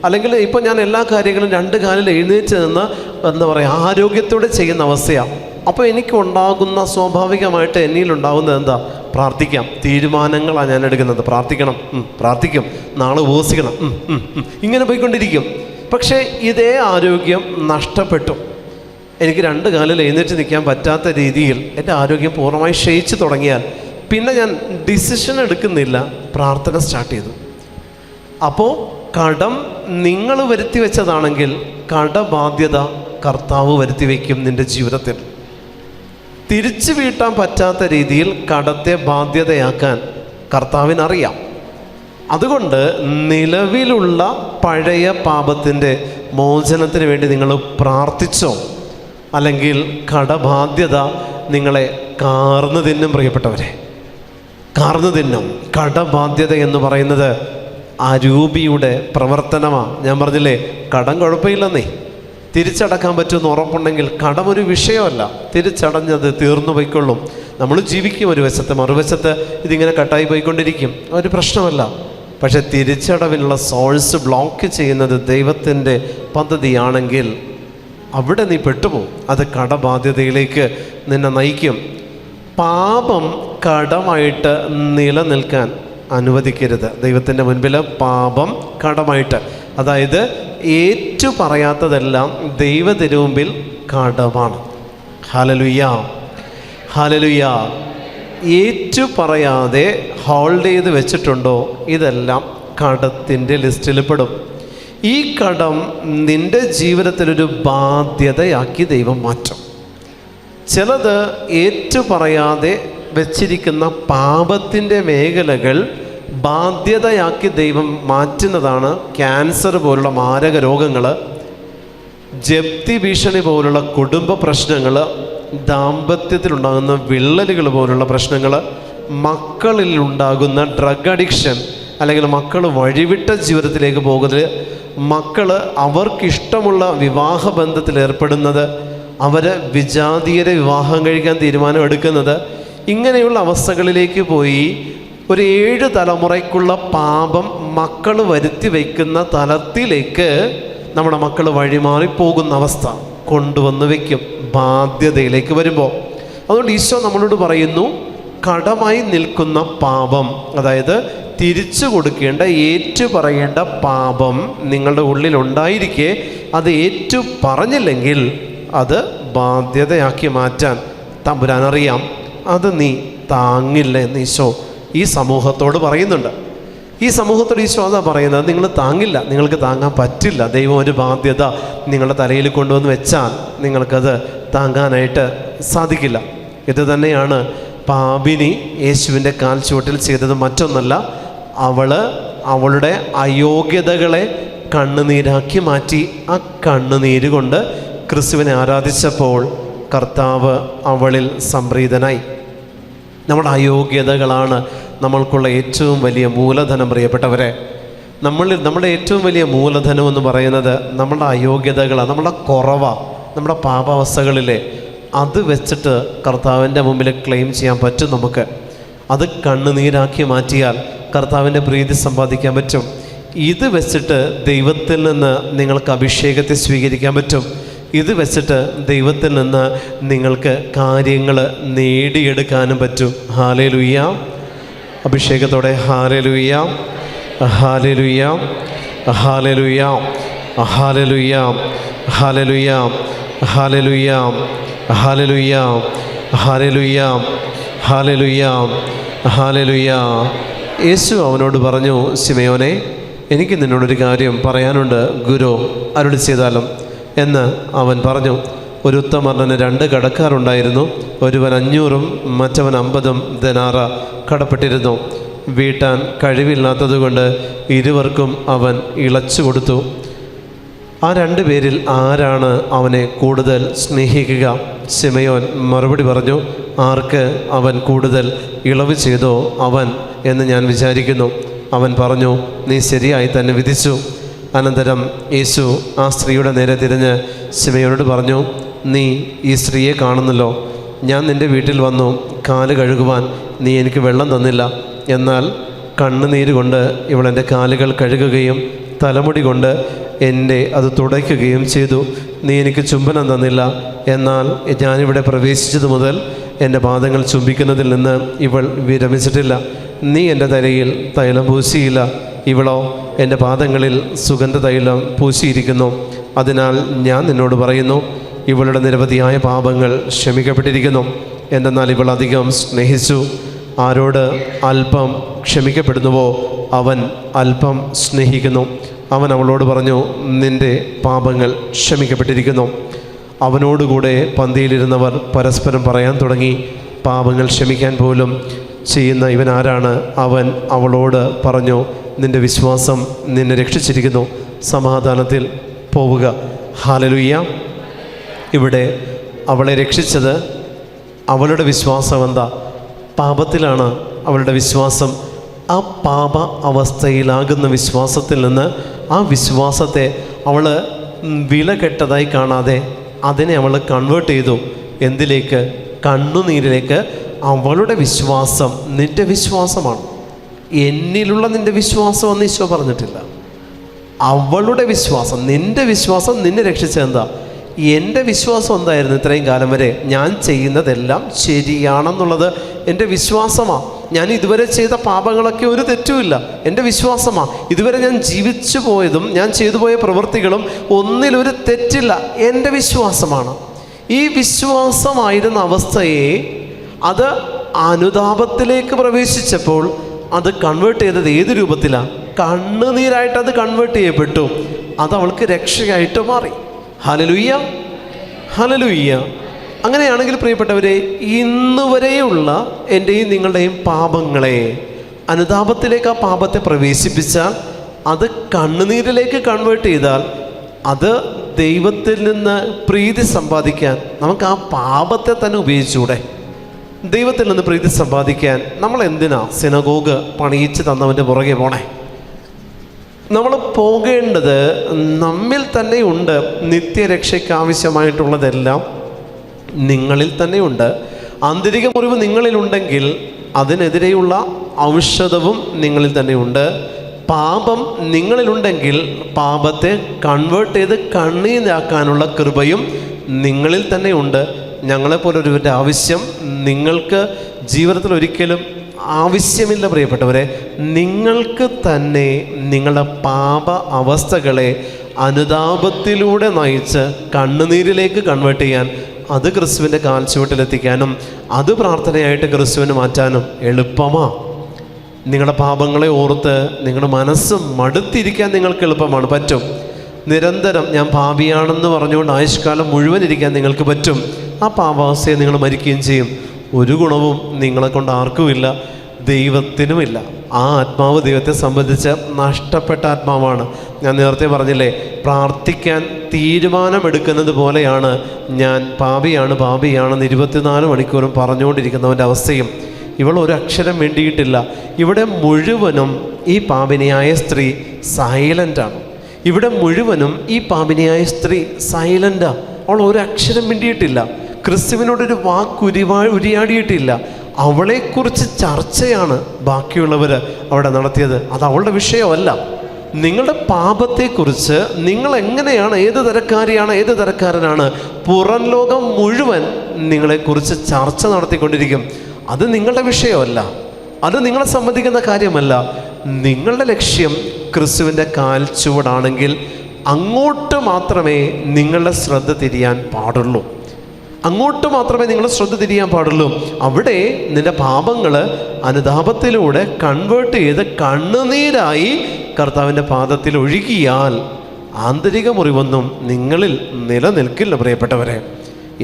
അല്ലെങ്കിൽ ഇപ്പോൾ ഞാൻ എല്ലാ കാര്യങ്ങളും രണ്ട് കാലിൽ എഴുന്നേറ്റ് നിന്ന് എന്താ പറയുക ആരോഗ്യത്തോടെ ചെയ്യുന്ന അവസ്ഥയാണ്. അപ്പോൾ എനിക്കുണ്ടാകുന്ന സ്വാഭാവികമായിട്ട് എന്നിലുണ്ടാകുന്നത് എന്താ? പ്രാർത്ഥിക്കാം, തീരുമാനങ്ങളാണ് ഞാൻ എടുക്കുന്നത്. പ്രാർത്ഥിക്കണം, പ്രാർത്ഥിക്കും, നാളെ ഉപവസിക്കണം, ഇങ്ങനെ പോയിക്കൊണ്ടിരിക്കും. പക്ഷേ ഇതേ ആരോഗ്യം നഷ്ടപ്പെട്ടു. എനിക്ക് രണ്ട് കാലിൽ എഴുന്നേറ്റ് നിൽക്കാൻ പറ്റാത്ത രീതിയിൽ എൻ്റെ ആരോഗ്യം പൂർണ്ണമായി ക്ഷയിച്ചു തുടങ്ങിയാൽ പിന്നെ ഞാൻ ഡിസിഷൻ എടുക്കുന്നില്ല, പ്രാർത്ഥന സ്റ്റാർട്ട് ചെയ്തു. അപ്പോൾ കടം നിങ്ങൾ വരുത്തി വെച്ചതാണെങ്കിൽ കടബാധ്യത കർത്താവ് വരുത്തി വയ്ക്കും നിൻ്റെ ജീവിതത്തിൽ. തിരിച്ചു വീട്ടാൻ പറ്റാത്ത രീതിയിൽ കടത്തെ ബാധ്യതയാക്കാൻ കർത്താവിനറിയാം. അതുകൊണ്ട് നിലവിലുള്ള പഴയ പാപത്തിൻ്റെ മോചനത്തിന് വേണ്ടി നിങ്ങൾ പ്രാർത്ഥിച്ചോ, അല്ലെങ്കിൽ കടബാധ്യത നിങ്ങളെ കാർന്നു തിന്നും. പ്രിയപ്പെട്ടവരെ, കാർന്നു തിന്നും. കടബാധ്യത എന്ന് പറയുന്നത് അരൂപിയുടെ പ്രവർത്തനമാണ്. ഞാൻ പറഞ്ഞില്ലേ, കടം കുഴപ്പമില്ലെന്നേ, തിരിച്ചടക്കാൻ പറ്റുമെന്ന് ഉറപ്പുണ്ടെങ്കിൽ കടം ഒരു വിഷയമല്ല. തിരിച്ചടഞ്ഞത് തീർന്നു പോയിക്കൊള്ളും. നമ്മൾ ജീവിക്കും ഒരു വശത്ത്, മറുവശത്ത് ഇതിങ്ങനെ കട്ടായി പോയിക്കൊണ്ടിരിക്കും, ഒരു പ്രശ്നമല്ല. പക്ഷെ തിരിച്ചടവിനുള്ള സോഴ്സ് ബ്ലോക്ക് ചെയ്യുന്നത് ദൈവത്തിൻ്റെ പദ്ധതിയാണെങ്കിൽ അവിടെ നീ പെട്ടുപോകും. അത് കടബാധ്യതയിലേക്ക് നിന്നെ നയിക്കും. പാപം കടമായിട്ട് നിലനിൽക്കാൻ അനുവദിക്കരുത്. ദൈവത്തിൻ്റെ മുൻപിൽ പാപം കടമായിട്ട്, അതായത് ഏറ്റു പറയാത്തതെല്ലാം ദൈവത്തിനുമുമ്പിൽ കടമാണ്. Hallelujah, hallelujah. ഏറ്റു പറയാതെ ഹോൾഡ് ചെയ്ത് വെച്ചിട്ടുണ്ടോ, ഇതെല്ലാം കടത്തിൻ്റെ ലിസ്റ്റിൽ പെടും. ഈ കടം നിൻ്റെ ജീവിതത്തിലൊരു ബാധ്യതയാക്കി ദൈവം മാറ്റും. ചിലത് ഏറ്റു പറയാതെ വെച്ചിരിക്കുന്ന പാപത്തിൻ്റെ മേഖലകൾ ബാധ്യതയാക്കി ദൈവം മാറ്റുന്നതാണ് ക്യാൻസർ പോലുള്ള മാരക രോഗങ്ങൾ, ജപ്തി ഭീഷണി പോലുള്ള കുടുംബ പ്രശ്നങ്ങൾ, ദാമ്പത്യത്തിലുണ്ടാകുന്ന വിള്ളലുകൾ പോലുള്ള പ്രശ്നങ്ങൾ, മക്കളിൽ ഉണ്ടാകുന്ന ഡ്രഗ് അഡിക്ഷൻ, അല്ലെങ്കിൽ മക്കൾ വഴിവിട്ട ജീവിതത്തിലേക്ക് പോകുന്നത്, മക്കൾ അവർക്കിഷ്ടമുള്ള വിവാഹബന്ധത്തിൽ ഏർപ്പെടുന്നത്, അവർ വിജാതീയരെ വിവാഹം കഴിക്കാൻ തീരുമാനം എടുക്കുന്നത്, ഇങ്ങനെയുള്ള അവസ്ഥകളിലേക്ക് പോയി ഒരു 7 തലമുറയ്ക്കുള്ള പാപം മക്കൾ വരുത്തി വയ്ക്കുന്ന തലത്തിലേക്ക് നമ്മുടെ മക്കൾ വഴിമാറിപ്പോകുന്ന അവസ്ഥ കൊണ്ടുവന്ന് വയ്ക്കും ബാധ്യതയിലേക്ക് വരുമ്പോൾ. അതുകൊണ്ട് ഈശോ നമ്മളോട് പറയുന്നു, കടമായി നിൽക്കുന്ന പാപം, അതായത് തിരിച്ചു കൊടുക്കേണ്ട, ഏറ്റു പറയേണ്ട പാപം നിങ്ങളുടെ ഉള്ളിലുണ്ടായിരിക്കെ അത് ഏറ്റു പറഞ്ഞില്ലെങ്കിൽ അത് ബാധ്യതയാക്കി മാറ്റാൻ തമ്പുരാൻ അറിയാം. അത് നീ താങ്ങില്ല എന്ന് ഈശോ ഈ സമൂഹത്തോട് പറയുന്നുണ്ട്. ഈ സമൂഹത്തോട് ഈശോ അതാ പറയുന്നത്, നിങ്ങൾ താങ്ങില്ല, നിങ്ങൾക്ക് താങ്ങാൻ പറ്റില്ല. ദൈവം ഒരു ബാധ്യത നിങ്ങളുടെ തലയിൽ കൊണ്ടുവന്ന് വെച്ചാൽ നിങ്ങൾക്കത് താങ്ങാനായിട്ട് സാധിക്കില്ല. ഇത് തന്നെയാണ് പാപിനി യേശുവിൻ്റെ കാൽ ചുവട്ടിൽ ചെയ്തത്. മറ്റൊന്നല്ല, അവളുടെ അയോഗ്യതകളെ കണ്ണുനീരാക്കി മാറ്റി. ആ കണ്ണുനീര് കൊണ്ട് ക്രിസ്തുവിനെ ആരാധിച്ചപ്പോൾ കർത്താവ് അവളിൽ സംപ്രീതനായി. നമ്മുടെ അയോഗ്യതകളാണ് നമ്മൾക്കുള്ള ഏറ്റവും വലിയ മൂലധനം. പ്രിയപ്പെട്ടവരെ, നമ്മുടെ ഏറ്റവും വലിയ മൂലധനം എന്ന് പറയുന്നത് നമ്മുടെ അയോഗ്യതകളാണ്, നമ്മുടെ കുറവാണ്, നമ്മുടെ പാപാവസ്ഥകളിലെ. അത് വെച്ചിട്ട് കർത്താവിൻ്റെ മുമ്പിൽ ക്ലെയിം ചെയ്യാൻ പറ്റും നമുക്ക്. അത് കണ്ണുനീരാക്കി മാറ്റിയാൽ കർത്താവിൻ്റെ പ്രീതി സമ്പാദിക്കാൻ പറ്റും. ഇത് വെച്ചിട്ട് ദൈവത്തിൽ നിന്ന് നിങ്ങൾക്ക് അഭിഷേകത്തെ സ്വീകരിക്കാൻ പറ്റും. ഇത് വെച്ചിട്ട് ദൈവത്തിൽ നിന്ന് നിങ്ങൾക്ക് കാര്യങ്ങൾ നേടിയെടുക്കാനും പറ്റും. ഹല്ലേലൂയ. അഭിഷേകത്തോടെ ഹല്ലേലൂയ, ഹല്ലേലൂയ, ഹല്ലേലൂയ, ഹല്ലേലൂയ, ഹല്ലേലൂയ, ഹല്ലേലൂയ, ഹല്ലേലൂയ, ഹല്ലേലൂയ, ഹല്ലേലൂയ, ഹല്ലേലൂയ. യേശു അവനോട് പറഞ്ഞു, ശിമയോനെ, എനിക്ക് നിന്നോടൊരു കാര്യം പറയാനുണ്ട്, ഗുരു അരുളി ചെയ്താലും എന്ന് അവൻ പറഞ്ഞു. ഒരു ഉത്തമർണന് 2 കടക്കാരുണ്ടായിരുന്നു. ഒരുവൻ 500 മറ്റവൻ 50 ദനാറ കടപ്പെട്ടിരുന്നു. വീട്ടാൻ കഴിവില്ലാത്തതുകൊണ്ട് ഇരുവർക്കും അവൻ ഇളച്ചു കൊടുത്തു. ആ 2 പേരിൽ ആരാണ് അവനെ കൂടുതൽ സ്നേഹിക്കുക? ശിമയോൻ മറുപടി പറഞ്ഞു, ആർക്ക് അവൻ കൂടുതൽ ഇളവ് ചെയ്തോ അവൻ എന്ന് ഞാൻ വിചാരിക്കുന്നു. അവൻ പറഞ്ഞു, നീ ശരിയായി തന്നെ വിധിച്ചു. അനന്തരം യേശു ആ സ്ത്രീയുടെ നേരെ തിരിഞ്ഞ് ശിമയോനോട് പറഞ്ഞു, നീ ഈ സ്ത്രീയെ കാണുന്നല്ലോ. ഞാൻ നിൻ്റെ വീട്ടിൽ വന്നു കാല് കഴുകുവാൻ നീ എനിക്ക് വെള്ളം തന്നില്ല. എന്നാൽ കണ്ണുനീര് കൊണ്ട് ഇവളെൻ്റെ കാലുകൾ കഴുകുകയും തലമുടി കൊണ്ട് അത് തുടയ്ക്കുകയും ചെയ്തു. നീ എനിക്ക് ചുംബനം തന്നില്ല. എന്നാൽ ഞാനിവിടെ പ്രവേശിച്ചതു മുതൽ എൻ്റെ പാദങ്ങൾ ചുംബിക്കുന്നതിൽ നിന്ന് ഇവൾ വിരമിച്ചിട്ടില്ല. നീ എൻ്റെ തലയിൽ തൈലം പൂശിയില്ല. ഇവളോ എൻ്റെ പാദങ്ങളിൽ സുഗന്ധ തൈലം പൂശിയിരിക്കുന്നു. അതിനാൽ ഞാൻ നിന്നോട് പറയുന്നു, ഇവളുടെ നിരവധിയായ പാപങ്ങൾ ക്ഷമിക്കപ്പെട്ടിരിക്കുന്നു. എന്തെന്നാൽ ഇവൾ അധികം സ്നേഹിച്ചു. ആരോട് അല്പം ക്ഷമിക്കപ്പെടുന്നുവോ അവൻ അല്പം സ്നേഹിക്കുന്നു. അവൻ അവളോട് പറഞ്ഞു, നിൻ്റെ പാപങ്ങൾ ക്ഷമിക്കപ്പെട്ടിരിക്കുന്നു. അവനോടുകൂടെ പന്തിയിലിരുന്നവർ പരസ്പരം പറയാൻ തുടങ്ങി, പാപങ്ങൾ ക്ഷമിക്കാൻ പോലും ചെയ്യുന്ന ഇവൻ ആരാണ്? അവൻ അവളോട് പറഞ്ഞു, നിൻ്റെ വിശ്വാസം നിന്നെ രക്ഷിച്ചിരിക്കുന്നു. സമാധാനത്തിൽ പോവുക. ഹല്ലേലൂയ. ഇവിടെ അവളെ രക്ഷിച്ചത് അവളുടെ വിശ്വാസം എന്താ? പാപത്തിലാണ് അവളുടെ വിശ്വാസം. ആ പാപ അവസ്ഥയിലാകുന്ന വിശ്വാസത്തിൽ നിന്ന് ആ വിശ്വാസത്തെ അവൾ വില കെട്ടതായി കാണാതെ അതിനെ അവൾ കൺവേർട്ട് ചെയ്തു. എന്തിലേക്ക്? കണ്ണുനീരിലേക്ക്. അവളുടെ വിശ്വാസം നിൻ്റെ വിശ്വാസമാണ്. എന്നിലുള്ള നിൻ്റെ വിശ്വാസം എന്ന് ഈശോ പറഞ്ഞിട്ടില്ല. അവളുടെ വിശ്വാസം, നിൻ്റെ വിശ്വാസം നിന്നെ രക്ഷിച്ചെന്താ? എൻ്റെ വിശ്വാസം എന്തായിരുന്നു? ഇത്രയും കാലം വരെ ഞാൻ ചെയ്യുന്നതെല്ലാം ശരിയാണെന്നുള്ളത് എൻ്റെ വിശ്വാസമാണ്. ഞാൻ ഇതുവരെ ചെയ്ത പാപങ്ങളൊക്കെ ഒരു തെറ്റുമില്ല, എൻ്റെ വിശ്വാസമാണ്. ഇതുവരെ ഞാൻ ജീവിച്ചു പോയതും ഞാൻ ചെയ്തു പോയ പ്രവൃത്തികളും ഒന്നിലൊരു തെറ്റില്ല, എൻ്റെ വിശ്വാസമാണ്. ഈ വിശ്വാസമായിരുന്ന അവസ്ഥയെ അത് അനുതാപത്തിലേക്ക് പ്രവേശിച്ചപ്പോൾ അത് കൺവേർട്ട് ചെയ്തത് ഏത് രൂപത്തിലാണ്? കണ്ണുനീരായിട്ട് അത് കൺവേർട്ട് ചെയ്യപ്പെട്ടു. അത് അവൾക്ക് രക്ഷയായിട്ട് മാറി. Hallelujah, hallelujah. അങ്ങനെയാണെങ്കിൽ പ്രിയപ്പെട്ടവരെ, ഇന്നുവരെയുള്ള എൻ്റെയും നിങ്ങളുടെയും പാപങ്ങളെ അനുതാപത്തിലേക്ക് ആ പാപത്തെ പ്രവേശിപ്പിച്ചാൽ, അത് കണ്ണുനീരിലേക്ക് കൺവേർട്ട് ചെയ്താൽ, അത് ദൈവത്തിൽ നിന്ന് പ്രീതി സമ്പാദിക്കാൻ നമുക്ക് ആ പാപത്തെ തന്നെ ഉപയോഗിച്ചൂടെ? ദൈവത്തിൽ നിന്ന് പ്രീതി സമ്പാദിക്കാൻ നമ്മൾ എന്തിനാ സിനഗോഗ് പണിയിച്ച് തന്നവൻ്റെ പുറകെ പോണേ? നമ്മൾ പോകേണ്ടത് നമ്മിൽ തന്നെയുണ്ട്. നിത്യരക്ഷയ്ക്ക് ആവശ്യമായിട്ടുള്ളതെല്ലാം നിങ്ങളിൽ തന്നെയുണ്ട്. ആന്തരിക മുറിവ് നിങ്ങളിലുണ്ടെങ്കിൽ അതിനെതിരെയുള്ള ഔഷധവും നിങ്ങളിൽ തന്നെയുണ്ട്. പാപം നിങ്ങളിലുണ്ടെങ്കിൽ പാപത്തെ കൺവേർട്ട് ചെയ്ത് കണ്ണീരാക്കാനുള്ള കൃപയും നിങ്ങളിൽ തന്നെയുണ്ട്. ഞങ്ങളെപ്പോലൊരുവൻ്റെ ആവശ്യം നിങ്ങൾക്ക് ജീവിതത്തിൽ ഒരിക്കലും ആവശ്യമില്ല പ്രിയപ്പെട്ടവരെ. നിങ്ങൾക്ക് തന്നെ നിങ്ങളുടെ പാപ അവസ്ഥകളെ അനുതാപത്തിലൂടെ നയിച്ച് കണ്ണുനീരിലേക്ക് കൺവേർട്ട് ചെയ്യാൻ, അത് ക്രിസ്തുവിൻ്റെ കാൽച്ചുവട്ടിലെത്തിക്കാനും അത് പ്രാർത്ഥനയായിട്ട് ക്രിസ്തുവിന് മാറ്റാനും എളുപ്പമാണ്. നിങ്ങളുടെ പാപങ്ങളെ ഓർത്ത് നിങ്ങളുടെ മനസ്സ് മടുത്തിരിക്കാൻ നിങ്ങൾക്ക് എളുപ്പമാണ്, പറ്റും. നിരന്തരം ഞാൻ പാപിയാണെന്ന് പറഞ്ഞുകൊണ്ട് ആയുഷ്കാലം മുഴുവൻ ഇരിക്കാൻ നിങ്ങൾക്ക് പറ്റും. ആ പാപാവസ്ഥയെ നിങ്ങൾ മരിക്കുകയും ചെയ്യും. ഒരു ഗുണവും നിങ്ങളെ കൊണ്ട് ആർക്കുമില്ല, ദൈവത്തിനുമില്ല. ആ ആത്മാവ് ദൈവത്തെ സംബന്ധിച്ച് നഷ്ടപ്പെട്ട ആത്മാവാണ്. ഞാൻ നേരത്തെ പറഞ്ഞില്ലേ, പ്രാർത്ഥിക്കാൻ തീരുമാനമെടുക്കുന്നത് പോലെയാണ് ഞാൻ പാപിയാണെന്ന് 24 മണിക്കൂറും പറഞ്ഞുകൊണ്ടിരിക്കുന്നവൻ്റെ അവസ്ഥയും. ഇവൾ ഒരക്ഷരം വേണ്ടിയിട്ടില്ല. ഇവിടെ മുഴുവനും ഈ പാപിനിയായ സ്ത്രീ സൈലൻ്റാണ്. ഇവിടെ മുഴുവനും ഈ പാപിനിയായ സ്ത്രീ സൈലൻ്റാണ്. അവൾ ഒരക്ഷരം വേണ്ടിയിട്ടില്ല. ക്രിസ്തുവിനോടൊരു ഉരിയാടിയിട്ടില്ല. അവളെക്കുറിച്ച് ചർച്ചയാണ് ബാക്കിയുള്ളവർ അവിടെ നടത്തിയത്. അത് അവളുടെ വിഷയമല്ല. നിങ്ങളുടെ പാപത്തെക്കുറിച്ച്, നിങ്ങൾ എങ്ങനെയാണ്, ഏത് തരക്കാരിയാണ്, ഏത് തരക്കാരനാണ്, പുറം ലോകം മുഴുവൻ നിങ്ങളെക്കുറിച്ച് ചർച്ച നടത്തിക്കൊണ്ടിരിക്കും. അത് നിങ്ങളുടെ വിഷയമല്ല, അത് നിങ്ങളെ സംബന്ധിക്കുന്ന കാര്യമല്ല. നിങ്ങളുടെ ലക്ഷ്യം ക്രിസ്തുവിൻ്റെ കാൽ ചുവടാണെങ്കിൽ അങ്ങോട്ട് മാത്രമേ നിങ്ങളുടെ ശ്രദ്ധ തിരിയാൻ പാടുള്ളൂ. അങ്ങോട്ട് മാത്രമേ നിങ്ങൾ ശ്രദ്ധ തിരിയാൻ പാടുള്ളൂ. അവിടെ നിന്റെ പാപങ്ങൾ അനുതാപത്തിലൂടെ കൺവേർട്ട് ചെയ്ത് കണ്ണുനീരായി കർത്താവിൻ്റെ പാദത്തിൽ ഒഴുകിയാൽ ആന്തരിക മുറിവൊന്നും നിങ്ങളിൽ നിലനിൽക്കില്ല പ്രിയപ്പെട്ടവരെ.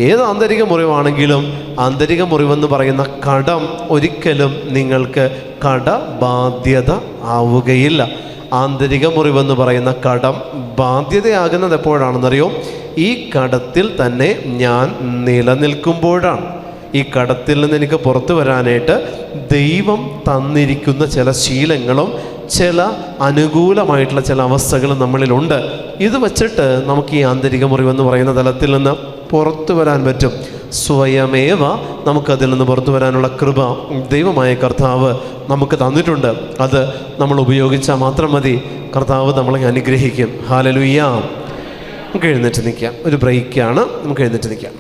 ഏത് ആന്തരിക മുറിവാണെങ്കിലും ആന്തരിക മുറിവെന്ന് പറയുന്ന കടം ഒരിക്കലും നിങ്ങൾക്ക് കടബാധ്യത ആവുകയില്ല. ആന്തരിക മുറിവെന്ന് പറയുന്ന കടം ബാധ്യതയാകുന്നത് എപ്പോഴാണെന്നറിയോ? ഈ കടത്തിൽ തന്നെ ഞാൻ നിലനിൽക്കുമ്പോഴാണ്. ഈ കടത്തിൽ നിന്ന് എനിക്ക് പുറത്തു വരാനായിട്ട് ദൈവം തന്നിരിക്കുന്ന ചില ശീലങ്ങളും ചില അനുകൂലമായിട്ടുള്ള ചില അവസ്ഥകളും നമ്മളിലുണ്ട്. ഇത് വച്ചിട്ട് നമുക്ക് ഈ ആന്തരിക മുറിവെന്ന് പറയുന്ന തലത്തിൽ നിന്ന് പുറത്തു വരാൻ പറ്റും. സ്വയമേവ നമുക്കതിൽ നിന്ന് പുറത്തു വരാനുള്ള കൃപ ദൈവമായ കർത്താവ് നമുക്ക് തന്നിട്ടുണ്ട്. അത് നമ്മൾ ഉപയോഗിച്ചാൽ മാത്രം മതി. കർത്താവ് നമ്മളെ അനുഗ്രഹിക്കും. ഹല്ലേലൂയ. നമുക്ക് എഴുന്നേറ്റ് നിൽക്കാം. ഒരു ബ്രേക്കാണ്. നമുക്ക് എഴുന്നേറ്റ് നിൽക്കാം.